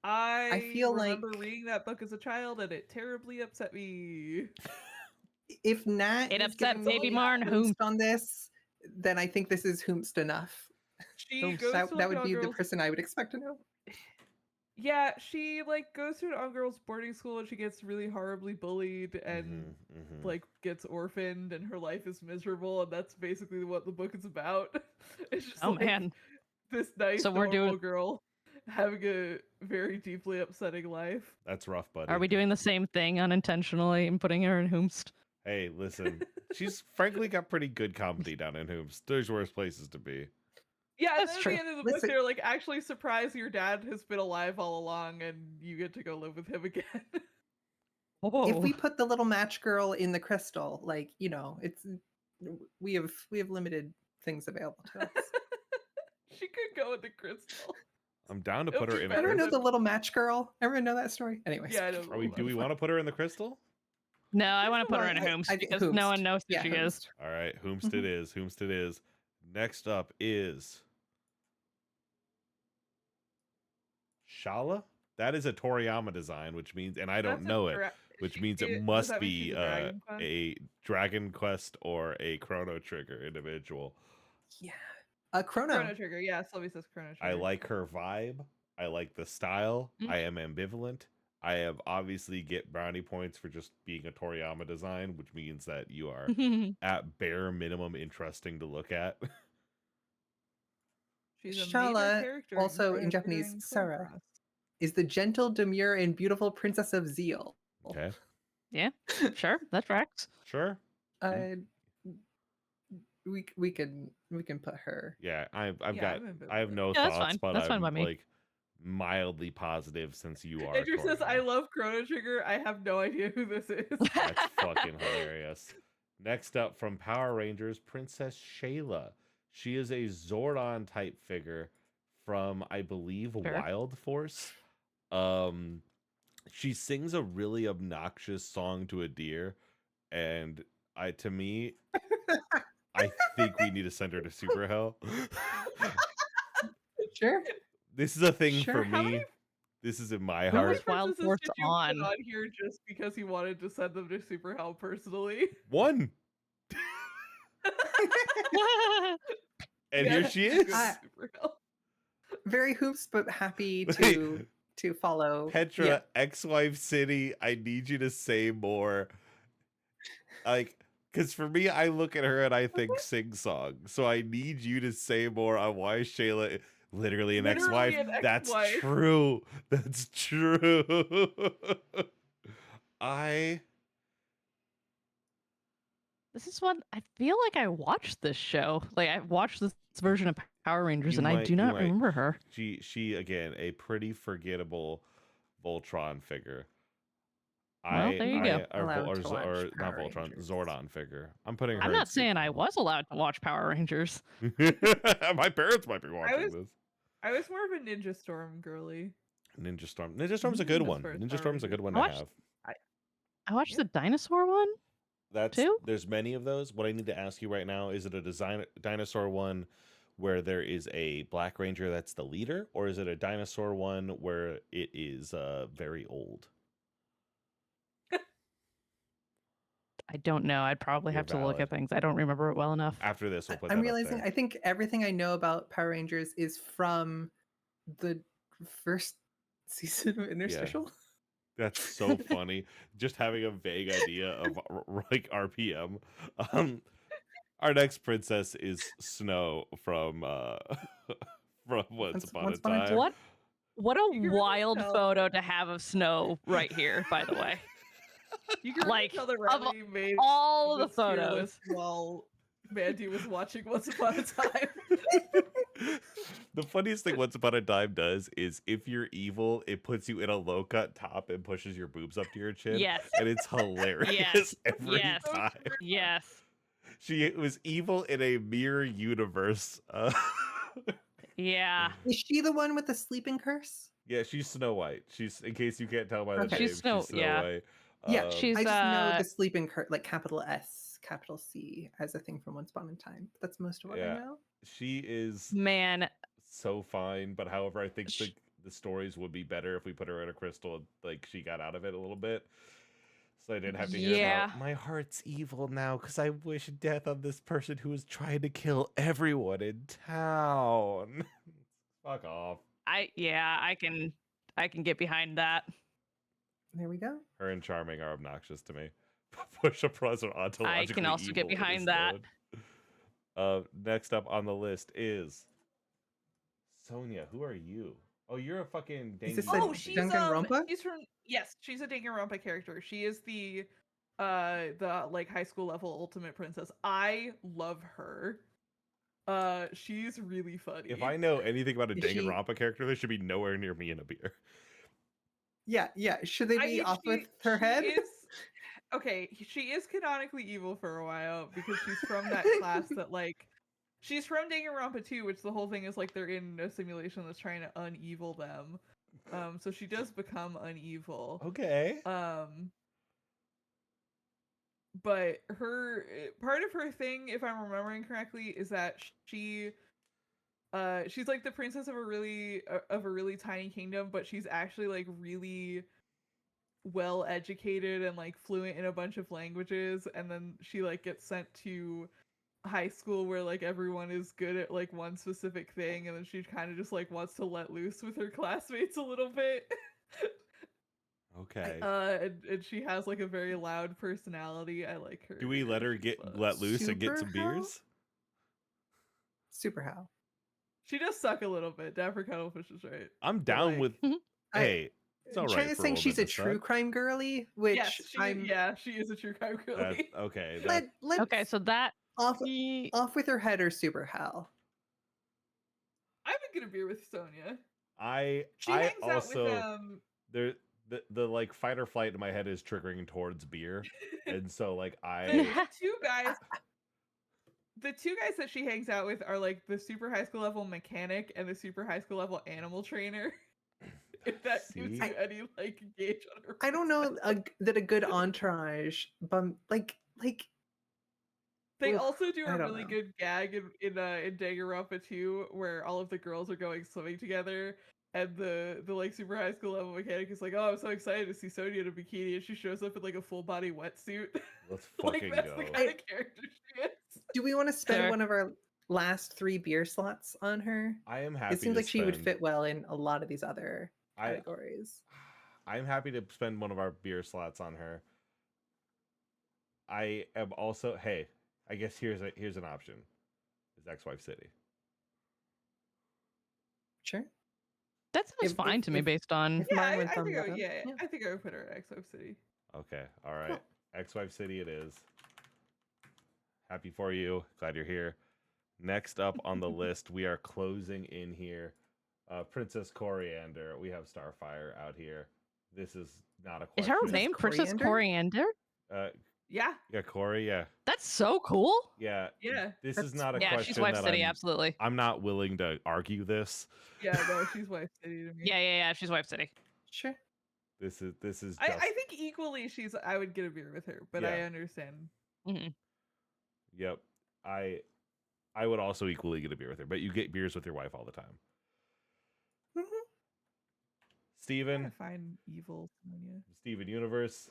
I feel remember like- reading that book as a child, and it terribly upset me. If Nat It is upset giving Baby me Marn Whomst on this, then I think this is Whomst enough. She Oof, goes That, to that like, would an be the all-girls- person I would expect to know. Yeah, she like goes to an all-girls boarding school, and she gets really horribly bullied, and like gets orphaned, and her life is miserable, and that's basically what the book is about. It's just Oh like man. this nice So we're normal doing- girl having a very deeply upsetting life. That's rough, buddy. Are we doing the same thing unintentionally and putting her in Whomst? Hey, listen. She's frankly got pretty good comedy down in Hoops. There's worse places to be. Yeah, and That's then true. at the end of the book, Listen- they're like, actually surprised your dad has been alive all along, and you get to go live with him again. Oh. If we put the little match girl in the crystal, like, you know, it's we have limited things available to us. She could go with the crystal. I'm down to It'll put her be in a better Everyone know crystal. the little match girl? Everyone know that story? Anyways. Yeah, I know. Do we want to put her in the crystal? No, I want to put her in a I- Whomst I think because no one Whomst. knows who Yeah, she is. Whomst. All right, Whomst it is. Whomst it is. Next up is Shala. That is a Toriyama design, which means, and I don't know it, which means it must be a Dragon Quest or a Chrono Trigger individual. Yeah. Chrono. Chrono Trigger. Yeah, Sylvie says Chrono Trigger. I like her vibe. I like the style. Mm. I am ambivalent. I have obviously get brownie points for just being a Toriyama design, which means that you are at bare minimum interesting to look at. She's a major Shala, character also in Chrono Japanese, Trigger and Sarah. Chrono Cross. Is the gentle, demure, and beautiful princess of Zeal. Okay, Sure, that tracks. sure. Uh, we can put her. Yeah, I've Yeah, got I'm I have ambivalent. no Yeah, that's thoughts, fine. but That's fine I'm by me. like mildly positive since you are. Andrew says, "I Toriyama. love Chrono Trigger. I have no idea who this is." That's fucking hilarious. Next up from Power Rangers, Princess Shayla. She is a Zordon type figure from, I believe, Fair. Wild Force. She sings a really obnoxious song to a deer, and to me, I think we need to send her to Super Hell. Sure. This is a thing Sure, for how me. many- This is in my How heart. many Wild princesses Force did you on? put on here just because he wanted to send them to Super Hell personally? One. And here Yeah, she to go is. to Super Hell. Very hoops, but happy Wait. to follow. Petra, Yeah. ex-wife City, I need you to say more. Like, because for me, I look at her and I think sing song. So I need you to say more on why Shayla, literally an Literally ex-wife. an That's ex-wife. true. That's true. This is one I feel like I watched this show. Like I watched this version of Power Rangers, You and I might- do you not might. remember her. She again, a pretty forgettable Voltron figure. Well, there you go. Allowed to watch or not Power Voltron, Rangers. Zordon figure. I'm putting her. I'm in not saying I Super was allowed to watch Power Rangers. Hell. My parents might be watching was- this. I was more of a Ninja Storm girly. Ninja Storm. Ninja Storm's a good As one. far as Ninja Power Storm's a good one to Rangers. have. I watched Yep. the dinosaur one. That's Two? There's many of those. What I need to ask you right now, is it a dinosaur one where there is a Black Ranger that's the leader, or is it a dinosaur one where it is very old? I don't know. I'd probably You're have to look valid. at things. I don't remember it well enough. After this, we'll put I'm that realizing up I think everything I know about Power Rangers is from the first season of Interstitial. That's so funny. Just having a vague idea of like RPM. Our next princess is Snow from from Once Upon a Time. What a You can really wild tell. photo to have of Snow right here, by the way. You can Like, really tell that of Riley made All of the this tier photos. list while Mandy was watching Once Upon a Time. The funniest thing Once Upon a Time does is if you're evil, it puts you in a low cut top and pushes your boobs up to your chin. Yes. And it's hilarious Yes. every Yes. time. Yes. She was evil in a mirror universe. Yeah. Is she the one with the sleeping curse? Yeah, she's Snow White. She's, in case you can't tell by the Okay. name, She's Snow- yeah. White. Yeah, She's I just know the sleeping curse, like capital S, capital C, as a thing from Once Upon a Time. That's most of what Yeah. I know. She is man. so fine, but however, I think Sh- the stories would be better if we put her in a crystal and like she got out of it a little bit. So I didn't have to hear Yeah. about my heart's evil now because I wish death on this person who was trying to kill everyone in town. Fuck off. I can get behind that. There we go. Her and Charming are obnoxious to me. Push a present ontologically I can also get evil, it behind is that. known. Next up on the list is Sonia. Who are you? Oh, you're a fucking Is this dangy- Oh, she's Danganronpa? she's from she's a Danganronpa character. She is the like high school level ultimate princess. I love her. She's really funny. If I know anything about a Is she- Danganronpa character, they should be nowhere near me in a beer. Yeah. Should they I be mean, off with her head? Okay, she is canonically evil for a while because she's from that class that like she's from Danganronpa 2, which the whole thing is like they're in a simulation that's trying to unevil them. So she does become unevil. Okay. But her part of her thing, if I'm remembering correctly, is that she's like the princess of a really tiny kingdom, but she's actually like really well educated and like fluent in a bunch of languages, and then she like gets sent to high school where like everyone is good at like one specific thing, and then she kind of just like wants to let loose with her classmates a little bit. Okay. And she has like a very loud personality. I like her. Do we let her She's get fun. let loose and get some Super Hell? beers? Super how? She does suck a little bit. Dapper Cuttlefish is right. I'm down like- with. Hey, it's all right. China's for saying woman she's a to suck. true crime girly, which Yes, she is a true crime girly. Okay. That, let's Okay, so that off he- off with her head or super hell. I would get a beer with Sonia. I She I hangs also out with the like fight or flight in my head is triggering towards beer, and so like the I two guys. The two guys that she hangs out with are like the super high school level mechanic and the super high school level animal trainer. If that gives See? you any like gauge on her. I don't know that a good entourage, but like They Oof, also do I a don't really know. good gag in Danganronpa 2 where all of the girls are going swimming together, and the like super high school level mechanic is like, "Oh, I'm so excited to see Sonia in a bikini," and she shows up in like a full body wetsuit. let's Like fucking that's go. the kind of character she is. do we want to spend Sure. one of our last 3 beer slots on her? I am happy. It seems to like she would spend- fit well in a lot of these other I categories. I'm happy to spend one of our beer slots on her. I am also hey. I guess here's an option. Is Ex-Wife City. Sure. that sounds If- fine if- to me if- based on if Yeah, mine I would think thumbs I up. would, yeah, Yeah. I think I would put her at Exo City. Okay. All right. Cool. Ex-Wife City it is. Happy for you. Glad you're here. Next up on the list, we are closing in here. Princess Coriander. We have Starfire out here. This is not a is question. her name Princess Coriander? Yeah, Yeah, Corey, yeah. That's so cool. Yeah. yeah, This is That's- not a Yeah, question she's Wife that City, absolutely. I'm not willing to argue this. yeah. No, she's Wife City to me. Yeah, she's Wife City. Sure. This is just I think equally I would get a beer with her, but I Yeah. understand. hmm Yep. I would also equally get a beer with her, but you get beers with your wife all the time. Mhm. I'm Steven, trying to find evil Sonia. Steven Universe.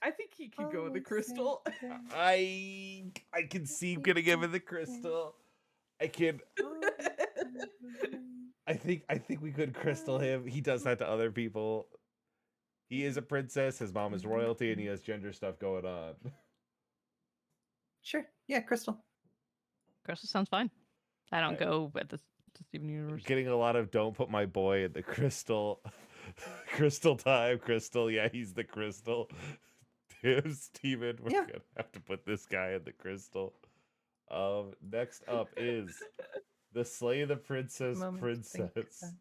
I think he could go with the crystal. I can see him getting him in the crystal. I can I think we could crystal him. He does that to other people. He is a princess, his mom is royalty, and he has gender stuff going on. Sure. Yeah, Crystal. Crystal sounds fine. I don't Right. go with the Steven Universe. Getting a lot of don't put my boy in the crystal. Crystal time, Crystal. Yeah, he's the crystal. Steven, we're Yeah. gonna have to put this guy in the crystal. Next up is the Slay the Princess Moment to think Princess. that.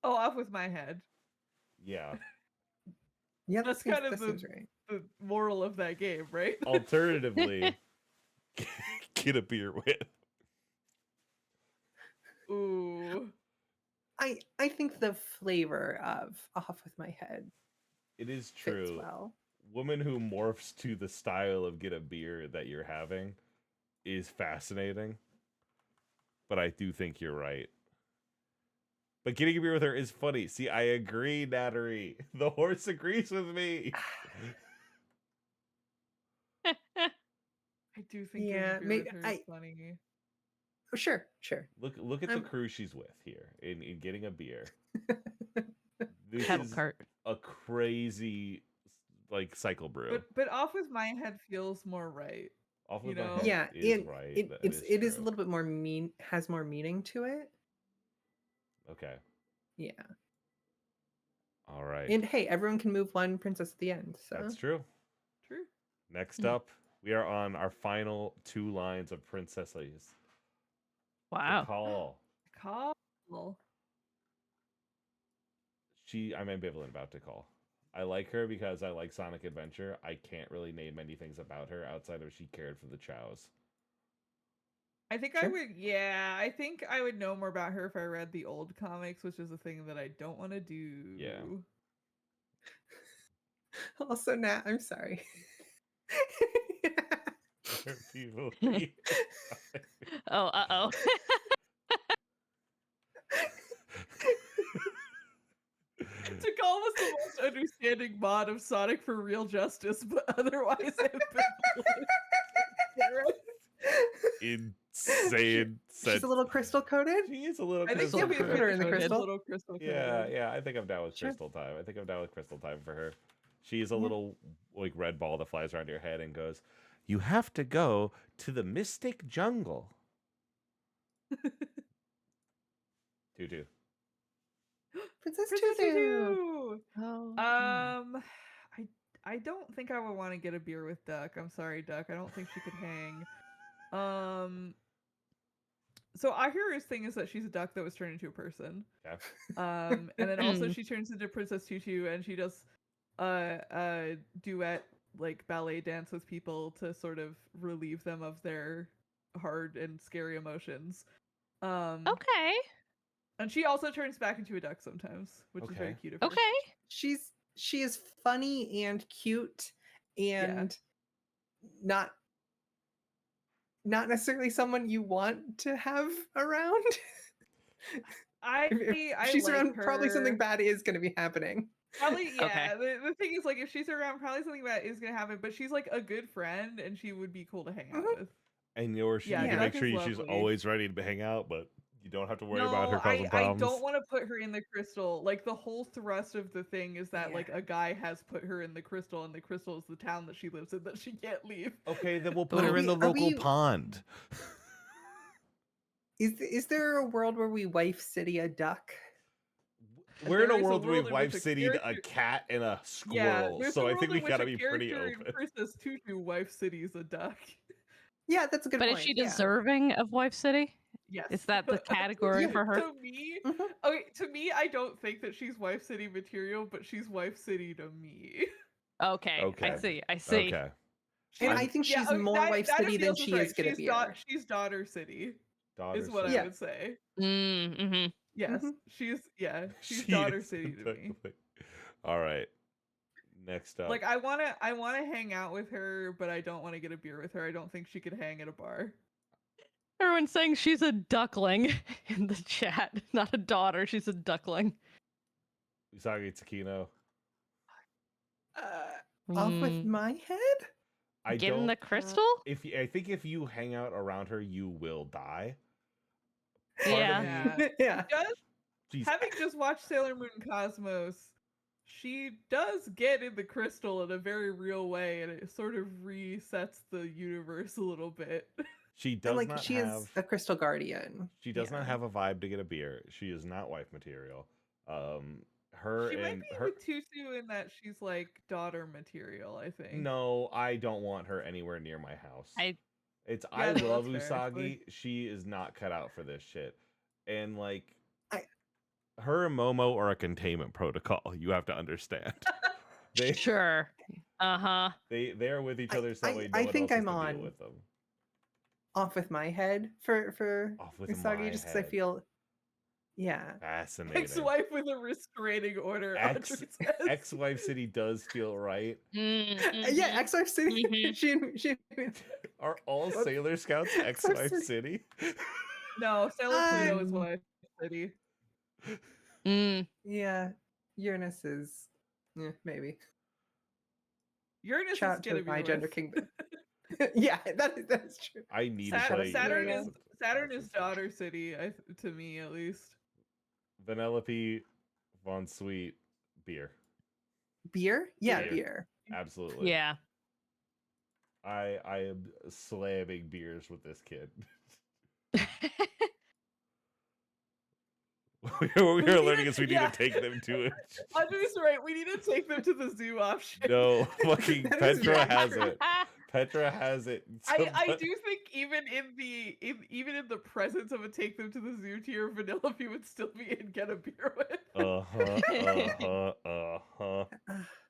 Oh, off with my head. Yeah. Yeah, That's that kind of seems right. the moral of that game, right? Alternatively, get a beer with. Ooh. I think the flavor of Off with My Head It is fits true. well. Woman who morphs to the style of get a beer that you're having is fascinating. But I do think you're right. But getting a beer with her is funny. See, I agree, Nattery. The horse agrees with me. I do think Yeah, getting a beer with her is funny. Oh, sure. Look at the crew she's with here in getting a beer. This Kettle is cart. a crazy like cycle brew. But off with my head feels more right. Off you with my know? head Yeah, is right. it That it is a true. little bit more has more meaning to it. Okay. Yeah. All right. And hey, everyone can move one princess at the end. So That's true. True. Next up, we are on our final 2 lines of princesses. Wow. Call. Call. I'm ambivalent about Tikal. I like her because I like Sonic Adventure. I can't really name many things about her outside of she cared for the chows. I think Sure. I think I would know more about her if I read the old comics, which is a thing that I don't want to do. Yeah. also, Nat, I'm sorry. People Oh, uh-oh. Tikal was the most understanding mod of Sonic for Real Justice, but otherwise insane. She's a little crystal coated. She is a little I think crystal. we put her in the coated. crystal. Little crystal Yeah, coated. I think I'm down with Sure. crystal time. I think I'm down with crystal time for her. She is a Yeah. little like red ball that flies around your head and goes, "You have to go to the mystic jungle." Tutu. Princess Princess Tutu. Tutu. Oh. I don't think I would want to get a beer with Duck. I'm sorry, Duck. I don't think she could hang. So Ahira's thing is that she's a duck that was turned into a person. Yeah. And then also she turns into Princess Tutu and she does duet like ballet dance with people to sort of relieve them of their hard and scary emotions. Okay. And she also turns back into a duck sometimes, which is very Okay. cute of her. Okay. She is funny and cute and not necessarily someone you want to have around. If she's like around, her. probably something bad is going to be happening. Probably, yeah. Okay. The thing is, like, if she's around, probably something bad is gonna happen. But she's like a good friend, and she would be cool to hang out with. And Yeah, you can Duck make is sure she's lovely. always ready to hang out, but you don't have to worry No, about her causing I problems. don't want to put her in the crystal. Like the whole thrust of the thing is that like Yeah. a guy has put her in the crystal, and the crystal is the town that she lives in that she can't leave. Okay, then we'll put But her are in the we- are local we- pond. Is there a world where we wife city a duck? We're in There a is world where we in which wife a citied a character- cat and a Yeah, squirrel, there's so a I world think in we which gotta a be pretty character in open. Princess Tutu wife cities a duck. Yeah, that's a good But point. is she yeah. deserving of Wife City? Yes. Is that the category Yeah. for her? To me, Mhm. okay, to me, I don't think that she's wife city material, but she's wife city to me. Okay. Okay. I see. Okay. And I'm- I think she's okay, more that- wife that city than feels she right. is gonna be. She's daughter city, Daughter is what city. I would say. Mm-hmm. Yes, Mhm. she's She daughter is city to me. technically- All right. Next up. Like I wanna hang out with her, but I don't want to get a beer with her. I don't think she could hang at a bar. Everyone's saying she's a duckling in the chat. Not a daughter, she's a duckling. Usagi Tsukino. Off with my head? I Get in don't. the crystal? I think if you hang out around her, you will die. Part of Yeah. me- Yeah. She's Having just watched Sailor Moon Cosmos, she does get in the crystal in a very real way, and it sort of resets the universe a little bit. She And does like not she have. is a crystal guardian. She does Yeah. not have a vibe to get a beer. She is not wife material. Her She might and be her. with Tutu in that she's like daughter material, I think. No, I don't want her anywhere near my house. I I no, love that's fair, actually. Usagi. She is not cut out for this shit. And like I- her and Momo are a containment protocol. You have to understand. They sure. they are with each other so I no one else think has I'm to deal on with them. off with my head for Off with Usagi my just because I head. feel, yeah. Fascinating. Ex-wife with a restraining order. Audrey says. Ex-wife city does feel right. Yeah, ex-wife city. She Are all Sailor Scouts ex-wife City. city? No, Sailor Pluto is wife city. Yeah, Uranus is, maybe. Uranus Shout is out to gonna be my gender with. kingdom. Yeah, that is true. I need to play Saturn Uranus. is daughter city, to me at least. Vanellope Von Sweet beer. Beer? Yeah, Beer. beer. Absolutely. Yeah. I am slamming beers with this kid. What we are learning is we need to take them to it. Audrey's right. We need to take them to the zoo option. No, fucking That is Petra very has true. it. Petra has it. I do think even in the presence of a take them to the zoo tier, Vanellope would still be in get a beer with.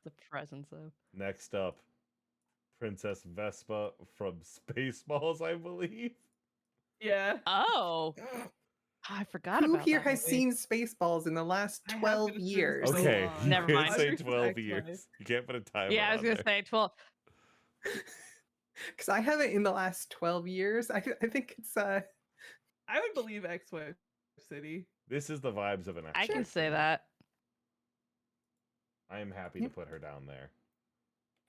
The presence of. Next up, Princess Vespa from Spaceballs, I believe. Yeah. Oh, I forgot Who about here that has movie. seen Spaceballs in the last I have 12 been a student years? for so Okay, long. you Never can't mind. say Audrey's 12 ex-wife. years. You can't put a timer Yeah, I was on gonna there. say 12. Because I haven't in the last 12 years. I think it's I would believe ex-wife city. This is the vibes of an I action can say film. that. I am happy to put her down there.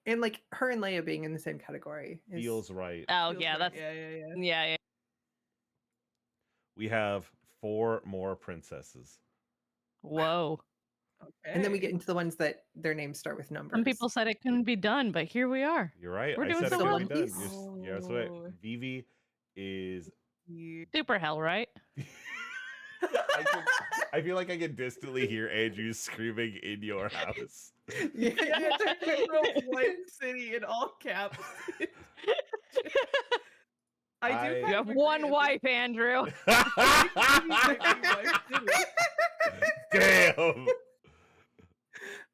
and like her and Leia being in the same category is, Feels right. Oh Feels yeah, right. that's Yeah. yeah. We have 4 more princesses. Whoa. Okay. and then we get into the ones that their names start with numbers. Some people said it couldn't be done, but here we are. You're right. We're I doing said so it well. could be done. One Yeah, that's right. Oh. Vivi is. Super hell, right? I feel like I can distantly hear Andrew screaming in your house. Yeah. From White City in all caps. I do. You You have one wife, Andrew. Damn.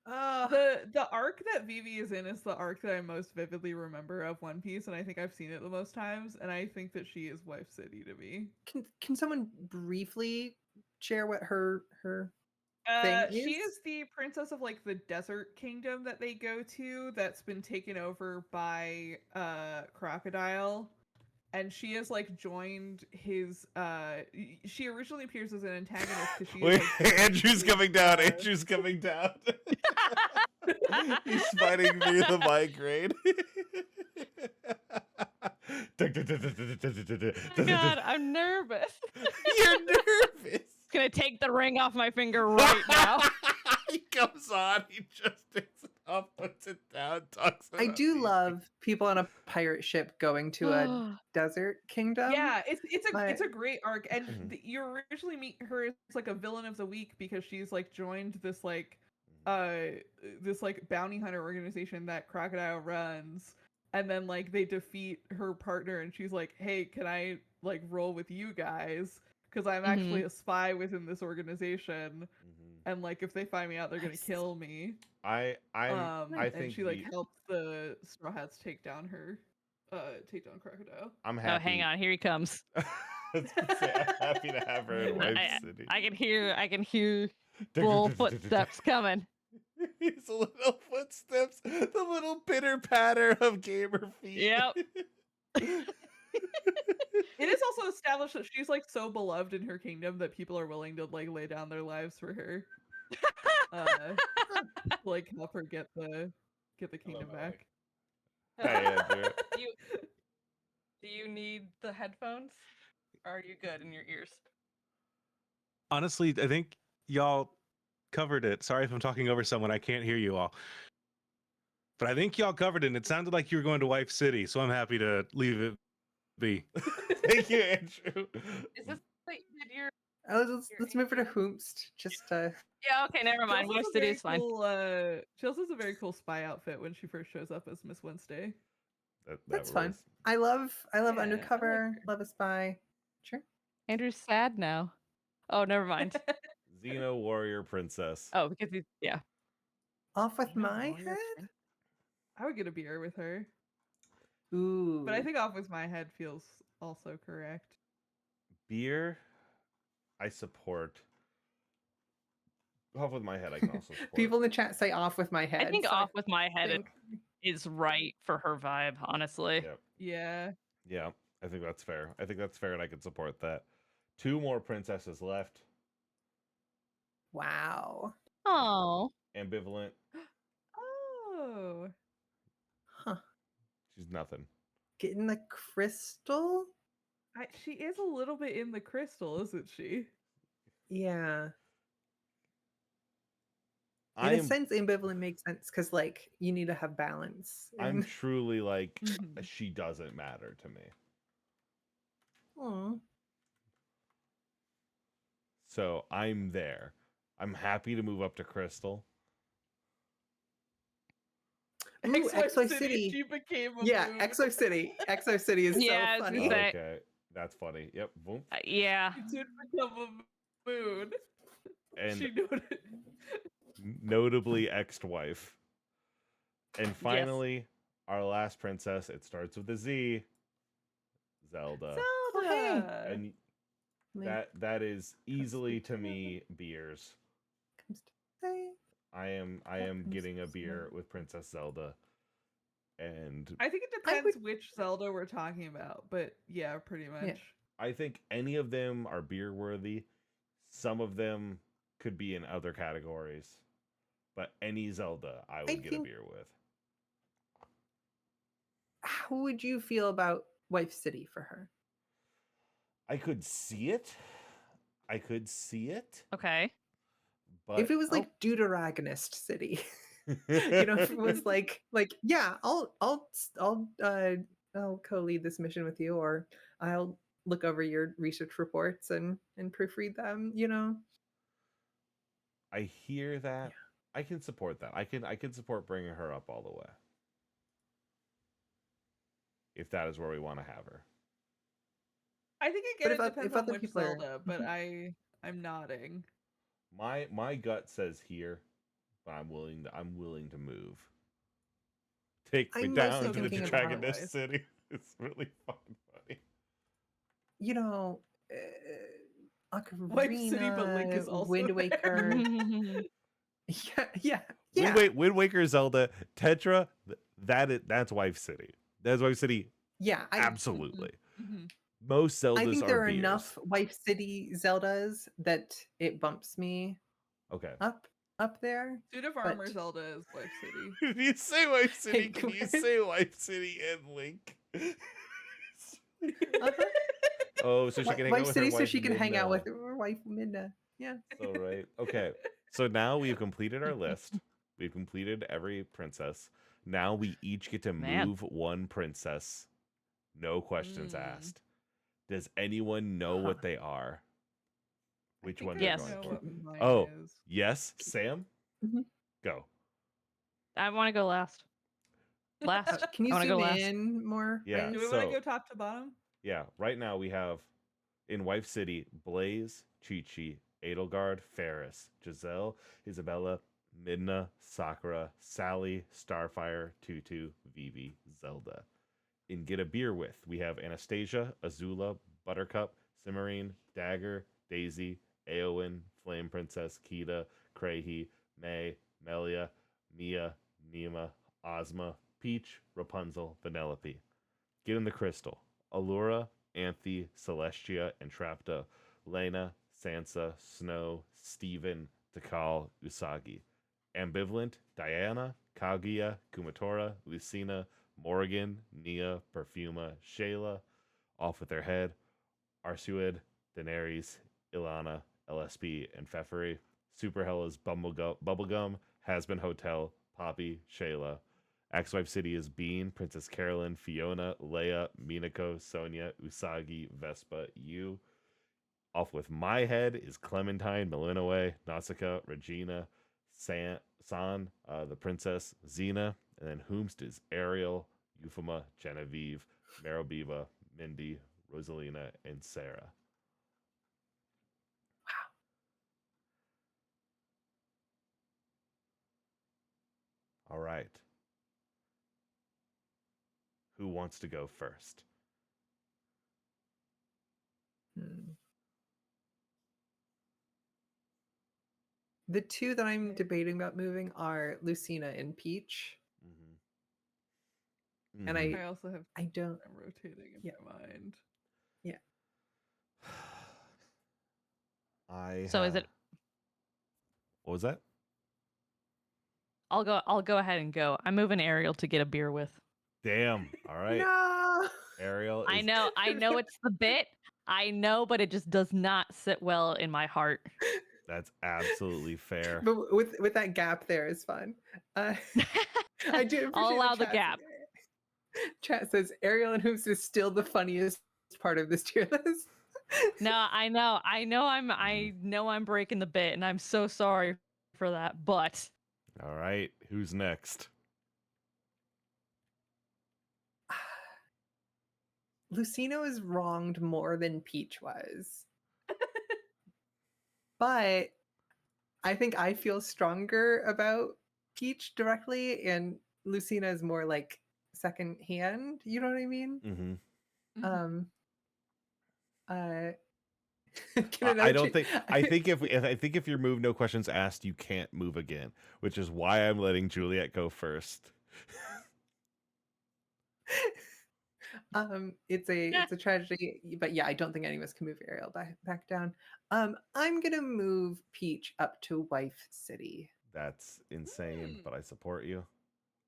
The arc that Vivi is in is the arc that I most vividly remember of One Piece, and I think I've seen it the most times, and I think that she is Wife City to me. Can someone briefly share what her thing She is? is the princess of like the desert kingdom that they go to that's been taken over by Crocodile. And she has like joined his she originally appears as an antagonist because she Wait, like, Andrew's coming down. Andrew's coming down. He's fighting through the migraine. God, I'm nervous. You're nervous. Gonna take the ring off my finger right now. He comes on, he just takes it off, puts it down, talks I about do me. love people on a pirate ship going to a desert kingdom. yeah, it's but- a great arc, and Mhm. you originally meet her as like a villain of the week because she's like joined this like bounty hunter organization that Crocodile runs, and then like they defeat her partner, and she's like, "Hey, can I like roll with you guys? Because I'm actually a spy within this organization, and like if they find me out, they're gonna Nice. kill me." I And think she like helps the Straw Hats take down Crocodile. I'm Oh, happy. hang on, here he comes. I was gonna say, I'm happy to have her in Wife City. I can hear full footsteps coming. These little footsteps, the little pitter patter of gamer feet. Yep. It is also established that she's like so beloved in her kingdom that people are willing to like lay down their lives for her. Like help her get the kingdom that. back. Hey, Andrew. Do you need the headphones? Or are you good in your ears? Honestly, I think y'all covered it. Sorry if I'm talking over someone. I can't hear you all. But I think y'all covered it, and it sounded like you were going to Wife City, so I'm happy to leave it be. Thank you, Andrew. Is this that you did your Let's move her to Hoomst. Just Yeah, okay, never She mind. also Wife has a City very is fine. cool, she also has a very cool spy outfit when she first shows up as Miss Wednesday. that's That fun. rules. I love Yeah, I like undercover. her. Love a spy. Sure. Andrew's sad now. Oh, never mind. Xeno warrior princess. Oh, because he's yeah. Off with No, my warrior head. prince. I would get a beer with her, Ooh. but I think off with my head feels also correct. Beer, I support. Off with my head, I can also support. People in the chat say off with my head. I think so off with my head think- is right for her vibe, honestly. Yep. Yeah. Yeah, I think that's fair. I think that's fair, and I can support that. 2 more princesses left. Wow. Oh. Ambivalent. Oh. Huh. She's nothing. Getting the crystal? She is a little bit in the crystal, isn't she? Yeah. In I a am. sense, ambivalent makes sense because, like, you need to have balance. I'm truly like. Mhm. She doesn't matter to me. Aw. So I'm there. I'm happy to move up to Crystal. Ooh, Exo City. She became a Yeah, moon. Exo City. Exo City is Yeah, I so was funny. gonna say- Okay, that's funny. Yep. Boom. Yeah. She did become a moon. And She noted. notably ex-wife. And finally, our last princess. It starts with a Z. Zelda. Zelda. And that is easily to me beers. Comes to play. I am getting a beer with Princess Zelda. And I think it depends which Zelda we're talking about, but yeah, pretty much. I think any of them are beer worthy. Some of them could be in other categories. But any Zelda I would get a think- beer with. How would you feel about Wife City for her? I could see it. Okay. But If it was like Deuteragonist City, you know, if it was like yeah, I'll co-lead this mission with you, or I'll look over your research reports and proofread them, you know. I hear that. I can support that. I can support bringing her up all the way. If that is where we want to have her. I think But again it depends if on other which people are- Zelda, but I'm nodding. My gut says here, but I'm willing to move. Take me I'm down mostly to the thinking of Dragoness Otherwise. City. It's really fucking funny. You know, Wife City, but Link is Ocarina, also Wind there. Waker. Yeah. Wind Waker, Zelda, Tetra. That's Wife City. That's Wife City. Yeah, Absolutely. Mhm. Most Zeldas I think there are beers. enough Wife City Zeldas that it bumps me Okay. up there. Suit of Armor But- Zelda is Wife City. If you say Wife City, Hey, can you Gwen. say Wife City and Link? Uh-huh. Oh, so she can hang out Wife with City, her so wife she can hang out Midna. with her wife Midna. Yeah. So right. Okay. So now we've completed our list. We've completed every princess. Now we each get to Man. move one princess. No questions Mm. asked. Does anyone know what Huh. they are? Which one I they're Yes. going know for? what mine Oh. is. Yes, Sam? Mhm. Go. I want to go last. Last. Can you I wanna zoom go last. in more? Yeah. Ryan? Do we want So- to go top to bottom? Yeah, right now we have in Wife City Blaze, Chi-Chi, Edelgard, Ferris, Giselle, Isabella, Midna, Sakura, Sally, Starfire, Tutu, Vivi, Zelda. In Get a Beer With, we have Anastasia, Azula, Buttercup, Cimarine, Dagger, Daisy, Eowyn, Flame Princess, Kita, Krahi, May, Melia, Mia, Nima, Ozma, Peach, Rapunzel, Vanellope. Get in the Crystal. Allura, Anthe, Celestia, Entrapta, Lena, Sansa, Snow, Steven, Takal, Usagi. Ambivalent, Diana, Kaguya, Kumatora, Lucina, Morrigan, Nia, Perfuma, Shayla. Off with their head. Arsuid, Daenerys, Ilana, LSP, and Pfeffery. Super Hella's Bubblegum, Hasbin Hotel, Poppy, Shayla. Ex-Wife City is Bean, Princess Carolyn, Fiona, Leia, Minako, Sonia, Usagi, Vespa, Yu. Off with my head is Clementine, Malinois, Nausicaa, Regina, San, the princess, Xena, and then whomst is Ariel, Euphema, Genevieve, Marobiva, Mindy, Rosalina, and Sarah. All right. Who wants to go first? The two that I'm debating about moving are Lucina and Peach. Mm-hmm. And I also have. I don't. I'm rotating in Yeah. my mind. Yeah. So is it? What was that? I'll go ahead and go. I'm moving Ariel to get a beer with. Damn. All right. No. Ariel. I know it's the bit. I know, but it just does not sit well in my heart. That's absolutely fair. But with that gap there is fun. I do appreciate I'll allow the chat. gap. Chat says Ariel and Hoops is still the funniest part of this tier list. No, I know I'm breaking the bit, and I'm so sorry for that. But All right. Who's next? Lucina was wronged more than Peach was. But I think I feel stronger about Peach directly, and Lucina is more like second hand. You know what I mean? Mm-hmm. I don't think. I think if you're moved, no questions asked, you can't move again. Which is why I'm letting Juliet go first. It's a tragedy, but yeah, I don't think any of us can move Ariel back down. I'm gonna move Peach up to Wife City. That's insane, but I support you.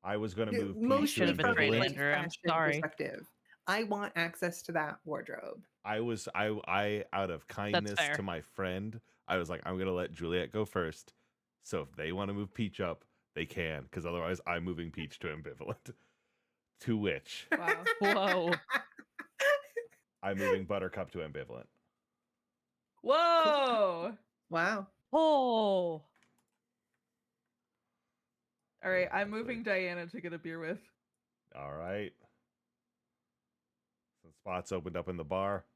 I was going to Yeah, move Peach mostly to Should have been great, ambivalent. Andrew. I'm fashion sorry. perspective. I want access to that wardrobe. I out of kindness fair. to my friend, I was like, I'm gonna let Juliet go first. So if they want to move Peach up, they can, because otherwise I'm moving Peach to ambivalent. To which Wow. Whoa. I'm moving Buttercup to ambivalent. Whoa. Wow. Oh. All right, I'm moving Diana to get a beer with. All right. Some spots opened up in the bar.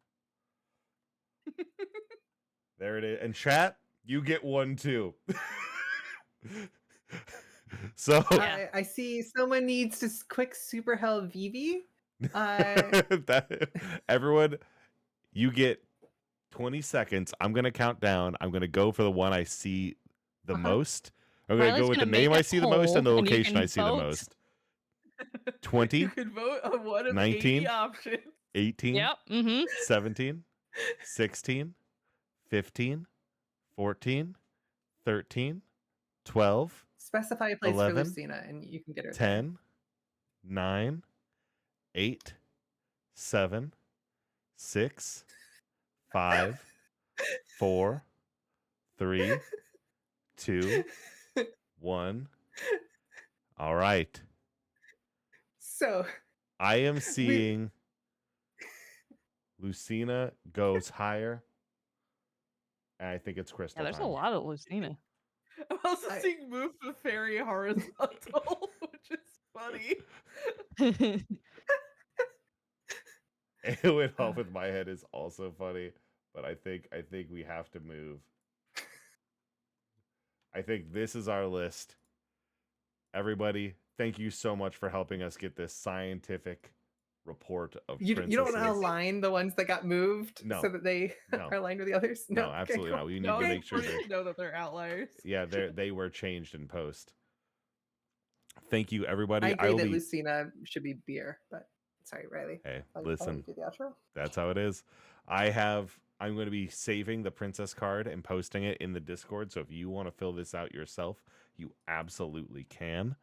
There it is. And chat, you get one too. So Yeah. I see someone needs to quick super hell Vivi. Everyone, you get 20 seconds. I'm gonna count down. I'm gonna go for the one I see the most. I'm gonna Riley's go with the gonna name make I a see the most and the poll, and you location can I see the vote. most. 20, You can vote on one of 19, 80 options. 18, Yep. Mm-hmm. 17, 16, 15, 14, 13, 12, Specify a place 11, for Lucina, and you can get her. 10, 9, 8, 7, 6, 5, 4, 3, 2, 1. All right. So I am seeing Lucina goes higher. And I think it's Crystal. Yeah, there's a time. lot of Lucina. I'm also I- seeing move the fairy horizontal, which is funny. It went off with my head is also funny, but I think we have to move. I think this is our list. Everybody, thank you so much for helping us get this scientific report of you don't want to princesses. align the ones that got moved No. so that they No. are aligned with the others. No, Okay, absolutely cool. not. We need No, to it's make sure important that to know that they're outliers. yeah, they were changed in post. Thank you, everybody. I agree will that be Lucina should be beer, but sorry, Riley. hey, I'll let listen. you do the outro. That's how it is. I'm going to be saving the princess card and posting it in the Discord. So if you want to fill this out yourself, you absolutely can.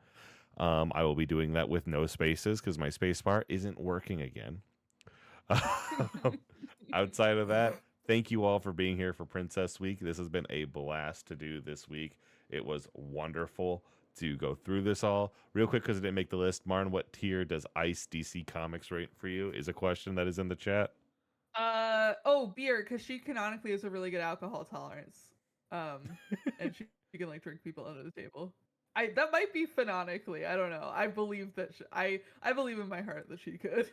I will be doing that with no spaces because my space bar isn't working again. Outside of that, thank you all for being here for Princess Week. This has been a blast to do this week. It was wonderful to go through this all. Real quick, because it didn't make the list, Marn, what tier does Ice DC Comics rate for you? Is a question that is in the chat. Beer, because she canonically has a really good alcohol tolerance. And she can like drink people under the table. That might be canonically. I don't know. I believe that I believe in my heart that she could.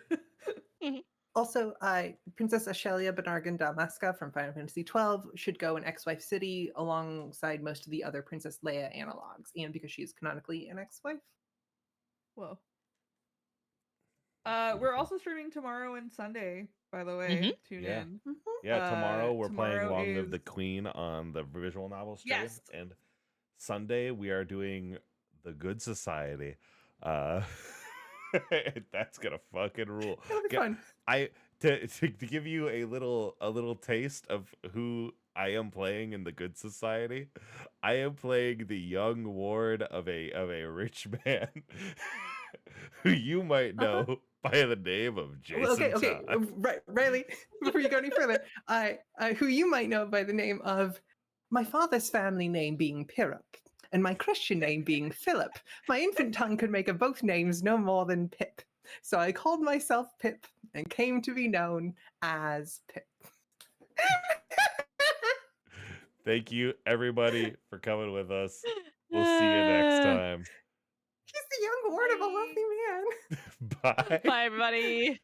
Also, Princess Ashelia Benargan Damaska from Final Fantasy XII should go in ex-wife city alongside most of the other Princess Leia analogs, and because she is canonically an ex-wife. Whoa. We're also streaming tomorrow and Sunday, by the way. Tune Yeah. in. Yeah, tomorrow we're playing tomorrow Long Live the is- Queen on the visual novel stream. Yes. And Sunday we are doing The Good Society. That's gonna fucking rule. It'll be fun. To give you a little taste of who I am playing in The Good Society, I am playing the young ward of a rich man who you might know by the name of Jason. Okay. Todd. Riley, before you go any further, who you might know by the name of my father's family name being Pirrup, and my Christian name being Philip. My infant tongue could make of both names no more than Pip. So I called myself Pip and came to be known as Pip. Thank you, everybody, for coming with us. We'll see you next time. He's the young ward of a wealthy man. Bye. Bye, everybody.